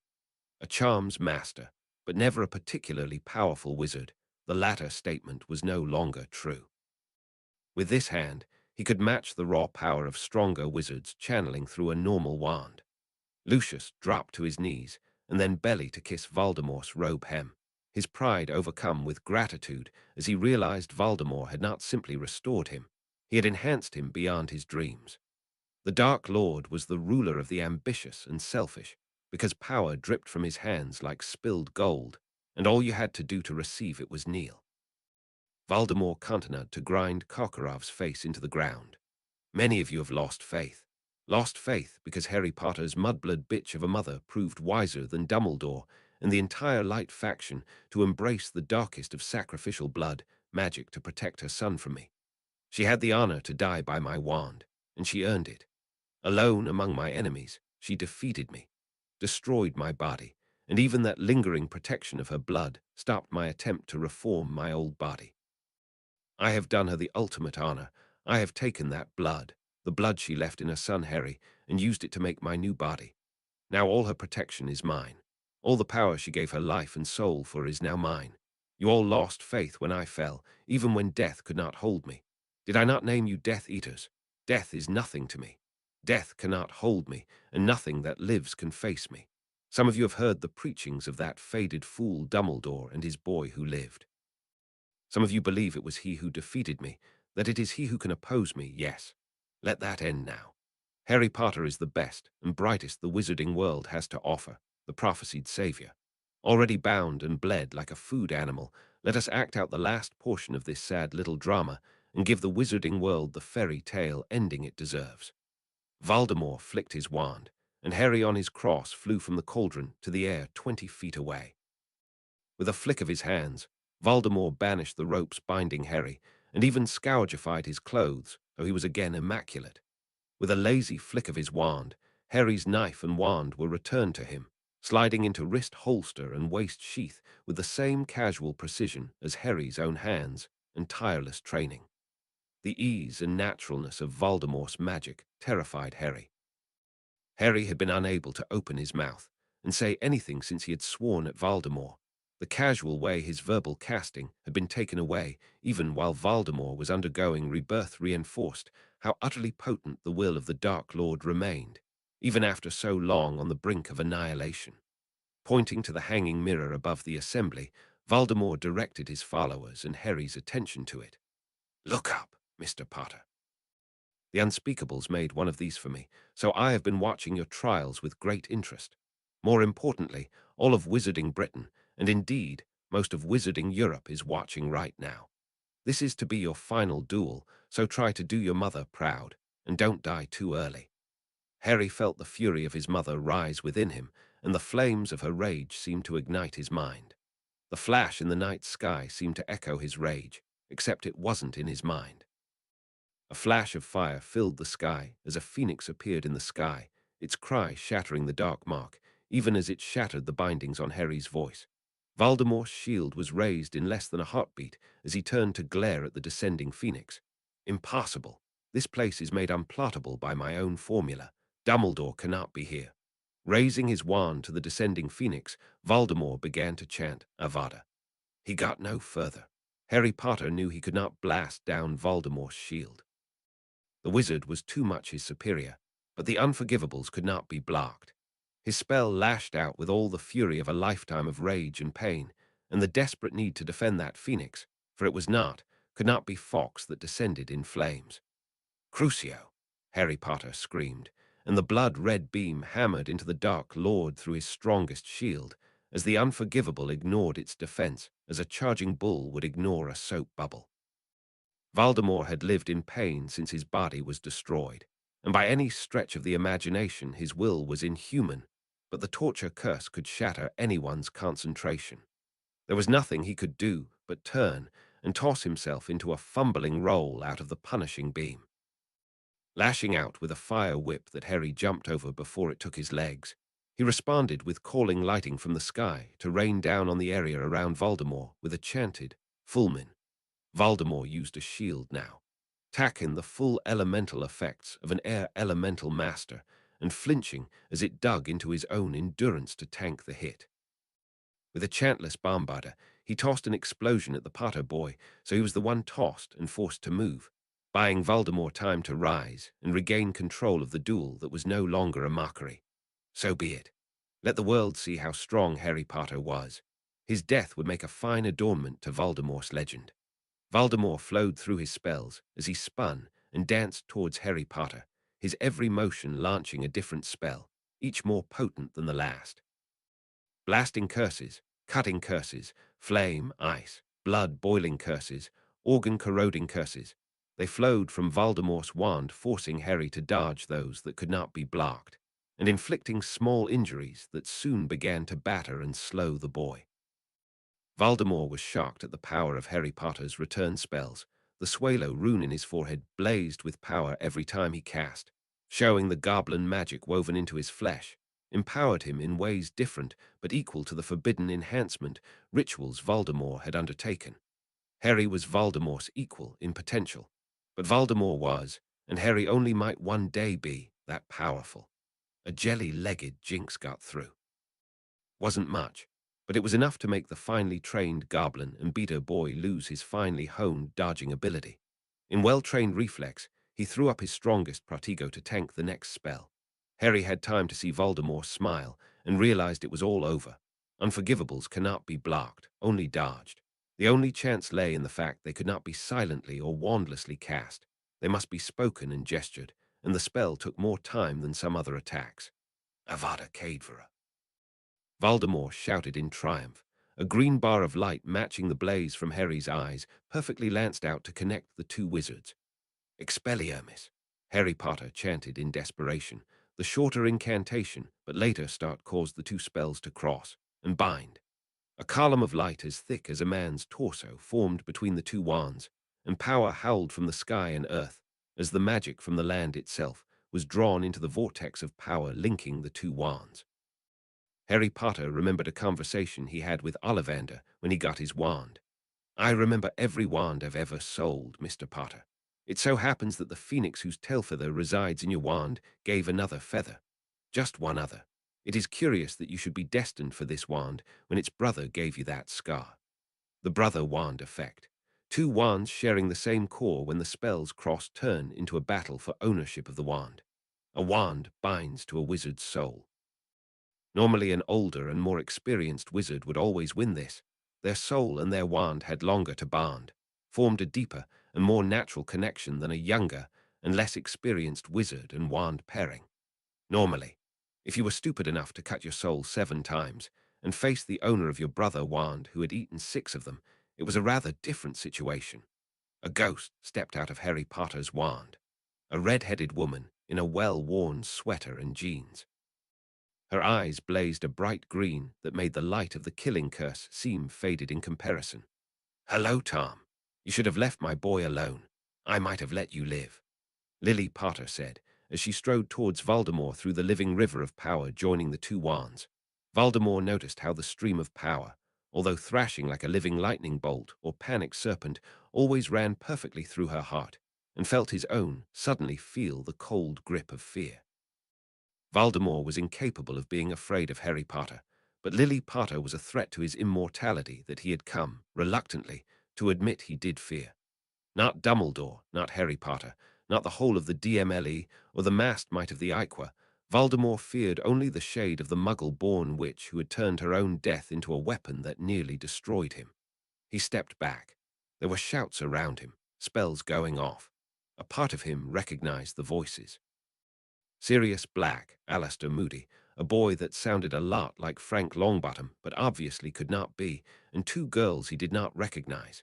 A charms master, but never a particularly powerful wizard, the latter statement was no longer true. With this hand, he could match the raw power of stronger wizards channeling through a normal wand. Lucius dropped to his knees, and then belly to kiss Valdemar's robe hem, his pride overcome with gratitude as he realized Valdemar had not simply restored him, he had enhanced him beyond his dreams. The Dark Lord was the ruler of the ambitious and selfish, because power dripped from his hands like spilled gold, and all you had to do to receive it was kneel. Valdemar continued to grind Karkarov's face into the ground. "Many of you have lost faith. Lost faith because Harry Potter's mudblood bitch of a mother proved wiser than Dumbledore and the entire Light faction to embrace the darkest of sacrificial blood, magic to protect her son from me. She had the honor to die by my wand, and she earned it. Alone among my enemies, she defeated me, destroyed my body, and even that lingering protection of her blood stopped my attempt to reform my old body. I have done her the ultimate honor. I have taken that blood, the blood she left in her son Harry, and used it to make my new body. Now all her protection is mine. All the power she gave her life and soul for is now mine. You all lost faith when I fell, even when death could not hold me. Did I not name you Death Eaters? Death is nothing to me. Death cannot hold me, and nothing that lives can face me. Some of you have heard the preachings of that faded fool Dumbledore and his boy who lived. Some of you believe it was he who defeated me, that it is he who can oppose me, yes. Let that end now. Harry Potter is the best and brightest the wizarding world has to offer, the prophesied savior. Already bound and bled like a food animal, let us act out the last portion of this sad little drama and give the wizarding world the fairy tale ending it deserves." Valdemar flicked his wand, and Harry on his cross flew from the cauldron to the air 20 feet away. With a flick of his hands, Valdemar banished the ropes binding Harry, and even scourgified his clothes, though he was again immaculate. With a lazy flick of his wand, Harry's knife and wand were returned to him, sliding into wrist holster and waist sheath with the same casual precision as Harry's own hands and tireless training. The ease and naturalness of Valdemar's magic terrified Harry. Harry had been unable to open his mouth and say anything since he had sworn at Valdemar. The casual way his verbal casting had been taken away, even while Valdemar was undergoing rebirth, reinforced how utterly potent the will of the Dark Lord remained, even after so long on the brink of annihilation. Pointing to the hanging mirror above the assembly, Valdemar directed his followers and Harry's attention to it. "Look up, Mr. Potter. The unspeakables made one of these for me, so I have been watching your trials with great interest. More importantly, all of Wizarding Britain, and indeed, most of Wizarding Europe is watching right now. This is to be your final duel, so try to do your mother proud, and don't die too early." Harry felt the fury of his mother rise within him, and the flames of her rage seemed to ignite his mind. The flash in the night sky seemed to echo his rage, except it wasn't in his mind. A flash of fire filled the sky as a phoenix appeared in the sky, its cry shattering the dark mark, even as it shattered the bindings on Harry's voice. Voldemort's shield was raised in less than a heartbeat as he turned to glare at the descending phoenix. Impossible. This place is made unplottable by my own formula. Dumbledore cannot be here. Raising his wand to the descending phoenix, Voldemort began to chant Avada. He got no further. Harry Potter knew he could not blast down Voldemort's shield. The wizard was too much his superior, but the unforgivables could not be blocked. His spell lashed out with all the fury of a lifetime of rage and pain, and the desperate need to defend that phoenix, for it was not, could not be Fawkes that descended in flames. Crucio! Harry Potter screamed, and the blood-red beam hammered into the Dark Lord through his strongest shield, as the unforgivable ignored its defense, as a charging bull would ignore a soap bubble. Voldemort had lived in pain since his body was destroyed, and by any stretch of the imagination his will was inhuman, but the torture curse could shatter anyone's concentration. There was nothing he could do but turn and toss himself into a fumbling roll out of the punishing beam. Lashing out with a fire whip that Harry jumped over before it took his legs, he responded with calling lighting from the sky to rain down on the area around Voldemort with a chanted Fulmin. Voldemort used a shield now, tacking the full elemental effects of an air elemental master and flinching as it dug into his own endurance to tank the hit. With a chantless bombarder, he tossed an explosion at the Potter boy, so he was the one tossed and forced to move, buying Voldemort time to rise and regain control of the duel that was no longer a mockery. So be it. Let the world see how strong Harry Potter was. His death would make a fine adornment to Voldemort's legend. Voldemort flowed through his spells as he spun and danced towards Harry Potter, his every motion launching a different spell, each more potent than the last. Blasting curses, cutting curses, flame, ice, blood-boiling curses, organ-corroding curses. They flowed from Voldemort's wand, forcing Harry to dodge those that could not be blocked, and inflicting small injuries that soon began to batter and slow the boy. Voldemort was shocked at the power of Harry Potter's return spells. The Swallow rune in his forehead blazed with power every time he cast, showing the goblin magic woven into his flesh, empowered him in ways different but equal to the forbidden enhancement rituals Voldemort had undertaken. Harry was Voldemort's equal in potential, but Voldemort was, and Harry only might one day be, that powerful. A jelly-legged jinx got through. Wasn't much, but it was enough to make the finely trained goblin and beater boy lose his finely honed dodging ability. In well-trained reflex, he threw up his strongest Protego to tank the next spell. Harry had time to see Voldemort smile and realized it was all over. Unforgivables cannot be blocked, only dodged. The only chance lay in the fact they could not be silently or wandlessly cast. They must be spoken and gestured, and the spell took more time than some other attacks. Avada Kedavra. Voldemort shouted in triumph. A green bar of light matching the blaze from Harry's eyes perfectly lanced out to connect the two wizards. Expelliarmus, Harry Potter chanted in desperation. The shorter incantation, but later start caused the two spells to cross and bind. A column of light as thick as a man's torso formed between the two wands, and power howled from the sky and earth as the magic from the land itself was drawn into the vortex of power linking the two wands. Harry Potter remembered a conversation he had with Ollivander when he got his wand. I remember every wand I've ever sold, Mr. Potter. It so happens that the phoenix whose tail feather resides in your wand gave another feather. Just one other. It is curious that you should be destined for this wand when its brother gave you that scar. The brother wand effect. Two wands sharing the same core when the spells cross turn into a battle for ownership of the wand. A wand binds to a wizard's soul. Normally an older and more experienced wizard would always win this. Their soul and their wand had longer to bond, formed a deeper and more natural connection than a younger and less experienced wizard and wand pairing. Normally, if you were stupid enough to cut your soul 7 times and face the owner of your brother wand who had eaten 6 of them, it was a rather different situation. A ghost stepped out of Harry Potter's wand, a red-headed woman in a well-worn sweater and jeans. Her eyes blazed a bright green that made the light of the killing curse seem faded in comparison. "Hello, Tom. You should have left my boy alone. I might have let you live," Lilly Potter said, as she strode towards Voldemort through the living river of power joining the two wands. Voldemort noticed how the stream of power, although thrashing like a living lightning bolt or panicked serpent, always ran perfectly through her heart, and felt his own suddenly feel the cold grip of fear. Voldemort was incapable of being afraid of Harry Potter, but Lilly Potter was a threat to his immortality that he had come, reluctantly, to admit he did fear. Not Dumbledore, not Harry Potter, not the whole of the DMLE or the masked might of the Iqua. Voldemort feared only the shade of the Muggle-born witch who had turned her own death into a weapon that nearly destroyed him. He stepped back. There were shouts around him, spells going off. A part of him recognized the voices. Sirius Black, Alistair Moody, a boy that sounded a lot like Frank Longbottom but obviously could not be, and two girls he did not recognize.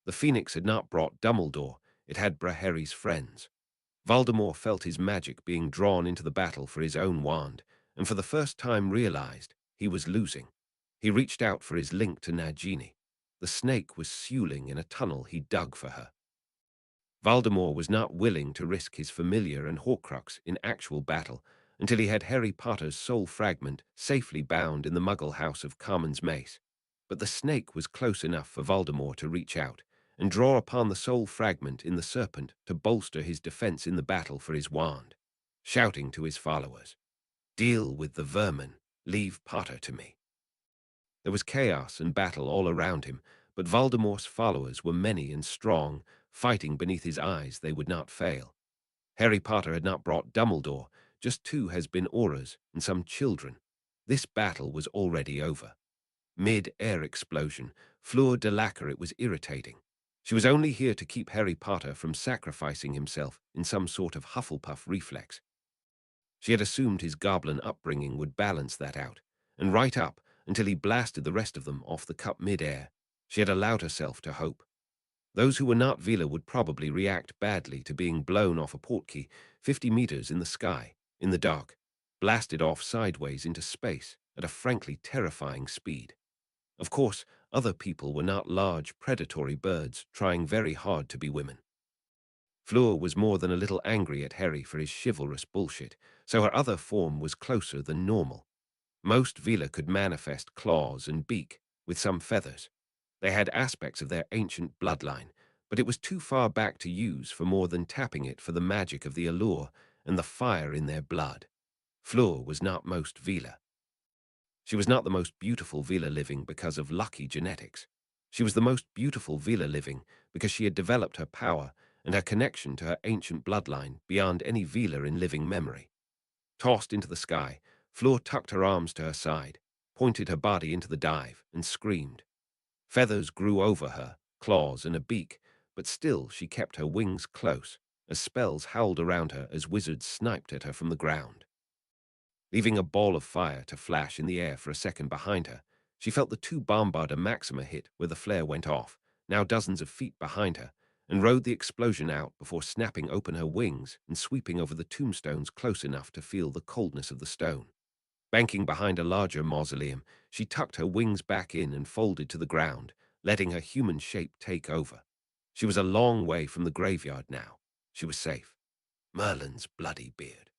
The Phoenix had not brought Dumbledore, it had Harry's friends. Voldemort felt his magic being drawn into the battle for his own wand, and for the first time realized he was losing. He reached out for his link to Nagini. The snake was suling in a tunnel he dug for her. Voldemort was not willing to risk his familiar and Horcrux in actual battle until he had Harry Potter's soul fragment safely bound in the Muggle house of Carmen's mace. But the snake was close enough for Voldemort to reach out and draw upon the soul fragment in the serpent to bolster his defense in the battle for his wand, shouting to his followers, "Deal with the vermin, leave Potter to me." There was chaos and battle all around him, but Voldemort's followers were many and strong, fighting beneath his eyes they would not fail. Harry Potter had not brought Dumbledore, just two has-been auras and some children. This battle was already over. Mid-air explosion, Fleur de Lacquer, it was irritating. She was only here to keep Harry Potter from sacrificing himself in some sort of Hufflepuff reflex. She had assumed his goblin upbringing would balance that out, and right up until he blasted the rest of them off the cup mid-air, she had allowed herself to hope. Those who were not Vila would probably react badly to being blown off a portkey 50 meters in the sky, in the dark, blasted off sideways into space at a frankly terrifying speed. Of course, other people were not large, predatory birds trying very hard to be women. Fleur was more than a little angry at Harry for his chivalrous bullshit, so her other form was closer than normal. Most Vila could manifest claws and beak, with some feathers. They had aspects of their ancient bloodline, but it was too far back to use for more than tapping it for the magic of the allure and the fire in their blood. Fleur was not most Vila. She was not the most beautiful Vila living because of lucky genetics. She was the most beautiful Vila living because she had developed her power and her connection to her ancient bloodline beyond any Vila in living memory. Tossed into the sky, Fleur tucked her arms to her side, pointed her body into the dive, and screamed. Feathers grew over her, claws and a beak, but still she kept her wings close, as spells howled around her as wizards sniped at her from the ground. Leaving a ball of fire to flash in the air for a second behind her, she felt the two Bombarda Maxima hit where the flare went off, now dozens of feet behind her, and rode the explosion out before snapping open her wings and sweeping over the tombstones close enough to feel the coldness of the stone. Banking behind a larger mausoleum, she tucked her wings back in and folded to the ground, letting her human shape take over. She was a long way from the graveyard now. She was safe. Merlin's bloody beard.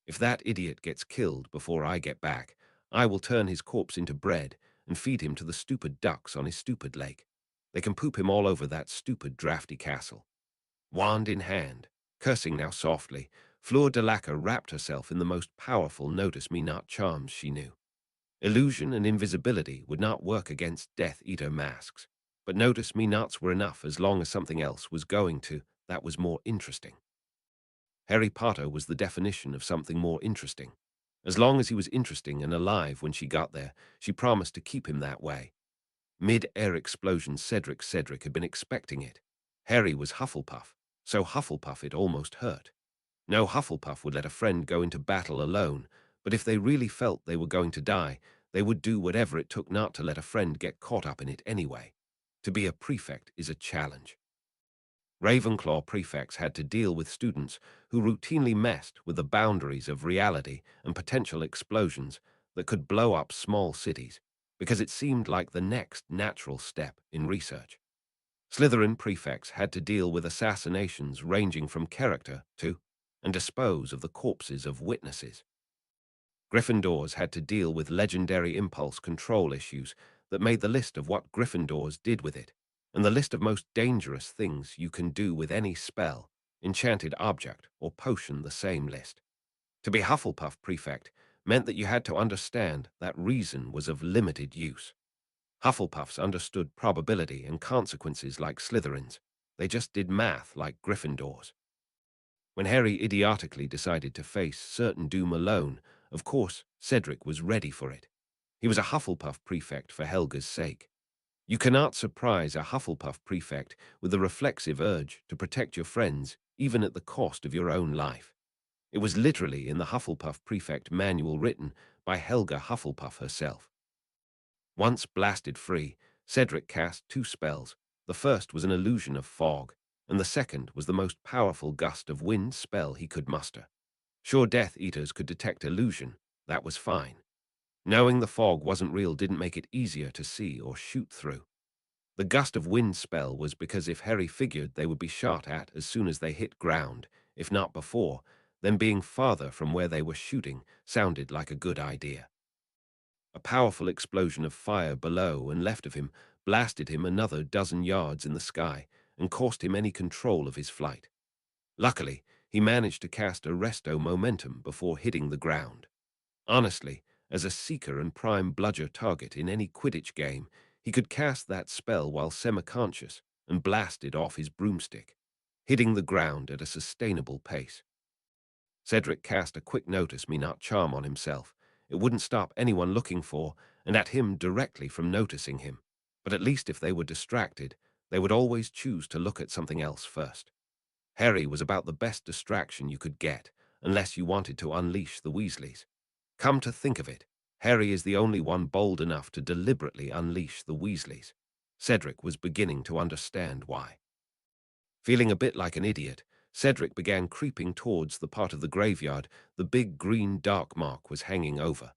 If that idiot gets killed before I get back, I will turn his corpse into bread and feed him to the stupid ducks on his stupid lake. They can poop him all over that stupid drafty castle. Wand in hand, cursing now softly, Fleur de Lacquer wrapped herself in the most powerful notice-me-not charms she knew. Illusion and invisibility would not work against Death Eater masks, but notice-me-nots were enough as long as something else was going to, that was more interesting. Harry Potter was the definition of something more interesting. As long as he was interesting and alive when she got there, she promised to keep him that way. Mid-air explosion, Cedric had been expecting it. Harry was Hufflepuff, so Hufflepuff it almost hurt. No Hufflepuff would let a friend go into battle alone, but if they really felt they were going to die, they would do whatever it took not to let a friend get caught up in it anyway. To be a prefect is a challenge. Ravenclaw prefects had to deal with students who routinely messed with the boundaries of reality and potential explosions that could blow up small cities, because it seemed like the next natural step in research. Slytherin prefects had to deal with assassinations ranging from character to and dispose of the corpses of witnesses. Gryffindors had to deal with legendary impulse control issues that made the list of what Gryffindors did with it, and the list of most dangerous things you can do with any spell, enchanted object, or potion the same list. To be Hufflepuff prefect meant that you had to understand that reason was of limited use. Hufflepuffs understood probability and consequences like Slytherins. They just did math like Gryffindors. When Harry idiotically decided to face certain doom alone, of course, Cedric was ready for it. He was a Hufflepuff prefect for Helga's sake. You cannot surprise a Hufflepuff prefect with a reflexive urge to protect your friends, even at the cost of your own life. It was literally in the Hufflepuff prefect manual written by Helga Hufflepuff herself. Once blasted free, Cedric cast two spells. The first was an illusion of fog, and the second was the most powerful gust of wind spell he could muster. Sure, Death Eaters could detect illusion. That was fine. Knowing the fog wasn't real didn't make it easier to see or shoot through. The gust of wind spell was because if Harry figured they would be shot at as soon as they hit ground, if not before, then being farther from where they were shooting sounded like a good idea. A powerful explosion of fire below and left of him blasted him another dozen yards in the sky and cost him any control of his flight. Luckily, he managed to cast a resto momentum before hitting the ground. Honestly, as a seeker and prime bludger target in any Quidditch game, he could cast that spell while semi-conscious and blast it off his broomstick, hitting the ground at a sustainable pace. Cedric cast a quick notice me not charm on himself. It wouldn't stop anyone looking for and at him directly from noticing him, but at least if they were distracted, they would always choose to look at something else first. Harry was about the best distraction you could get, unless you wanted to unleash the Weasleys. Come to think of it, Harry is the only one bold enough to deliberately unleash the Weasleys. Cedric was beginning to understand why. Feeling a bit like an idiot, Cedric began creeping towards the part of the graveyard the big green dark mark was hanging over.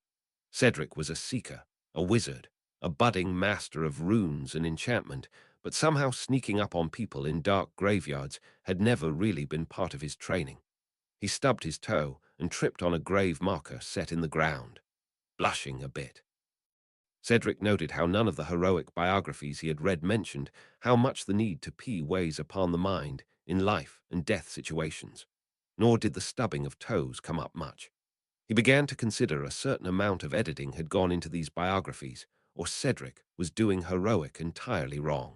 Cedric was a seeker, a wizard, a budding master of runes and enchantment, but somehow sneaking up on people in dark graveyards had never really been part of his training. He stubbed his toe and tripped on a grave marker set in the ground, blushing a bit. Cedric noted how none of the heroic biographies he had read mentioned how much the need to pee weighs upon the mind in life and death situations, nor did the stubbing of toes come up much. He began to consider a certain amount of editing had gone into these biographies, or Cedric was doing heroic entirely wrong.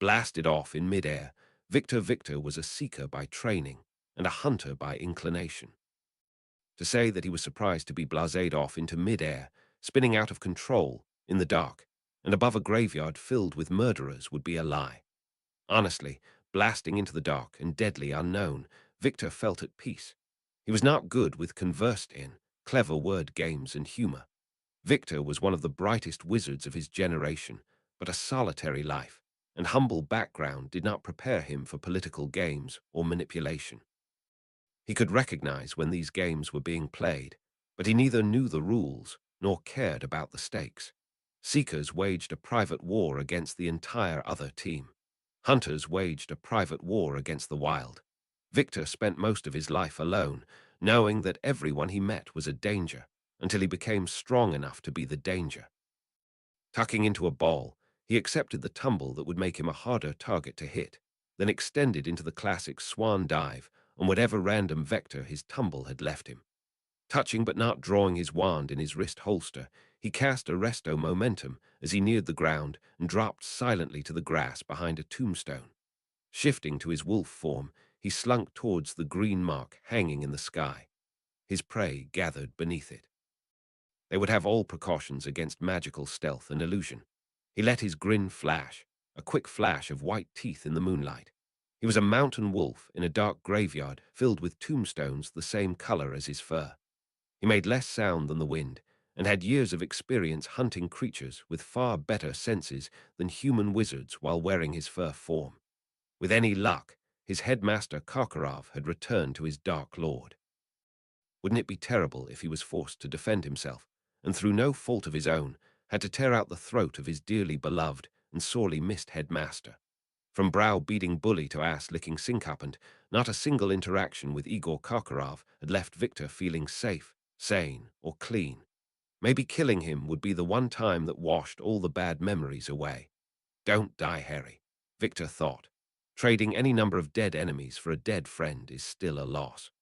Blasted off in midair, Victor was a seeker by training and a hunter by inclination. To say that he was surprised to be blased off into midair, spinning out of control, in the dark, and above a graveyard filled with murderers would be a lie. Honestly, blasting into the dark and deadly unknown, Victor felt at peace. He was not good with conversed in, clever word games and humor. Victor was one of the brightest wizards of his generation, but a solitary life and humble background did not prepare him for political games or manipulation. He could recognize when these games were being played, but he neither knew the rules nor cared about the stakes. Seekers waged a private war against the entire other team. Hunters waged a private war against the wild. Victor spent most of his life alone, knowing that everyone he met was a danger, until he became strong enough to be the danger. Tucking into a ball, he accepted the tumble that would make him a harder target to hit, then extended into the classic swan dive on whatever random vector his tumble had left him. Touching but not drawing his wand in his wrist holster, he cast a resto momentum as he neared the ground and dropped silently to the grass behind a tombstone. Shifting to his wolf form, he slunk towards the green mark hanging in the sky. His prey gathered beneath it. They would have all precautions against magical stealth and illusion. He let his grin flash, a quick flash of white teeth in the moonlight. He was a mountain wolf in a dark graveyard filled with tombstones the same color as his fur. He made less sound than the wind, and had years of experience hunting creatures with far better senses than human wizards while wearing his fur form. With any luck, his headmaster Karkaroff had returned to his Dark Lord. Wouldn't it be terrible if he was forced to defend himself, and through no fault of his own, had to tear out the throat of his dearly beloved and sorely missed headmaster? From brow-beating bully to ass-licking sycophant, not a single interaction with Igor Karkaroff had left Victor feeling safe, sane, or clean. Maybe killing him would be the one time that washed all the bad memories away. Don't die, Harry, Victor thought. Trading any number of dead enemies for a dead friend is still a loss.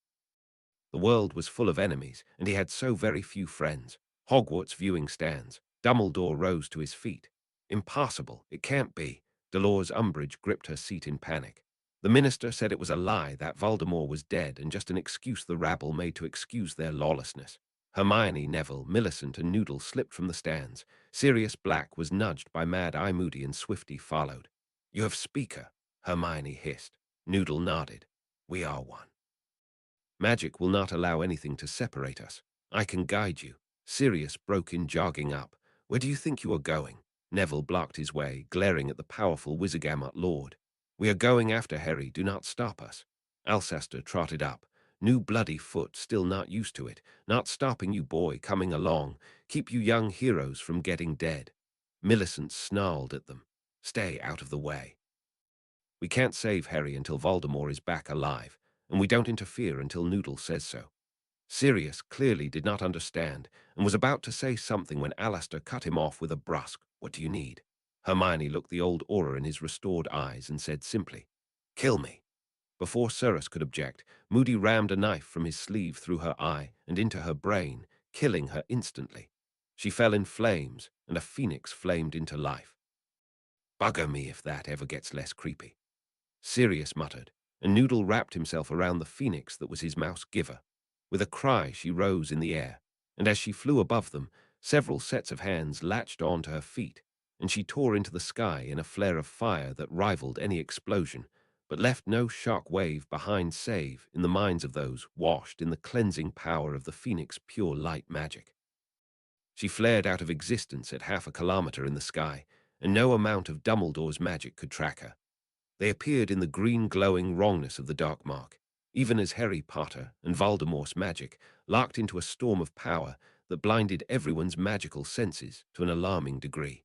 The world was full of enemies, and he had so very few friends. Hogwarts viewing stands. Dumbledore rose to his feet. Impossible. It can't be. Dolores Umbridge gripped her seat in panic. The minister said it was a lie, that Voldemort was dead and just an excuse the rabble made to excuse their lawlessness. Hermione, Neville, Millicent, and Noodle slipped from the stands. Sirius Black was nudged by Mad-Eye Moody, and Swifty followed. "You have speaker," Hermione hissed. Noodle nodded. "We are one. Magic will not allow anything to separate us. I can guide you." Sirius broke in, jogging up. "Where do you think you are going?" Neville blocked his way, glaring at the powerful Wizengamot Lord. "We are going after Harry. Do not stop us." Alcester trotted up. "New bloody foot, still not used to it. Not stopping you, boy, coming along. Keep you young heroes from getting dead." Millicent snarled at them. "Stay out of the way. We can't save Harry until Voldemort is back alive, and we don't interfere until Noodle says so." Sirius clearly did not understand, and was about to say something when Alistair cut him off with a brusque, "What do you need?" Hermione looked the old aura in his restored eyes and said simply, "Kill me." Before Sirius could object, Moody rammed a knife from his sleeve through her eye and into her brain, killing her instantly. She fell in flames, and a phoenix flamed into life. "Bugger me if that ever gets less creepy," Sirius muttered, and Noodle wrapped himself around the phoenix that was his mouse giver. With a cry, she rose in the air, and as she flew above them, several sets of hands latched on to her feet, and she tore into the sky in a flare of fire that rivaled any explosion, but left no shock wave behind save in the minds of those washed in the cleansing power of the phoenix pure light magic. She flared out of existence at 1/2 kilometer in the sky, and no amount of Dumbledore's magic could track her. They appeared in the green glowing wrongness of the dark mark, even as Harry Potter and Voldemort's magic locked into a storm of power that blinded everyone's magical senses to an alarming degree.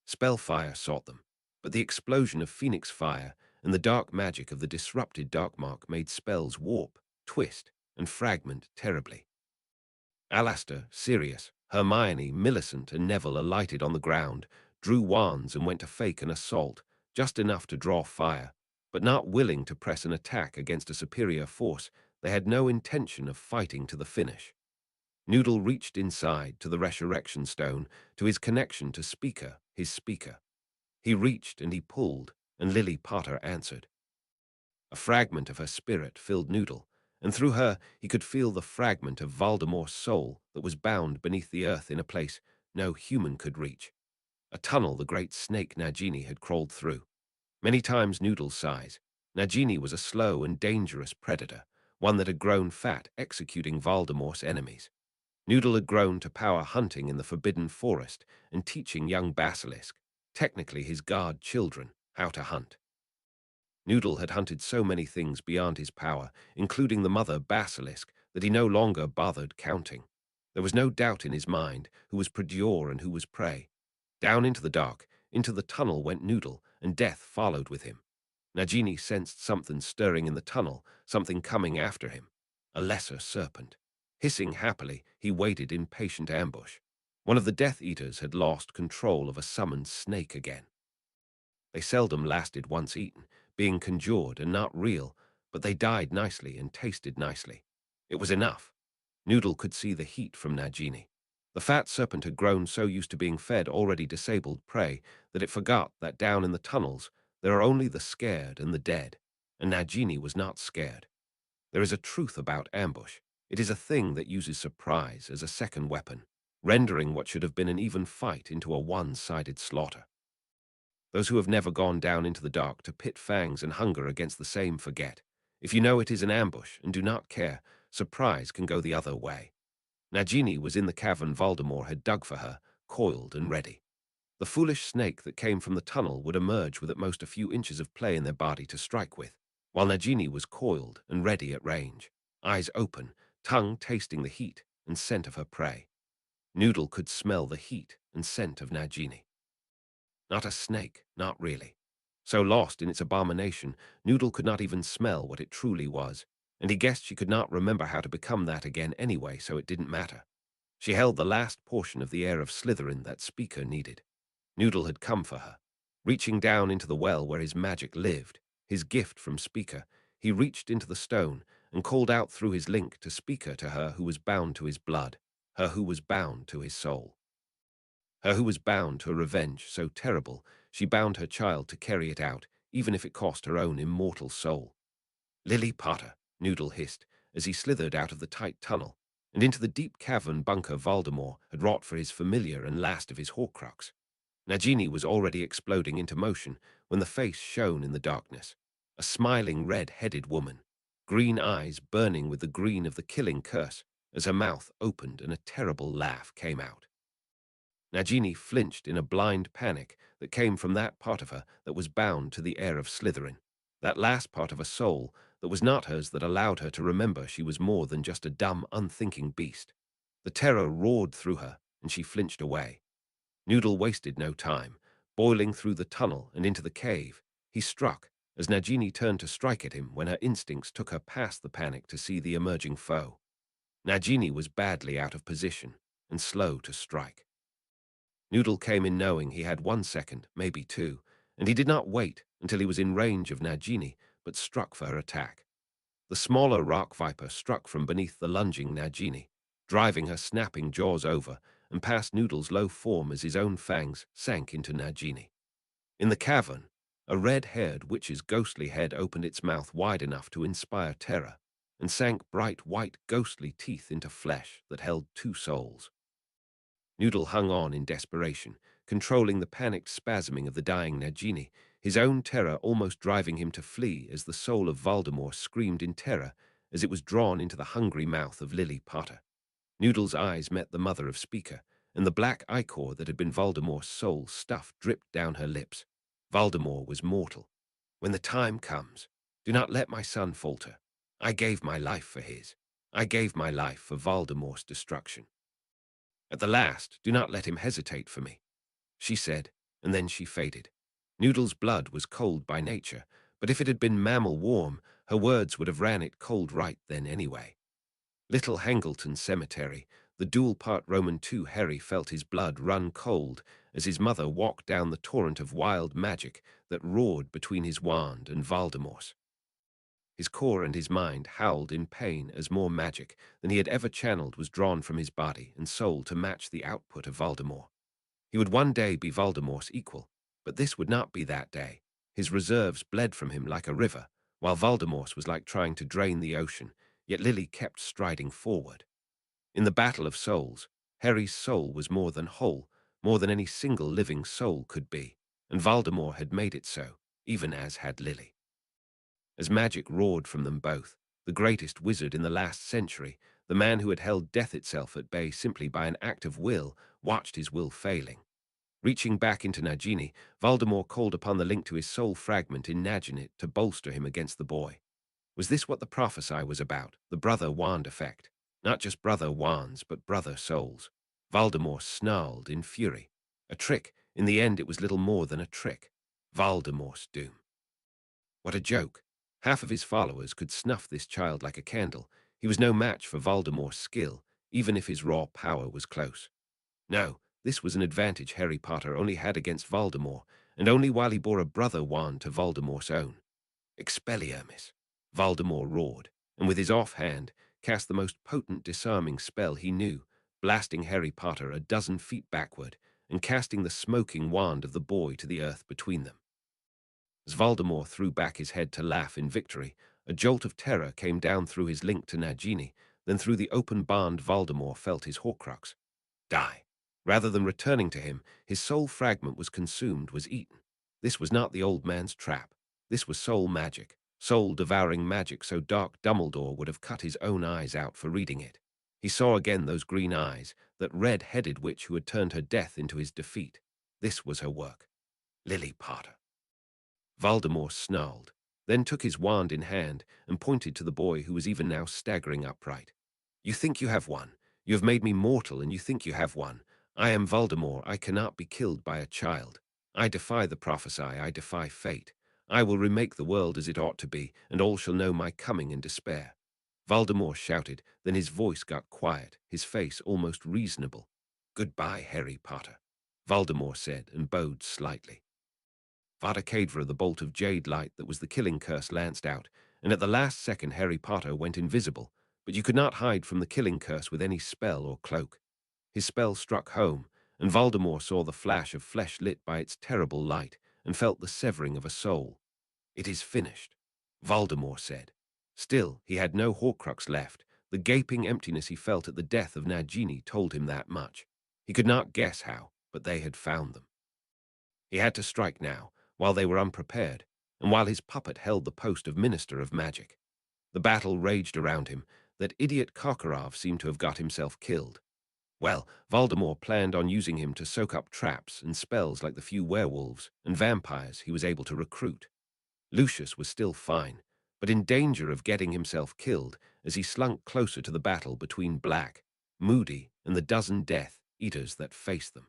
Spellfire sought them, but the explosion of phoenix fire and the dark magic of the disrupted dark mark made spells warp, twist, and fragment terribly. Alastair, Sirius, Hermione, Millicent, and Neville alighted on the ground, drew wands and went to fake an assault, just enough to draw fire, but not willing to press an attack against a superior force. They had no intention of fighting to the finish. Noodle reached inside to the resurrection stone, to his connection to Speaker, his speaker. He reached and he pulled, and Lilly Potter answered. A fragment of her spirit filled Noodle, and through her he could feel the fragment of Voldemort's soul that was bound beneath the earth in a place no human could reach. A tunnel the great snake Nagini had crawled through. Many times Noodle's size, Nagini was a slow and dangerous predator, one that had grown fat executing Voldemort's enemies. Noodle had grown to power hunting in the Forbidden Forest and teaching young Basilisk, technically his guard children, how to hunt. Noodle had hunted so many things beyond his power, including the mother Basilisk, that he no longer bothered counting. There was no doubt in his mind who was purduer and who was prey. Down into the dark, into the tunnel went Noodle, and death followed with him. Nagini sensed something stirring in the tunnel, something coming after him. A lesser serpent. Hissing happily, he waited in patient ambush. One of the Death Eaters had lost control of a summoned snake again. They seldom lasted once eaten, being conjured and not real, but they died nicely and tasted nicely. It was enough. Noodle could see the heat from Nagini. The fat serpent had grown so used to being fed already disabled prey that it forgot that down in the tunnels there are only the scared and the dead, and Nagini was not scared. There is a truth about ambush. It is a thing that uses surprise as a second weapon, rendering what should have been an even fight into a one-sided slaughter. Those who have never gone down into the dark to pit fangs and hunger against the same forget. If you know it is an ambush and do not care, surprise can go the other way. Nagini was in the cavern Voldemort had dug for her, coiled and ready. The foolish snake that came from the tunnel would emerge with at most a few inches of play in their body to strike with, while Nagini was coiled and ready at range, eyes open, tongue tasting the heat and scent of her prey. Noodle could smell the heat and scent of Nagini. Not a snake, not really. So lost in its abomination, Noodle could not even smell what it truly was, and he guessed she could not remember how to become that again anyway, so it didn't matter. She held the last portion of the air of Slytherin that Speaker needed. Noodle had come for her. Reaching down into the well where his magic lived, his gift from Speaker, he reached into the stone and called out through his link to Speaker to her who was bound to his blood, her who was bound to his soul. Her who was bound to a revenge so terrible, she bound her child to carry it out, even if it cost her own immortal soul. Lilly Potter, Noodle hissed, as he slithered out of the tight tunnel, and into the deep cavern bunker Voldemort had wrought for his familiar and last of his Horcrux. Nagini was already exploding into motion when the face shone in the darkness. A smiling red-headed woman, green eyes burning with the green of the killing curse, as her mouth opened and a terrible laugh came out. Nagini flinched in a blind panic that came from that part of her that was bound to the air of Slytherin, that last part of her soul that was not hers that allowed her to remember she was more than just a dumb, unthinking beast. The terror roared through her, and she flinched away. Noodle wasted no time. Boiling through the tunnel and into the cave, he struck as Nagini turned to strike at him when her instincts took her past the panic to see the emerging foe. Nagini was badly out of position and slow to strike. Noodle came in knowing he had 1 second, maybe 2, and he did not wait until he was in range of Nagini, but struck for her attack. The smaller rock viper struck from beneath the lunging Nagini, driving her snapping jaws over and past Noodle's low form as his own fangs sank into Nagini. In the cavern, a red-haired witch's ghostly head opened its mouth wide enough to inspire terror and sank bright white ghostly teeth into flesh that held 2 souls. Noodle hung on in desperation, controlling the panicked spasming of the dying Nagini, his own terror almost driving him to flee as the soul of Voldemort screamed in terror as it was drawn into the hungry mouth of Lilly Potter. Noodle's eyes met the mother of Speaker, and the black ichor that had been Voldemort's soul stuff dripped down her lips. Voldemort was mortal. When the time comes, do not let my son falter. I gave my life for his. I gave my life for Voldemort's destruction. At the last, do not let him hesitate for me, she said, and then she faded. Noodle's blood was cold by nature, but if it had been mammal warm, her words would have ran it cold right then anyway. Little Hangleton Cemetery, the dual-part Roman II Harry felt his blood run cold as his mother walked down the torrent of wild magic that roared between his wand and Voldemort's. His core and his mind howled in pain as more magic than he had ever channeled was drawn from his body and soul to match the output of Voldemort. He would one day be Voldemort's equal, but this would not be that day. His reserves bled from him like a river, while Voldemort's was like trying to drain the ocean, yet Lily kept striding forward. In the battle of souls, Harry's soul was more than whole, more than any single living soul could be, and Voldemort had made it so, even as had Lily. As magic roared from them both, the greatest wizard in the last century, the man who had held death itself at bay simply by an act of will, watched his will failing. Reaching back into Nagini, Voldemort called upon the link to his soul fragment in Naginate to bolster him against the boy. Was this what the prophecy was about, the brother wand effect? Not just brother wands, but brother souls. Voldemort snarled in fury. A trick. In the end, it was little more than a trick. Voldemort's doom. What a joke. Half of his followers could snuff this child like a candle. He was no match for Voldemort's skill, even if his raw power was close. No, this was an advantage Harry Potter only had against Voldemort, and only while he bore a brother wand to Voldemort's own. Expelliarmus, Voldemort roared, and with his offhand, cast the most potent disarming spell he knew, blasting Harry Potter a dozen feet backward and casting the smoking wand of the boy to the earth between them. As Voldemort threw back his head to laugh in victory, a jolt of terror came down through his link to Nagini, then through the open bond Voldemort felt his Horcrux. Die. Rather than returning to him, his soul fragment was consumed, was eaten. This was not the old man's trap. This was soul magic, soul-devouring magic so dark Dumbledore would have cut his own eyes out for reading it. He saw again those green eyes, that red-headed witch who had turned her death into his defeat. This was her work. Lilly Potter. Voldemort snarled, then took his wand in hand and pointed to the boy who was even now staggering upright. You think you have won. You have made me mortal, and you think you have won. I am Voldemort. I cannot be killed by a child. I defy the prophesy. I defy fate. I will remake the world as it ought to be, and all shall know my coming and despair. Voldemort shouted, then his voice got quiet, his face almost reasonable. Goodbye, Harry Potter, Voldemort said, and bowed slightly. Vada Kedavra, the bolt of jade light that was the killing curse, lanced out, and at the last second Harry Potter went invisible, but you could not hide from the killing curse with any spell or cloak. His spell struck home, and Voldemort saw the flash of flesh lit by its terrible light, and felt the severing of a soul. It is finished, Voldemort said. Still, he had no Horcrux left. The gaping emptiness he felt at the death of Nagini told him that much. He could not guess how, but they had found them. He had to strike now, while they were unprepared, and while his puppet held the post of Minister of Magic. The battle raged around him. That idiot Karkaroff seemed to have got himself killed. Well, Voldemort planned on using him to soak up traps and spells like the few werewolves and vampires he was able to recruit. Lucius was still fine, but in danger of getting himself killed as he slunk closer to the battle between Black, Moody, and the dozen Death Eaters that faced them.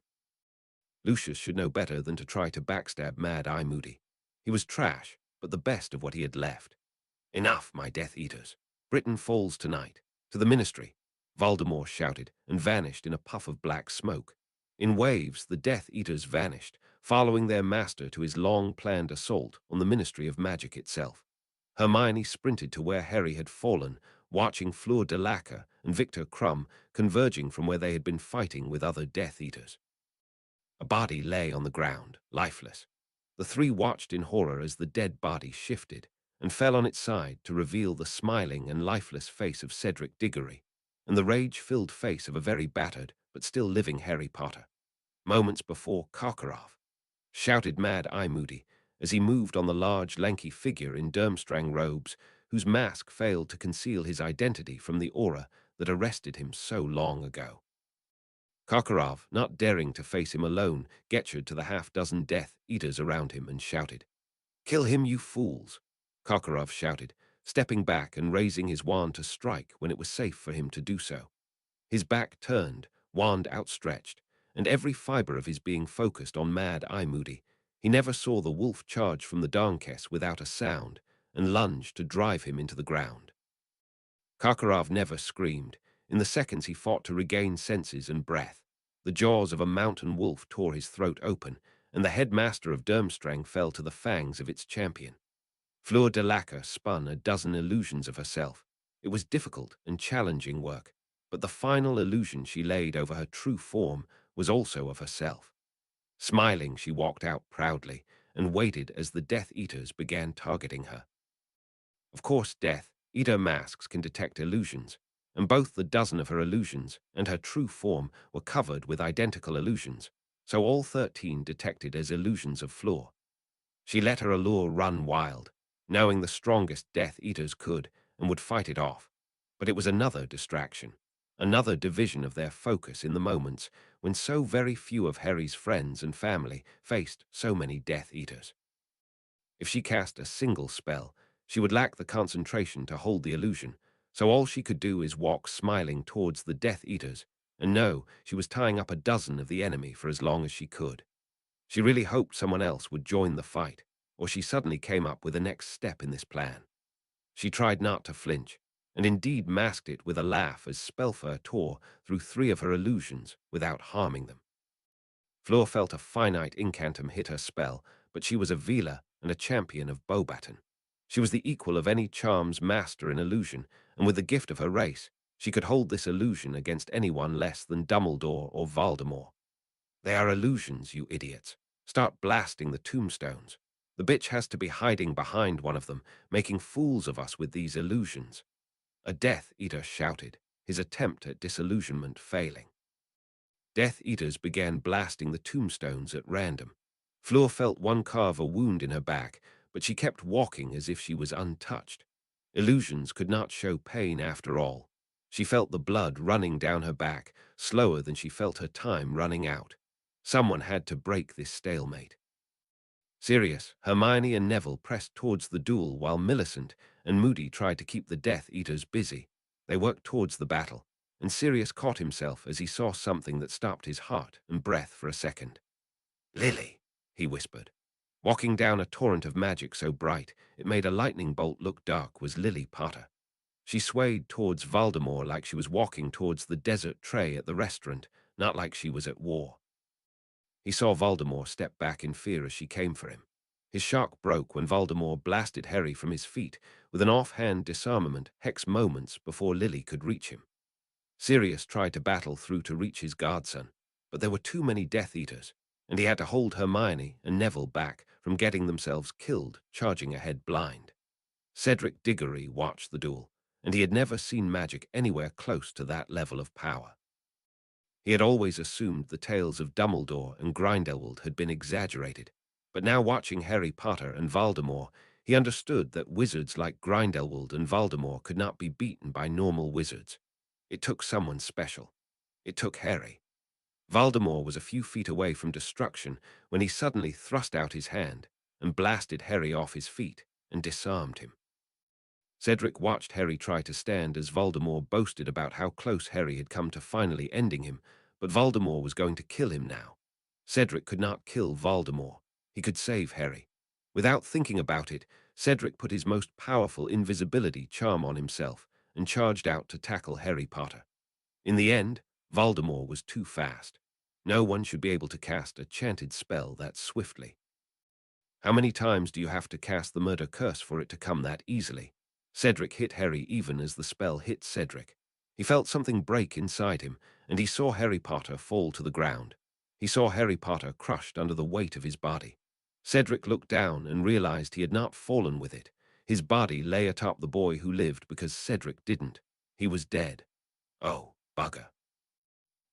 Lucius should know better than to try to backstab Mad Eye Moody. He was trash, but the best of what he had left. Enough, my Death Eaters. Britain falls tonight. To the Ministry, Voldemort shouted, and vanished in a puff of black smoke. In waves, the Death Eaters vanished, following their master to his long-planned assault on the Ministry of Magic itself. Hermione sprinted to where Harry had fallen, watching Fleur de Lacre and Victor Crumb converging from where they had been fighting with other Death Eaters. A body lay on the ground, lifeless. The three watched in horror as the dead body shifted and fell on its side to reveal the smiling and lifeless face of Cedric Diggory and the rage-filled face of a very battered but still living Harry Potter. Moments before, Karkaroff, shouted Mad Eye Moody as he moved on the large, lanky figure in Durmstrang robes whose mask failed to conceal his identity from the aura that arrested him so long ago. Karkaroff, not daring to face him alone, gestured to the half-dozen Death Eaters around him and shouted, "Kill him, you fools!" Karkaroff shouted, stepping back and raising his wand to strike when it was safe for him to do so. His back turned, wand outstretched, and every fiber of his being focused on Mad Eye Moody. He never saw the wolf charge from the Darnkess without a sound and lunge to drive him into the ground. Karkaroff never screamed. In the seconds he fought to regain senses and breath. The jaws of a mountain wolf tore his throat open, and the headmaster of Durmstrang fell to the fangs of its champion. Fleur de Lacre spun a dozen illusions of herself. It was difficult and challenging work, but the final illusion she laid over her true form was also of herself. Smiling, she walked out proudly and waited as the Death Eaters began targeting her. Of course, Death Eater masks can detect illusions, and both the dozen of her illusions and her true form were covered with identical illusions, so all 13 detected as illusions of Fleur. She let her allure run wild, knowing the strongest Death Eaters could and would fight it off. But it was another distraction, another division of their focus in the moments when so very few of Harry's friends and family faced so many Death Eaters. If she cast a single spell, she would lack the concentration to hold the illusion, so all she could do is walk smiling towards the Death Eaters and know she was tying up a dozen of the enemy for as long as she could. She really hoped someone else would join the fight, or she suddenly came up with the next step in this plan. She tried not to flinch, and indeed masked it with a laugh as Spellfur tore through 3 of her illusions without harming them. Fleur felt a finite incantum hit her spell, but she was a Veela and a champion of Beauxbaton. She was the equal of any charm's master in illusion, and with the gift of her race, she could hold this illusion against anyone less than Dumbledore or Voldemort. They are illusions, you idiots. Start blasting the tombstones. The bitch has to be hiding behind one of them, making fools of us with these illusions. A Death Eater shouted, his attempt at disillusionment failing. Death Eaters began blasting the tombstones at random. Fleur felt one carve a wound in her back, but she kept walking as if she was untouched. Illusions could not show pain after all. She felt the blood running down her back, slower than she felt her time running out. Someone had to break this stalemate. Sirius, Hermione, and Neville pressed towards the duel while Millicent and Moody tried to keep the Death Eaters busy. They worked towards the battle, and Sirius caught himself as he saw something that stopped his heart and breath for a second. "Lily," he whispered. Walking down a torrent of magic so bright it made a lightning bolt look dark was Lilly Potter. She swayed towards Voldemort like she was walking towards the dessert tray at the restaurant, not like she was at war. He saw Voldemort step back in fear as she came for him. His shock broke when Voldemort blasted Harry from his feet with an offhand disarmament hex moments before Lily could reach him. Sirius tried to battle through to reach his godson, but there were too many Death Eaters, and he had to hold Hermione and Neville back from getting themselves killed, charging ahead blind. Cedric Diggory watched the duel, and he had never seen magic anywhere close to that level of power. He had always assumed the tales of Dumbledore and Grindelwald had been exaggerated, but now watching Harry Potter and Voldemort, he understood that wizards like Grindelwald and Voldemort could not be beaten by normal wizards. It took someone special. It took Harry. Voldemort was a few feet away from destruction when he suddenly thrust out his hand and blasted Harry off his feet and disarmed him. Cedric watched Harry try to stand as Voldemort boasted about how close Harry had come to finally ending him, but Voldemort was going to kill him now. Cedric could not kill Voldemort. He could save Harry. Without thinking about it, Cedric put his most powerful invisibility charm on himself and charged out to tackle Harry Potter. In the end, Voldemort was too fast. No one should be able to cast a chanted spell that swiftly. How many times do you have to cast the murder curse for it to come that easily? Cedric hit Harry even as the spell hit Cedric. He felt something break inside him, and he saw Harry Potter fall to the ground. He saw Harry Potter crushed under the weight of his body. Cedric looked down and realized he had not fallen with it. His body lay atop the boy who lived because Cedric didn't. He was dead. Oh, bugger.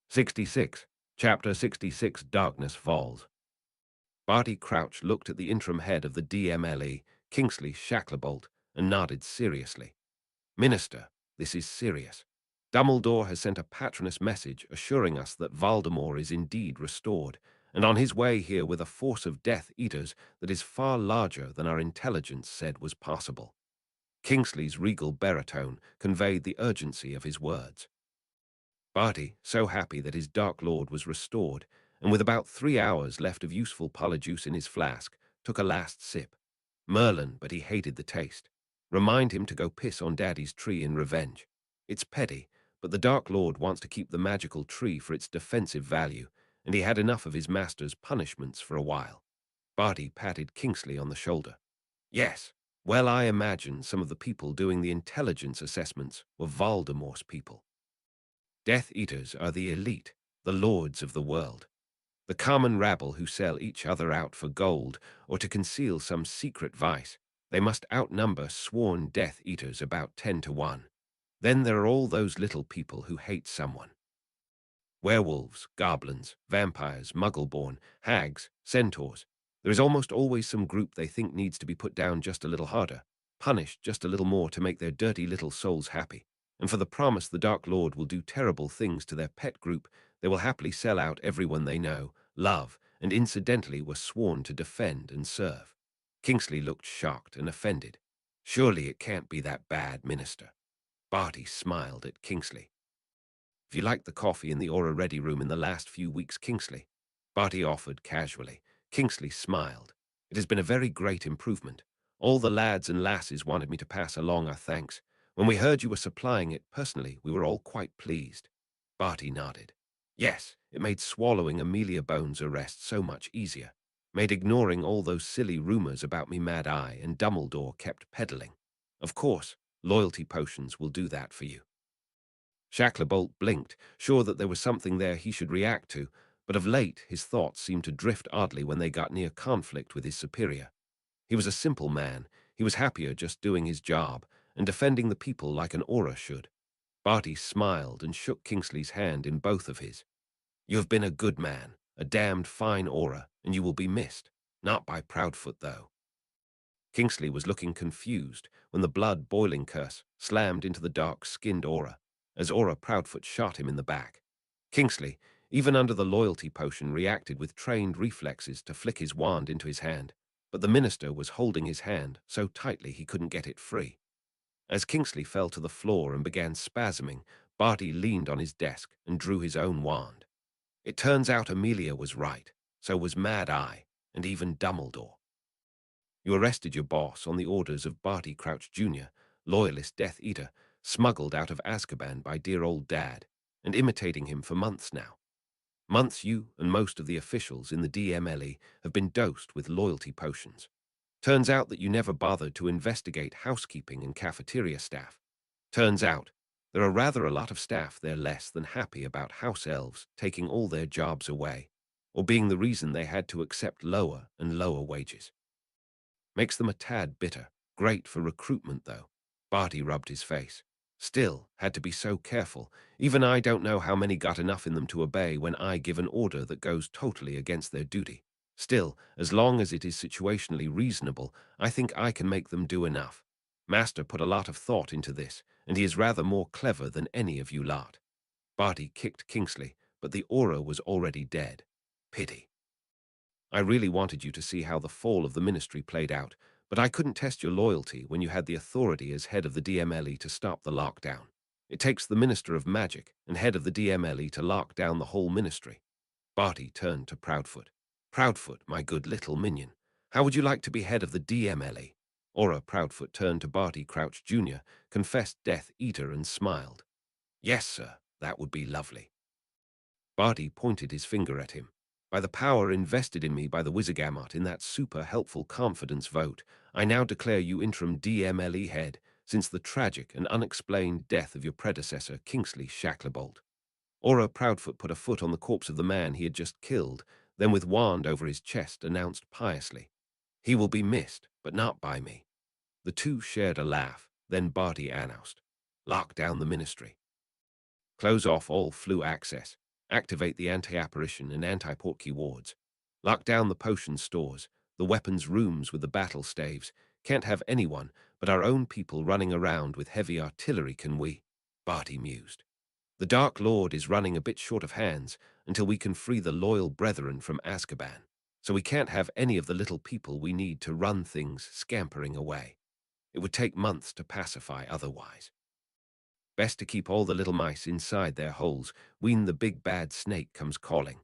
66. Chapter 66, Darkness Falls. Barty Crouch looked at the interim head of the DMLE, Kingsley Shacklebolt, and nodded seriously. "Minister, this is serious. Dumbledore has sent a Patronus message assuring us that Voldemort is indeed restored, and on his way here with a force of Death Eaters that is far larger than our intelligence said was possible." Kingsley's regal baritone conveyed the urgency of his words. Barty, so happy that his Dark Lord was restored, and with about 3 hours left of useful polyjuice in his flask, took a last sip. Merlin, but he hated the taste. Remind him to go piss on Daddy's tree in revenge. It's petty, but the Dark Lord wants to keep the magical tree for its defensive value, and he had enough of his master's punishments for a while. Barty patted Kingsley on the shoulder. "Yes, well, I imagine some of the people doing the intelligence assessments were Voldemort's people. Death Eaters are the elite, the lords of the world. The common rabble who sell each other out for gold or to conceal some secret vice. They must outnumber sworn Death Eaters about 10 to 1. Then there are all those little people who hate someone. Werewolves, goblins, vampires, muggleborn, hags, centaurs. There is almost always some group they think needs to be put down just a little harder, punished just a little more to make their dirty little souls happy. And for the promise the Dark Lord will do terrible things to their pet group, they will happily sell out everyone they know, love, and incidentally were sworn to defend and serve." Kingsley looked shocked and offended. "Surely it can't be that bad, Minister." Barty smiled at Kingsley. "If you liked the coffee in the Aura Ready room in the last few weeks, Kingsley," Barty offered casually. Kingsley smiled. "It has been a very great improvement. All the lads and lasses wanted me to pass along our thanks. When we heard you were supplying it personally, we were all quite pleased." Barty nodded. "Yes, it made swallowing Amelia Bones' arrest so much easier. Made ignoring all those silly rumors about me Mad Eye and Dumbledore kept peddling. Of course, loyalty potions will do that for you." Shacklebolt blinked, sure that there was something there he should react to, but of late his thoughts seemed to drift oddly when they got near conflict with his superior. He was a simple man. He was happier just doing his job and defending the people like an Aura should. Barty smiled and shook Kingsley's hand in both of his. "You have been a good man, a damned fine Aura, and you will be missed. Not by Proudfoot, though." Kingsley was looking confused when the blood-boiling curse slammed into the dark-skinned Aura, as Aura Proudfoot shot him in the back. "Kingsley, Even under the loyalty potion reacted with trained reflexes to flick his wand into his hand, but the minister was holding his hand so tightly he couldn't get it free. As Kingsley fell to the floor and began spasming, Barty leaned on his desk and drew his own wand. It turns out Amelia was right, so was Mad Eye, and even Dumbledore. You arrested your boss on the orders of Barty Crouch Jr., loyalist Death Eater, smuggled out of Azkaban by dear old Dad, and imitating him for months now. Months you and most of the officials in the DMLE have been dosed with loyalty potions. Turns out that you never bothered to investigate housekeeping and cafeteria staff. Turns out there are rather a lot of staff there less than happy about house elves taking all their jobs away, or being the reason they had to accept lower and lower wages. Makes them a tad bitter. Great for recruitment, though. Barty rubbed his face. Still, had to be so careful. Even I don't know how many got enough in them to obey when I give an order that goes totally against their duty. Still, as long as it is situationally reasonable, I think I can make them do enough. Master put a lot of thought into this, and he is rather more clever than any of you lot. Barty kicked Kingsley, but the aura was already dead. Pity. I really wanted you to see how the fall of the ministry played out, but I couldn't test your loyalty when you had the authority as head of the DMLE to stop the lockdown. It takes the Minister of Magic and head of the DMLE to lock down the whole ministry. Barty turned to Proudfoot. Proudfoot, my good little minion, how would you like to be head of the DMLE? Aura Proudfoot turned to Barty Crouch Jr., confessed Death Eater, and smiled. Yes, sir, that would be lovely. Barty pointed his finger at him. By the power invested in me by the Wizigamot in that super-helpful confidence vote, I now declare you interim DMLE head since the tragic and unexplained death of your predecessor, Kingsley Shacklebolt. Aura Proudfoot put a foot on the corpse of the man he had just killed, then with wand over his chest announced piously, "He will be missed, but not by me." The two shared a laugh, then Barty announced, "Lock down the ministry. Close off all flu access. Activate the anti-apparition and anti-portkey wards. Lock down the potion stores, the weapons rooms with the battle staves. Can't have anyone but our own people running around with heavy artillery, can we?" Barty mused. "The Dark Lord is running a bit short of hands until we can free the loyal brethren from Azkaban, so we can't have any of the little people we need to run things scampering away. It would take months to pacify otherwise. Best to keep all the little mice inside their holes when the big bad snake comes calling."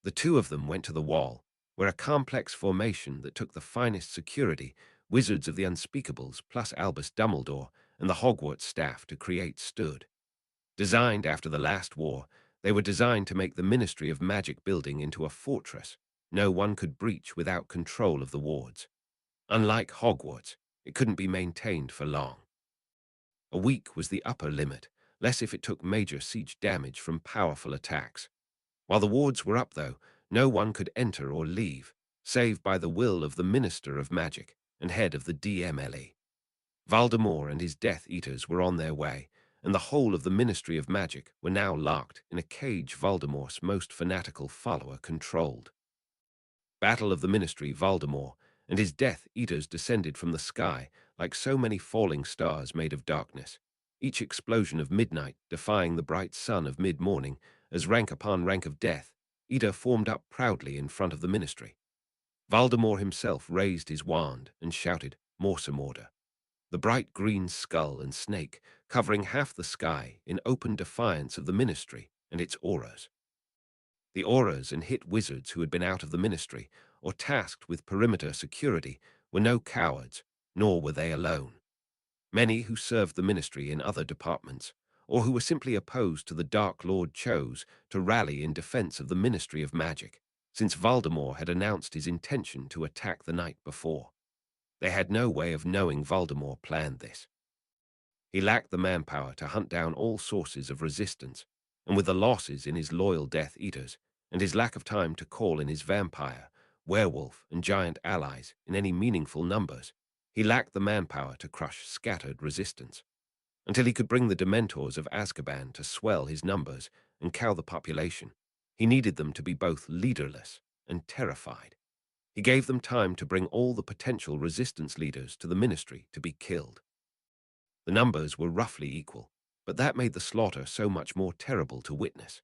The two of them went to the wall, where a complex formation that took the finest security, wizards of the unspeakables plus Albus Dumbledore and the Hogwarts staff to create stood. Designed after the last war, they were designed to make the Ministry of Magic building into a fortress no one could breach without control of the wards. Unlike Hogwarts, it couldn't be maintained for long. A week was the upper limit, less if it took major siege damage from powerful attacks. While the wards were up, though, no one could enter or leave, save by the will of the Minister of Magic and head of the DMLE. Voldemort and his Death Eaters were on their way, and the whole of the Ministry of Magic were now locked in a cage Voldemort's most fanatical follower controlled. Battle of the Ministry. Voldemort and his Death Eaters descended from the sky like so many falling stars made of darkness, each explosion of midnight defying the bright sun of mid-morning, as rank upon rank of Death Eater formed up proudly in front of the ministry. Voldemort himself raised his wand and shouted, "Morsum order." The bright green skull and snake covering half the sky in open defiance of the ministry and its auras. The auras and hit wizards who had been out of the ministry or tasked with perimeter security were no cowards, nor were they alone. Many who served the ministry in other departments, or who were simply opposed to the Dark Lord, chose to rally in defense of the Ministry of Magic, since Voldemort had announced his intention to attack the night before. They had no way of knowing Voldemort planned this. He lacked the manpower to hunt down all sources of resistance, and with the losses in his loyal Death Eaters, and his lack of time to call in his vampire, werewolf, and giant allies in any meaningful numbers, he lacked the manpower to crush scattered resistance. Until he could bring the Dementors of Azkaban to swell his numbers and cow the population, he needed them to be both leaderless and terrified. He gave them time to bring all the potential resistance leaders to the ministry to be killed. The numbers were roughly equal, but that made the slaughter so much more terrible to witness.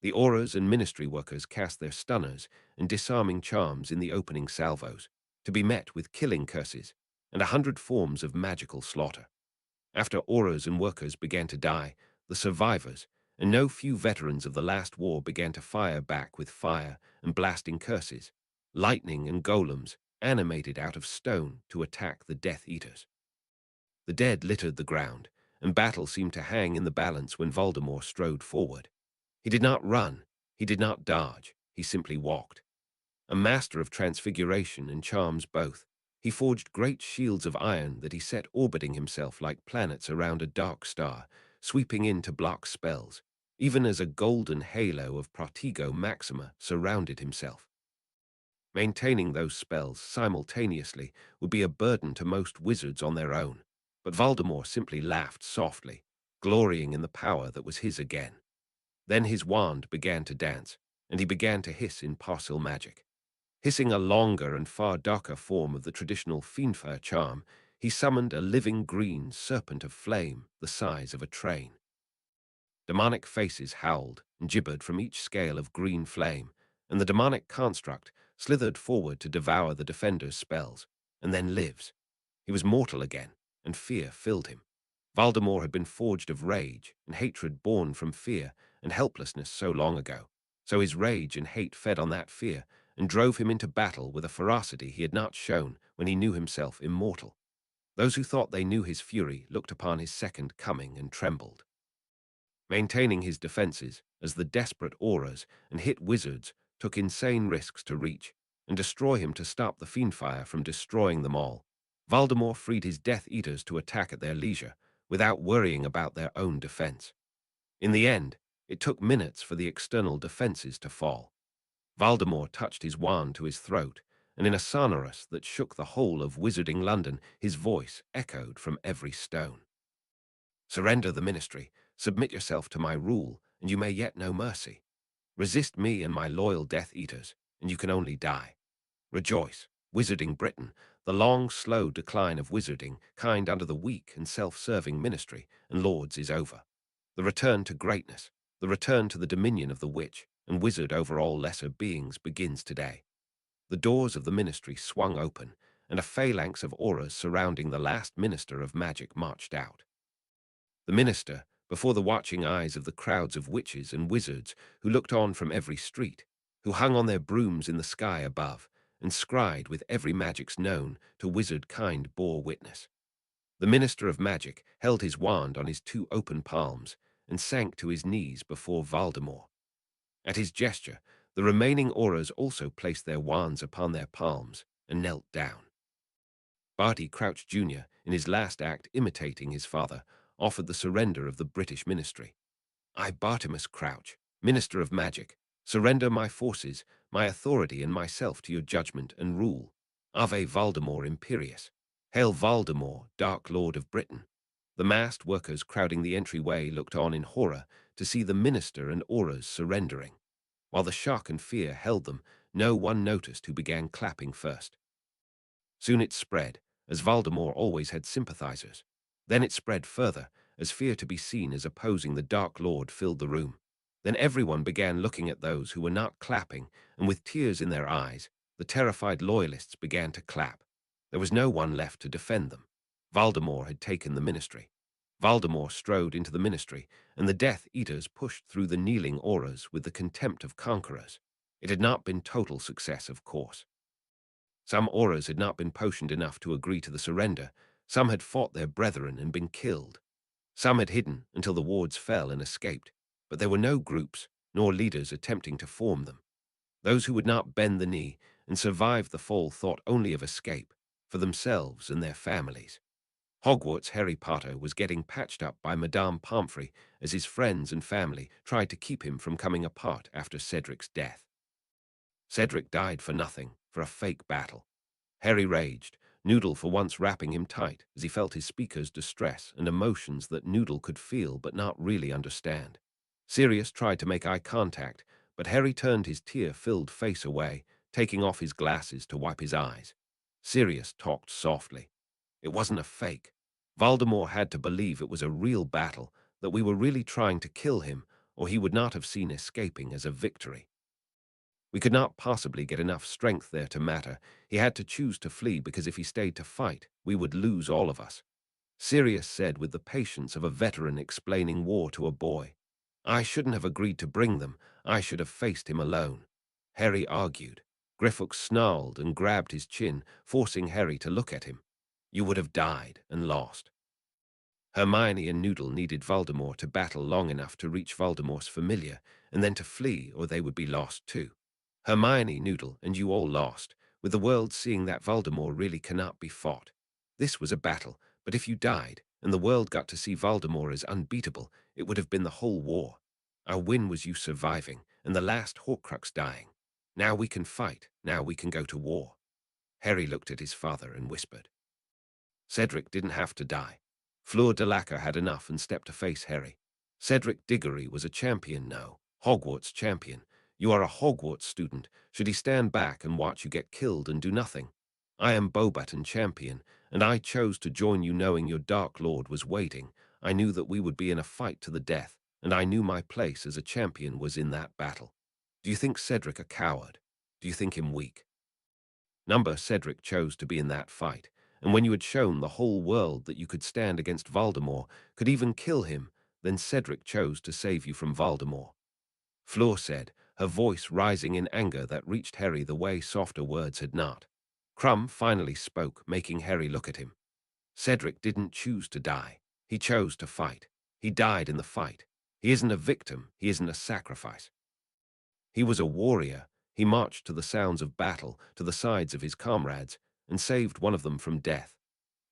The auras and ministry workers cast their stunners and disarming charms in the opening salvos, to be met with killing curses and 100 forms of magical slaughter. After auras and workers began to die, the survivors, and no few veterans of the last war, began to fire back with fire and blasting curses, lightning and golems animated out of stone to attack the Death Eaters. The dead littered the ground, and battle seemed to hang in the balance when Voldemort strode forward. He did not run, he did not dodge, he simply walked. A master of transfiguration and charms both, he forged great shields of iron that he set orbiting himself like planets around a dark star, sweeping in to block spells, even as a golden halo of Protego Maxima surrounded himself. Maintaining those spells simultaneously would be a burden to most wizards on their own, but Voldemort simply laughed softly, glorying in the power that was his again. Then his wand began to dance, and he began to hiss in parcel magic. Hissing a longer and far darker form of the traditional Fiendfire charm, he summoned a living green serpent of flame the size of a train. Demonic faces howled and gibbered from each scale of green flame, and the demonic construct slithered forward to devour the defender's spells, and then lives. He was mortal again, and fear filled him. Voldemort had been forged of rage and hatred born from fear and helplessness so long ago, so his rage and hate fed on that fear and drove him into battle with a ferocity he had not shown when he knew himself immortal. Those who thought they knew his fury looked upon his second coming and trembled. Maintaining his defenses as the desperate auras and hit wizards took insane risks to reach and destroy him to stop the Fiendfire from destroying them all, Voldemort freed his Death Eaters to attack at their leisure without worrying about their own defense. In the end, it took minutes for the external defenses to fall. Voldemort touched his wand to his throat, and in a sonorous that shook the whole of Wizarding London, his voice echoed from every stone. Surrender the ministry, submit yourself to my rule, and you may yet know mercy. Resist me and my loyal Death Eaters, and you can only die. Rejoice, Wizarding Britain, the long, slow decline of wizarding kind under the weak and self-serving ministry and lords is over. The return to greatness, the return to the dominion of the witch and wizard over all lesser beings begins today. The doors of the ministry swung open, and a phalanx of auras surrounding the last minister of magic marched out. The minister, before the watching eyes of the crowds of witches and wizards who looked on from every street, who hung on their brooms in the sky above, and scried with every magics known to wizard kind bore witness. The minister of magic held his wand on his two open palms and sank to his knees before Voldemort. At his gesture, the remaining auras also placed their wands upon their palms and knelt down. Barty Crouch Jr., in his last act imitating his father, offered the surrender of the British ministry. I, Bartimus Crouch, Minister of Magic, surrender my forces, my authority and myself to your judgment and rule. Ave Voldemort Imperius. Hail Voldemort, Dark Lord of Britain. The massed workers crowding the entryway looked on in horror to see the minister and auras surrendering. While the shock and fear held them, no one noticed who began clapping first. Soon it spread, as Voldemort always had sympathizers. Then it spread further, as fear to be seen as opposing the Dark Lord filled the room. Then everyone began looking at those who were not clapping, and with tears in their eyes, the terrified loyalists began to clap. There was no one left to defend them. Voldemort had taken the ministry. Voldemort strode into the ministry, and the Death Eaters pushed through the kneeling auras with the contempt of conquerors. It had not been total success, of course. Some auras had not been potioned enough to agree to the surrender. Some had fought their brethren and been killed. Some had hidden until the wards fell and escaped, but there were no groups nor leaders attempting to form them. Those who would not bend the knee and survive the fall thought only of escape, for themselves and their families. Hogwarts Harry Potter was getting patched up by Madame Pomfrey as his friends and family tried to keep him from coming apart after Cedric's death. Cedric died for nothing, for a fake battle. Harry raged, Noodle for once wrapping him tight as he felt his speaker's distress and emotions that Noodle could feel but not really understand. Sirius tried to make eye contact, but Harry turned his tear-filled face away, taking off his glasses to wipe his eyes. Sirius talked softly. It wasn't a fake. Voldemort had to believe it was a real battle, that we were really trying to kill him, or he would not have seen escaping as a victory. We could not possibly get enough strength there to matter. He had to choose to flee because if he stayed to fight, we would lose all of us. Sirius said with the patience of a veteran explaining war to a boy. I shouldn't have agreed to bring them. I should have faced him alone. Harry argued. Griphook snarled and grabbed his chin, forcing Harry to look at him. You would have died and lost. Hermione and Noodle needed Voldemort to battle long enough to reach Voldemort's familiar, and then to flee, or they would be lost too. Hermione, Noodle, and you all lost, with the world seeing that Voldemort really cannot be fought. This was a battle, but if you died, and the world got to see Voldemort as unbeatable, it would have been the whole war. Our win was you surviving, and the last Horcrux dying. Now we can fight, now we can go to war. Harry looked at his father and whispered. Cedric didn't have to die. Fleur de Lacre had enough and stepped to face Harry. Cedric Diggory was a champion now, Hogwarts champion. You are a Hogwarts student. Should he stand back and watch you get killed and do nothing? I am Beauxbaton champion, and I chose to join you knowing your Dark Lord was waiting. I knew that we would be in a fight to the death, and I knew my place as a champion was in that battle. Do you think Cedric a coward? Do you think him weak? Number Cedric chose to be in that fight, and when you had shown the whole world that you could stand against Voldemort, could even kill him, then Cedric chose to save you from Voldemort. Fleur said, her voice rising in anger that reached Harry the way softer words had not. Crumb finally spoke, making Harry look at him. Cedric didn't choose to die. He chose to fight. He died in the fight. He isn't a victim. He isn't a sacrifice. He was a warrior. He marched to the sounds of battle, to the sides of his comrades, and saved one of them from death.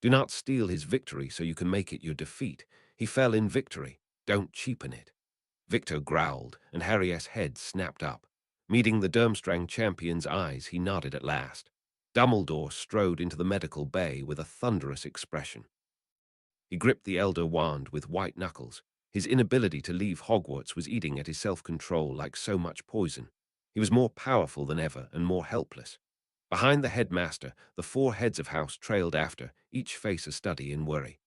Do not steal his victory so you can make it your defeat. He fell in victory. Don't cheapen it. Victor growled, and Harry's head snapped up. Meeting the Durmstrang champion's eyes, he nodded at last. Dumbledore strode into the medical bay with a thunderous expression. He gripped the Elder Wand with white knuckles. His inability to leave Hogwarts was eating at his self-control like so much poison. He was more powerful than ever and more helpless. Behind the headmaster, the 4 heads of house trailed after, each face a study in worry.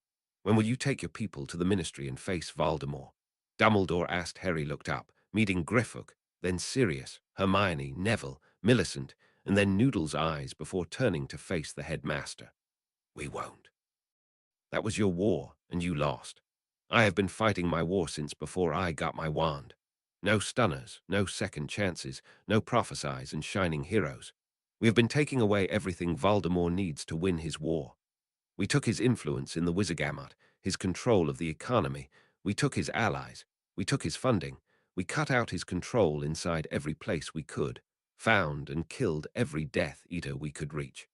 When will you take your people to the Ministry and face Voldemort? Dumbledore asked. Harry looked up, meeting Griphook, then Sirius, Hermione, Neville, Millicent, and then Noodle's eyes before turning to face the headmaster. We won't. That was your war, and you lost. I have been fighting my war since before I got my wand. No stunners, no second chances, no prophesies and shining heroes. We have been taking away everything Voldemort needs to win his war. We took his influence in the Wizengamot, his control of the economy. We took his allies. We took his funding. We cut out his control inside every place we could, found and killed every Death Eater we could reach.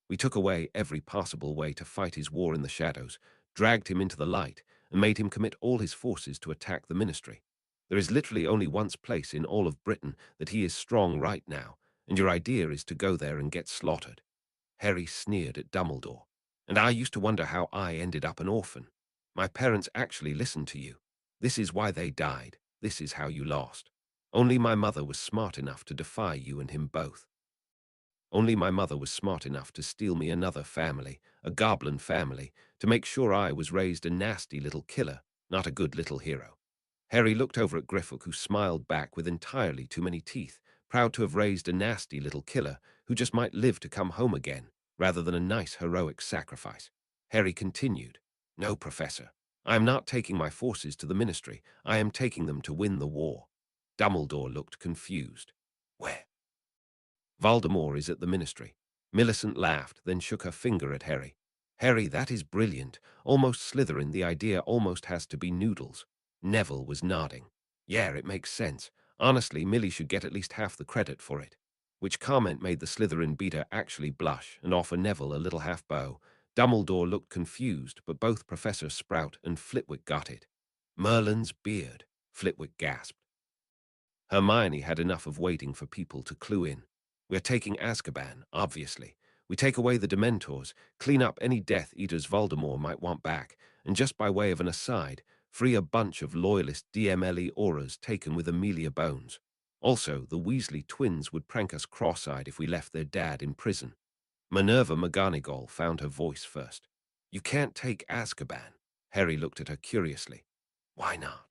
We took away every possible way to fight his war in the shadows, dragged him into the light, and made him commit all his forces to attack the Ministry. There is literally only one place in all of Britain that he is strong right now, and your idea is to go there and get slaughtered. Harry sneered at Dumbledore. And I used to wonder how I ended up an orphan. My parents actually listened to you. This is why they died. This is how you lost. Only my mother was smart enough to defy you and him both. Only my mother was smart enough to steal me another family, a goblin family, to make sure I was raised a nasty little killer, not a good little hero. Harry looked over at Griphook, who smiled back with entirely too many teeth, proud to have raised a nasty little killer who just might live to come home again, rather than a nice heroic sacrifice. Harry continued, No, Professor. I am not taking my forces to the Ministry. I am taking them to win the war. Dumbledore looked confused. Where? Voldemort is at the Ministry. Millicent laughed, then shook her finger at Harry. Harry, that is brilliant. Almost Slytherin, the idea almost has to be Noodles. Neville was nodding. Yeah, it makes sense. Honestly, Millie should get at least half the credit for it. Which comment made the Slytherin beater actually blush and offer Neville a little half-bow. Dumbledore looked confused, but both Professor Sprout and Flitwick got it. Merlin's beard, Flitwick gasped. Hermione had enough of waiting for people to clue in. We're taking Azkaban, obviously. We take away the Dementors, clean up any Death Eaters Voldemort might want back, and just by way of an aside, free a bunch of loyalist DMLE auras taken with Amelia Bones. Also, the Weasley twins would prank us cross-eyed if we left their dad in prison. Minerva McGonagall found her voice first. You can't take Azkaban. Harry looked at her curiously. Why not?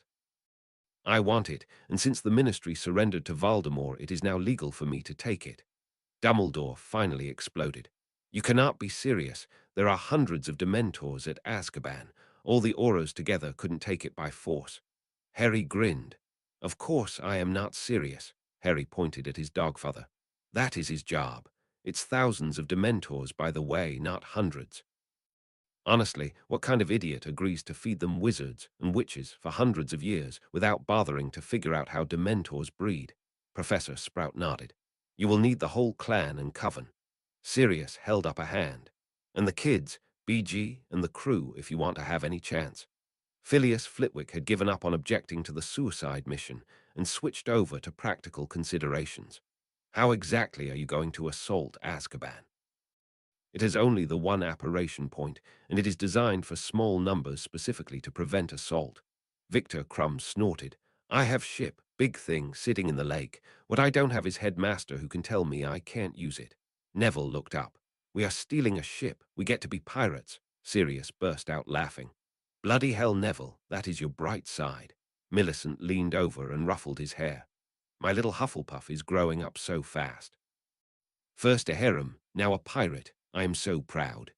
I want it, and since the Ministry surrendered to Voldemort, it is now legal for me to take it. Dumbledore finally exploded. You cannot be serious. There are hundreds of Dementors at Azkaban. All the Auras together couldn't take it by force. Harry grinned. Of course I am not serious. Harry pointed at his dogfather. That is his job. It's thousands of Dementors, by the way, not hundreds. Honestly, what kind of idiot agrees to feed them wizards and witches for hundreds of years without bothering to figure out how Dementors breed? Professor Sprout nodded. You will need the whole clan and coven. Sirius held up a hand. And the kids, BG, and the crew if you want to have any chance. Phileas Flitwick had given up on objecting to the suicide mission and switched over to practical considerations. How exactly are you going to assault Azkaban? It has only the one apparition point, and it is designed for small numbers specifically to prevent assault. Victor Crumb snorted. I have ship, big thing, sitting in the lake. What I don't have is headmaster who can tell me I can't use it. Neville looked up. We are stealing a ship. We get to be pirates. Sirius burst out laughing. Bloody hell, Neville, that is your bright side. Millicent leaned over and ruffled his hair. My little Hufflepuff is growing up so fast. First a harem, now a pirate. I am so proud.